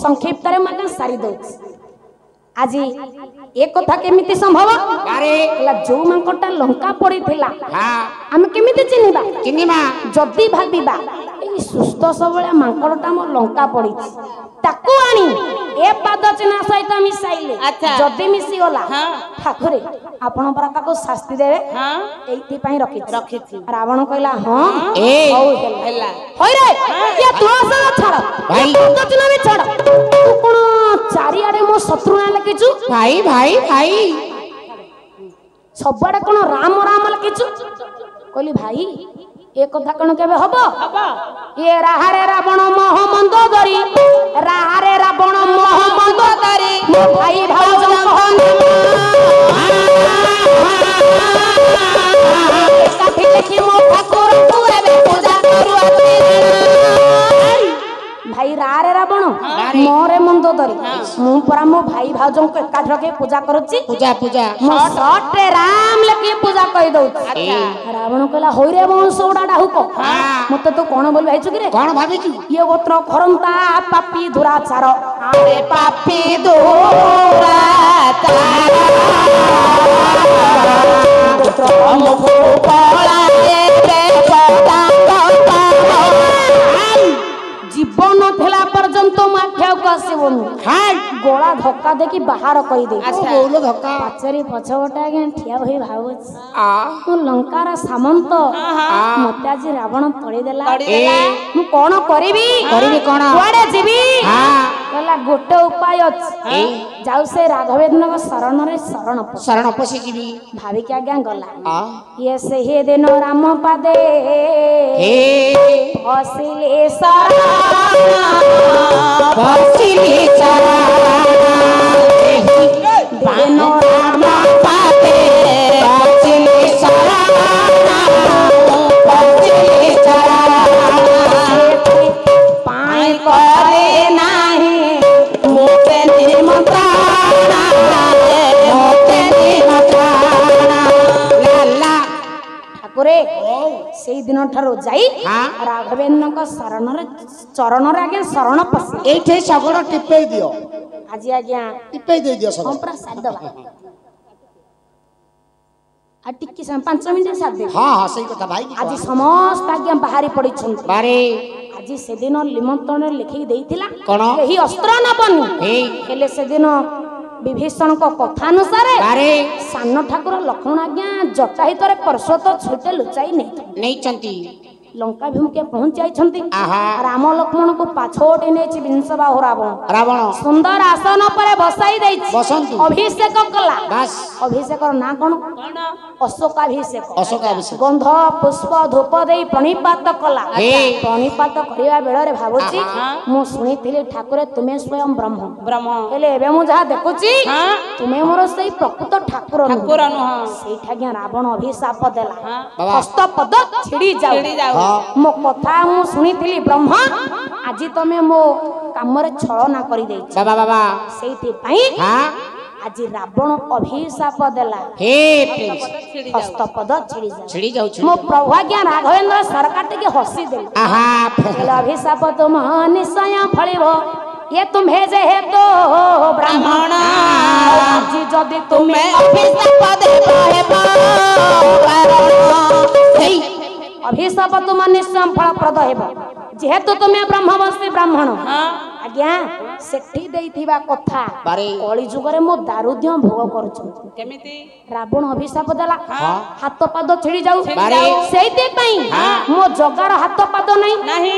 ସଂକ୍ଷିପ୍ତରେ ମୁଁ ଆଜ୍ଞା ସାରି ଦଉଛି ଆଜି ଏ କଥା କେମିତି ସମ୍ଭବ ହେଲା ଯୋଉ ମାଙ୍କଡଟା ଲଙ୍କା ପଡିଥିଲା ଆମେ କେମିତି ଚିହ୍ନିବା ଯଦି ଭାବିବା ଏଇ ସୁସ୍ଥ ସବୁବେଳେ ମାଙ୍କଡଟା ମୋ ଲଙ୍କା ପଡିଛି ତାକୁ ଆଣି ଏ ପାଦ ଚିହ୍ନ ସହିତ ମିଶାଇଲେ ଯଦି ମିଶିଗଲା ଠାକୁରେ ଆପଣ ପରା ତାକୁ ଶାସ୍ତି ଦେବେ ଏଇଥିପାଇଁ ରଖିଛି ରାବଣ କହିଲା ହଉ ହେଲା ଛାଡ ପାଦ ଚିହ୍ନ ବି ଛାଡ ତୁ କଣ ଚାରିଆଡେ ମୋ ଶତ୍ରୁ ନାଁ ଲେଖିଛୁ ଭାଇ ଭାଇ ଭାଇ ସବୁଆଡେ କଣ ରାମ ରାମ ଲେଖିଛୁ କହିଲି ଭାଇ ଏ କଥା କଣ କେବେ ହବ ଇଏ ରାହାରେ ରାବଣ ମହମନ୍ଦ ଧରି ରାହାରେ ରାବଣ ମହମନ୍ଦ ଧରି ମୋ ଭାଇ ଭାଉଜ ଏକାଠି ଦେଖି ମୋ ଠାକୁରଙ୍କୁ ଏବେ ପୂଜା କରୁଅଛି ଭାଇ ରାରେ ରାବଣ ମୋରେ ମନ୍ଦ ଧରି ମୁଁ ପରା ମୋ ଭାଇ ଭାଉଜଙ୍କୁ ଏକାଠି ରଖି ପୂଜା କରୁଛି ପୂଜା ମୋ ସଟରେ ରାମ ଲେଖି ପୂଜା କହିଦଉଛି ରାବଣ କହିଲା ହଇରେ ବଂଶ ଗୁଡା ଡାହୁକ ମତେ ତୁ କଣ ବୋଲି ଭାଇଛୁ କିରେ କଣ ଭାବିଛୁ ଇଏ ଗୋତ୍ର ଖରନ୍ତା ପାପି ଦୁରାଚାର ପାପି ଦୁରାଚାର ଧକ୍କା ଦେଇକି ବାହାର କରିଦେଇ ବୋଉଲ ଧକ୍କା ପାଚେରୀ ପଛପଟେ ଆଜ୍ଞା ଠିଆ ହୋଇ ଭାବୁଛି ଆ ମୁଁ ଲଙ୍କାର ସାମନ୍ତ ମତେ ଆଜି ରାବଣ ତଳିଦେଲା ମୁଁ କଣ କରିବି କଣ କୁଆଡେ ଯିବି କହିଲା ଗୋଟେ ଉପାୟ ଅଛି ଯାଉ ସେ ରାଘବେନ୍ଦ୍ରଙ୍କ ଶରଣରେ ଶରଣ ପଶିଯିବି ଭାବିକି ଆଜ୍ଞା ଗଲା ଇଏ ସେହି ଦିନ ରାମ ପାଦେ ବସିଲେ ଦିନ ରାମ ପାଦେ ପାଣି କରେ ନାହିଁ ମୋତେ ନିମନ୍ତ୍ରଣ ଠାକୁରେ ସେଇ ଦିନ ଠାରୁ ଯାଇ ରାଘବେନ୍ଦ୍ରଙ୍କ ଚରଣରେ ଆଜ୍ଞା ଶରଣ ପଶି ଏଇଠି ଶଗଡ଼ ଟିପେଇ ଦିଅ ଆଜି ଆଜ୍ଞା ଟିପେଇ ଦେଇଦିଅ ଶଗଡ଼ ପୁରା ସାରିଦବା ଆଉ ଟିକେ 5 ମିନିଟ ସାରିଦେବି ହଁ ହଁ ସେଇ କଥା ଭାଇ ଆଜି ସମସ୍ତେ ଆଜ୍ଞା ବାହାରି ପଡିଛନ୍ତି ବାରେ ଆଜି ସେଦିନ ନିମନ୍ତ୍ରଣ ଲେଖିକି ଦେଇଥିଲା କଣ ଏହି ଅସ୍ତ୍ର ନବନି ହେଲେ ସେଦିନ ବିଭୀଷଣଙ୍କ କଥା ଅନୁସାରେ ସାନ ଠାକୁର ଲକ୍ଷ୍ମଣ ଆଜ୍ଞା ଜଟା ହିତରେ ପର୍ଶ୍ୱତ ଛୁଟେ ଲୁଚାଇ ନେଇଛନ୍ତି ଲଙ୍କା ଭିମୁଖେ ପହଞ୍ଚି ଯାଇଛନ୍ତି ରାମ ଲକ୍ଷ୍ମଣଙ୍କୁ ପାଛୋଟି ନେଇଛି ବିଂଶ ବାହୁ ରାବଣ ସୁନ୍ଦର ଆସନ ଉପରେ ବସାଇ ଦେଇଛି ଅଭିଷେକ କଲା ଅଭିଷେକର ନାଁ କଣ ଅଶୋକାଭିଷେକ ଗନ୍ଧ ପୁଷ୍ପ ଧୂପ ଦେଇ ପ୍ରଣିପାତ କଲା ପ୍ରଣିପାତ କରିବା ବେଳରେ ଭାବୁଛି ମୁଁ ଶୁଣିଥିଲି ଠାକୁରେ ତୁମେ ସ୍ୱୟଂ ବ୍ରହ୍ମ ହେଲେ ଏବେ ମୁଁ ଯାହା ଦେଖୁଛି ତୁମେ ମୋର ସେଇ ପ୍ରକୃତ ଠାକୁର ନୁହଁ ସେଇଠି ଆଜ୍ଞା ରାବଣ ଅଭିଶାପ ଦେଲା ହସ୍ତପଦ ଛିଡି ଯାଉ ମୋ କଥା ମୁଁ ଶୁଣିଥିଲି ବ୍ରହ୍ମ ଆଜି ତମେ ମୋ କାମରେ ଛଳନା କରିଦେଇଛ ସେଇଥିପାଇଁ ଆଜି ରାବଣ ଅଭିଶାପ ଦେଲା ହସ୍ତପଦ ଛିଡି ଯାଉଛି ମୋ ପ୍ରଭୁ ଆଜ୍ଞା ରାଘବେନ୍ଦ୍ର ସରକାର ଟିକେ ହସି ଦେଲେ ଅଭିଶାପ ତୁମ ନିଶ୍ଚୟ ଫଳିବ ये तुम्हें जेहेतु ब्राह्मण आजी जदि तुम्हें अभिशाप देबो अभिशाप तुम निश्चय फलप्रद हेबो जेहेतु तुम्हें ब्रह्मवंशी ब्राह्मण आज्ञा सेठी देइथिबा कथा कली जुगरे मो दारुद्य भोग करछु केमिति रावण अभिशाप देला हाथ पाद छिड़ी जाऊ सेइते पई मो जगार हाथ पाद नाही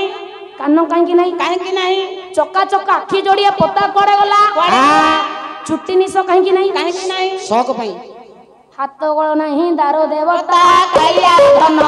कान काहेकि नाही चका चका आखि जोड़िया पोता कोड़े गला छुट्टी निश काहेकि नाही शौक पई हाथ गोड़ नहीं दारो देवता कालिया धन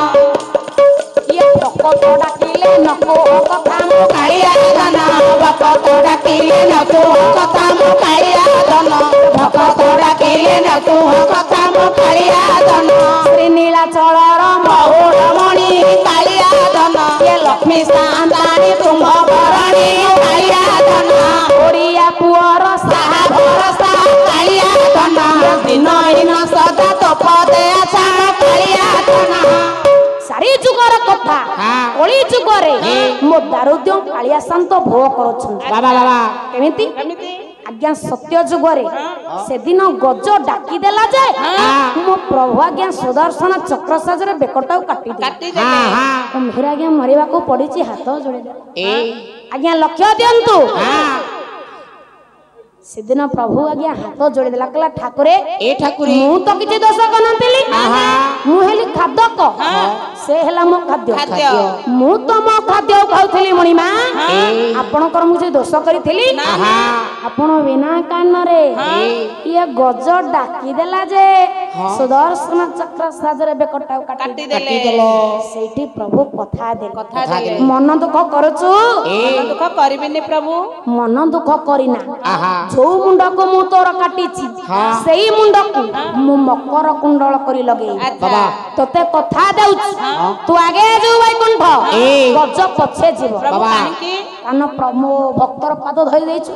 ये भक्त डाकिले नको कथा मो कालिया धन भक्त डाकिले नको कथा मो कालिया धन भक्त डाकिले नको कथा मो कालिया धन श्री नीलाचलर महुड़ मणि कालिया धन ये लक्ष्मी सांदानी तुम बरणी कालिया धन ओडिया पुअर साहा भरसा कालिया धन दिन दिन सदा तपदे आछा कालिया धन सारी जुगर कथा कली जुगरे मो दारुद्य कालिया शांत भोग करछन बाबा केमिति आज्ञा सत्य जुगरे से दिन गज डाकी देला जे मो प्रभु आज्ञा सुदर्शन चक्र साजरे बेकटाउ काटी दे मेरा आज्ञा मरिबा को पड़ीची हाथ जोड़े दे आज्ञा लक्ष्य दियंतु सेदिन प्रभु आज्ञा हाथ जोड़ी देला कहला ठाकुरे मु तो किछि दोष करनतिली मु हेली खादक से हेला मो खाद्य मु तो मो खाद्य खाउथली मणिमा आपणकर मु जे दोष करिथिली आपण बिना कान रे ये गज डाकी देला जे सुदर्शन चक्र साजरे बेकटाउ काटी देले सेठी प्रभु कथा दे मन दुख करछु मन दुख करबिनी प्रभु मन दुख करिना जो मुंड को मु तोर काटीची सेही मुंड को मु मकर कुंडल करी लगे तते कथा देउछ तू आगे जो वैकुंठ गज पछे जीव कान प्रभु भक्तर पाद धरि देछु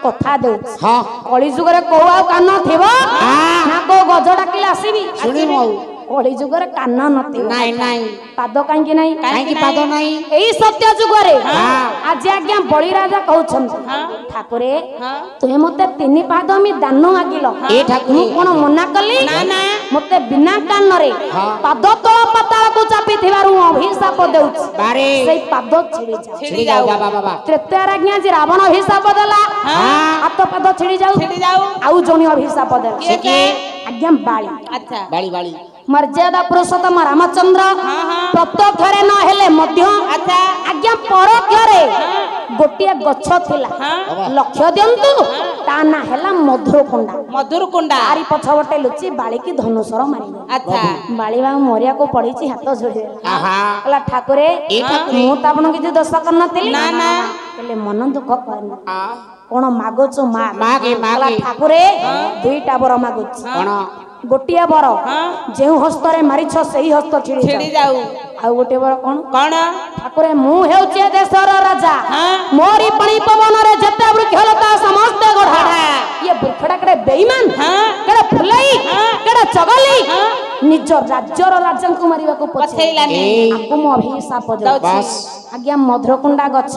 कथा देउछ कली जुगरे को आ कान थिबो ना को गज डाकिले आसीबी କଳି ଯୁଗରେ କାନ ନଥିବ ନାଇଁ ନାଇଁ ପାଦ କାହିଁକି ନାହିଁ କାହିଁକି ପାଦ ନାହିଁ ଏଇ ସତ୍ୟ ଯୁଗରେ ଆଜି ଆଜ୍ଞା ବଳିରାଜା କହୁଛନ୍ତି ଠାକୁରେ ତୁମେ ମତେ 3 ପାଦ ମି ଦାନ ମାଗିଲ ଏ ଠାକୁର ମୁଁ କଣ ମନା କଲି ମତେ ବିନା କାନରେ ପାଦ ତଳ ପାତାଳକୁ ଚାପିଥିବାରୁ ମୁଁ ଅଭିଶାପ ଦେଉଛି ବାରେ ସେଇ ପାଦ ଛିଡ଼ି ଯାଉ ଛିଡ଼ି ଯାଉ ବାବା ବାବା ତ୍ରେତୟାର ଆଜ୍ଞା ଯେ ରାବଣ ଅଭିଶାପ ଦେଲା ହାତ ପାଦ ଛିଡ଼ି ଯାଉ ଆଉ ଜଣେ ଅଭିଶାପ ଦେଲା ଆଜ୍ଞା ବାଳି ଆଚ୍ଛା ବାଳି ବାଳି ମର୍ଯ୍ୟାଦା ପୁରୁଷୋତ୍ତମ ରାମଚନ୍ଦ୍ର ପ୍ରତ୍ୟକ୍ଷରେ ନ ହେଲେ ମଧ୍ୟ ଆଜ୍ଞା ପରୋକ୍ଷରେ ଗୋଟିଏ ଗଛ ଥିଲା ଲକ୍ଷ୍ୟ ଦିଅନ୍ତୁ ତା ନାଁ ହେଲା ମଧୁରକୁଣ୍ଡା ଆରି ପଛପଟେ ଲୁଚି ବାଳିକି ଧନୁଷର ମାରିଦେଲା ଆଚ୍ଛା ବାଳି ବା ମରିବାକୁ ପଡିଛି ହାତ ଯୋଡ଼ିଦେଲା ଆହା କହିଲା ଠାକୁରେ ମୁଁ ତ ଆପଣଙ୍କୁ କିଛି ଦୋଷ କରିନଥିଲି ନା ନା ହେଲେ ମନ ଦୁଃଖ କରନି କଣ ମାଗୁଛୁ ମାଗେ ମାଗେ ଠାକୁରେ 2ଟା ବର ମାଗୁଛି କଣ ଗୋଟିଏ ବର ଯେଉଁ ହସ୍ତରେ ମାରିଛ ସେଇ ହସ୍ତ ଛିଡ଼ି ଯାଉ ଆଉ ଗୋଟିଏ ବର କଣ କଣ ଠାକୁରେ ମୁଁ ହେଉଛି ଦେଶର ରାଜା ମୋରି ପାଣି ପବନରେ ଯେତେ ବୃକ୍ଷଲତା ସମସ୍ତେ ଗଢା ଇଏ ବୃକ୍ଷଟା କେଡେ ବେଇମାନ କେଡେ ଫୁଲେଇ କେଡେ ଚଗଲି ନିଜ ରାଜ୍ୟର ରାଜାଙ୍କୁ ମାରିବାକୁ ପଛେଇଲାନି ଆକୁ ମୁଁ ଅଭିଶାପ ଦେଉଛି ଆଜ୍ଞା ମଧୁରକୁଣ୍ଡା ଗଛ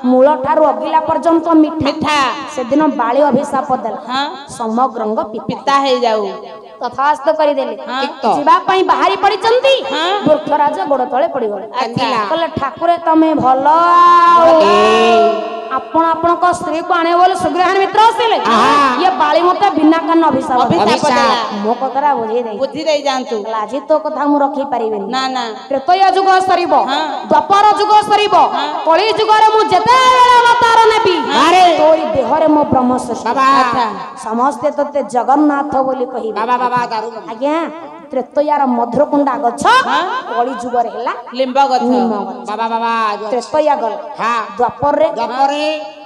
ମୂଳ ଠାରୁ ଅଗିଲା ପର୍ଯ୍ୟନ୍ତ ମିଠା ସେଦିନ ବାଳି ଅଭିଶାପ ଦେଲା ସମଗ୍ରଙ୍ଗ ପିତା ହେଇଯାଉ ତଥାସ୍ତ କରିଦେଲେ ଯିବା ପାଇଁ ବାହାରି ପଡିଛନ୍ତି ବୃକ୍ଷରାଜ ଗୋଡ ତଳେ ପଡିଗଲେ କହିଲେ ଠାକୁରେ ତମେ ଭଲ ଆପଣ ଆପଣଙ୍କ ସ୍ତ୍ରୀକୁ ଆଣିବେ ବୋଲି ସୁଗ୍ରୀବାଣୀ ମିତ୍ର ଆସିଲେ ଇଏ ବାଳି ମତେ ବିନା କାନ ଅଭିଶାପ ମୋ କଥାଟା ବୁଝି ଦେଇ ଯାଆନ୍ତୁ ଆଜି ତୋ କଥା ମୁଁ ରଖି ପାରିବିନି ନା ନା ତ୍ରେତୟା ଯୁଗ ସରିବ ଦ୍ୱାପର ଯୁଗ ସରିବ କଳି ଯୁଗରେ ମୁଁ ଯେତେବେଳେ ଅବତାର ନେବି ତୋରି ଦେହରେ ମୋ ବ୍ରହ୍ମ ସମସ୍ତେ ତତେ ଜଗନ୍ନାଥ ବୋଲି କହିବେ ଆଜ୍ଞା ତ୍ରେତୟାର ମଧୁରକୁଣ୍ଡା ଗଛ କଳି ଯୁଗରେ ହେଲା ଲିମ୍ବ ଗଛ ତ୍ରେତୟା ଗଲା ଦ୍ୱାପରରେ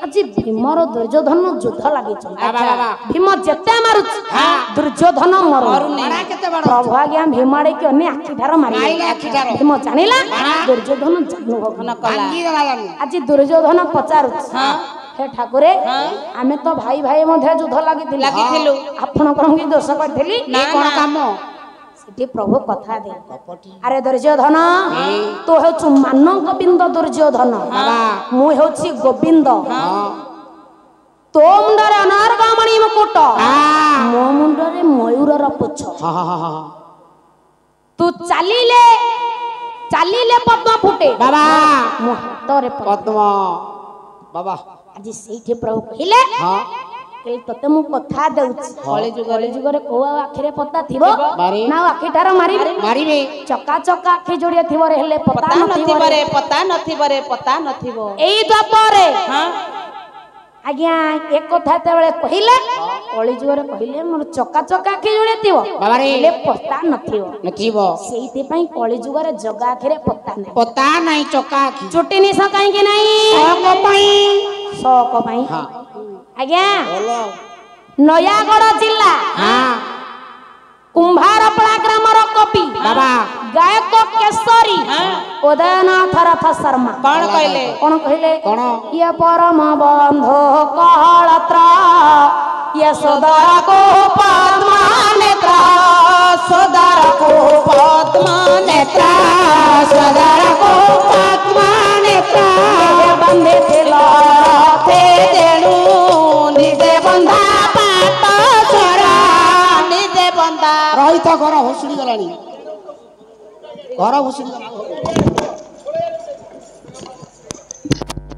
ଆଜି ଭୀମର ଦୁର୍ଯ୍ୟୋଧନ ଯୁଦ୍ଧ ଲାଗିଛନ୍ତି ଭୀମ ଯେତେ ମାରୁଛି ଦୁର୍ଯ୍ୟୋଧନ ମରୁନି ପ୍ରଭୁ ଆଜ୍ଞା ଭୀମ ଆଡିକି ଅନ୍ୟ ଆଖିଠାର ମାରିଲେ ଭୀମ ଜାଣିଲା ଦୁର୍ଯ୍ୟୋଧନ ଆଜି ଦୁର୍ଯ୍ୟୋଧନ ପଚାରୁଛି ହେ ଠାକୁରେ ଆମେ ତ ଭାଇ ଭାଇ ମଧ୍ୟ ଯୁଦ୍ଧ ଲାଗିଥିଲୁ ଆପଣଙ୍କର ମୁଁ କିଛି ଦୋଷ କରିଥିଲି କଣ କାମ ସେଠି ପ୍ରଭୁ କଥା ଦେ ଆରେ ଦୁର୍ଯ୍ୟୋଧନ ତୁ ହେଉଛୁ ମାନ ଗୋବିନ୍ଦ ଦୁର୍ଯ୍ୟୋଧନ ମୁଁ ହେଉଛି ଗୋବିନ୍ଦ ତୋ ମୁଣ୍ଡରେ ଅନାରଗାମଣି ମୁକୁଟ ମୋ ମୁଣ୍ଡରେ ମୟୂରର ପୁଚ୍ଛ ତୁ ଚାଲିଲେ ପଦ୍ମ ଫୁଟେ ମୋ ହାତରେ ପଦ୍ମ ଆଜି ସେଇଠି ପ୍ରଭୁ କହିଲେ ତତେ ମୁଁ କଥା ଦେଉଛି କଳି ଯୁଗରେ କୋଉ ଆଖିରେ ପତା ଥିବ ନା ଆଖିଠାର ମାରିବେ ଚକା ଚକା ଆଖି ଯୋଡିଏ ଥିବ ହେଲେ ପତା ନଥିବ ଏଇ ଦ୍ୱାପରେ ଆଜ୍ଞା ଏ କଥା ଯେତେବେଳେ କହିଲେ କଳି ଯୁଗରେ କହିଲେ ମୋର ଚକା ଚକା ଆଖି ଯୋଡିଏ ଥିବ ହେଲେ ପତା ନଥିବ ସେଇଥିପାଇଁ କଳି ଯୁଗରେ ଜଗା ଆଖିରେ ପତା ନାହିଁ ଚକା ଆଖି ଚୁଟି ନିଶ କାହିଁକି ନାହିଁ ଶକ ପାଇଁ ଆଜ୍ଞା ନୟାଗଡ଼ ଜିଲ୍ଲା କୁମ୍ଭାରପଡ଼ା ଗ୍ରାମର କବି ଗାୟକ କେଶରୀ ଉଦୟନାଥ ରଥ ଶର୍ମା କଣ କହିଲେ ଇଏ ପରମ ବନ୍ଧୁ କଳତ୍ର ଇଏ ସୋଦରକୁ ପଦ୍ମା ନେତ୍ର ସୋଦରକୁ ପଦ୍ମା ନେତ୍ର ସୋଦରକୁ ପଦ୍ମା ନେତ୍ର ବନ୍ଧିଥିଲ ତେଣୁ ନିଜେ ବନ୍ଧା ପାଟ ଛଡ଼ା ନିଜେ ବନ୍ଧା ରହିଥା ଘର ଭୁଷୁଡ଼ି ଗଲାଣି ଘର ଭୁଷୁଡ଼ି ଗଲା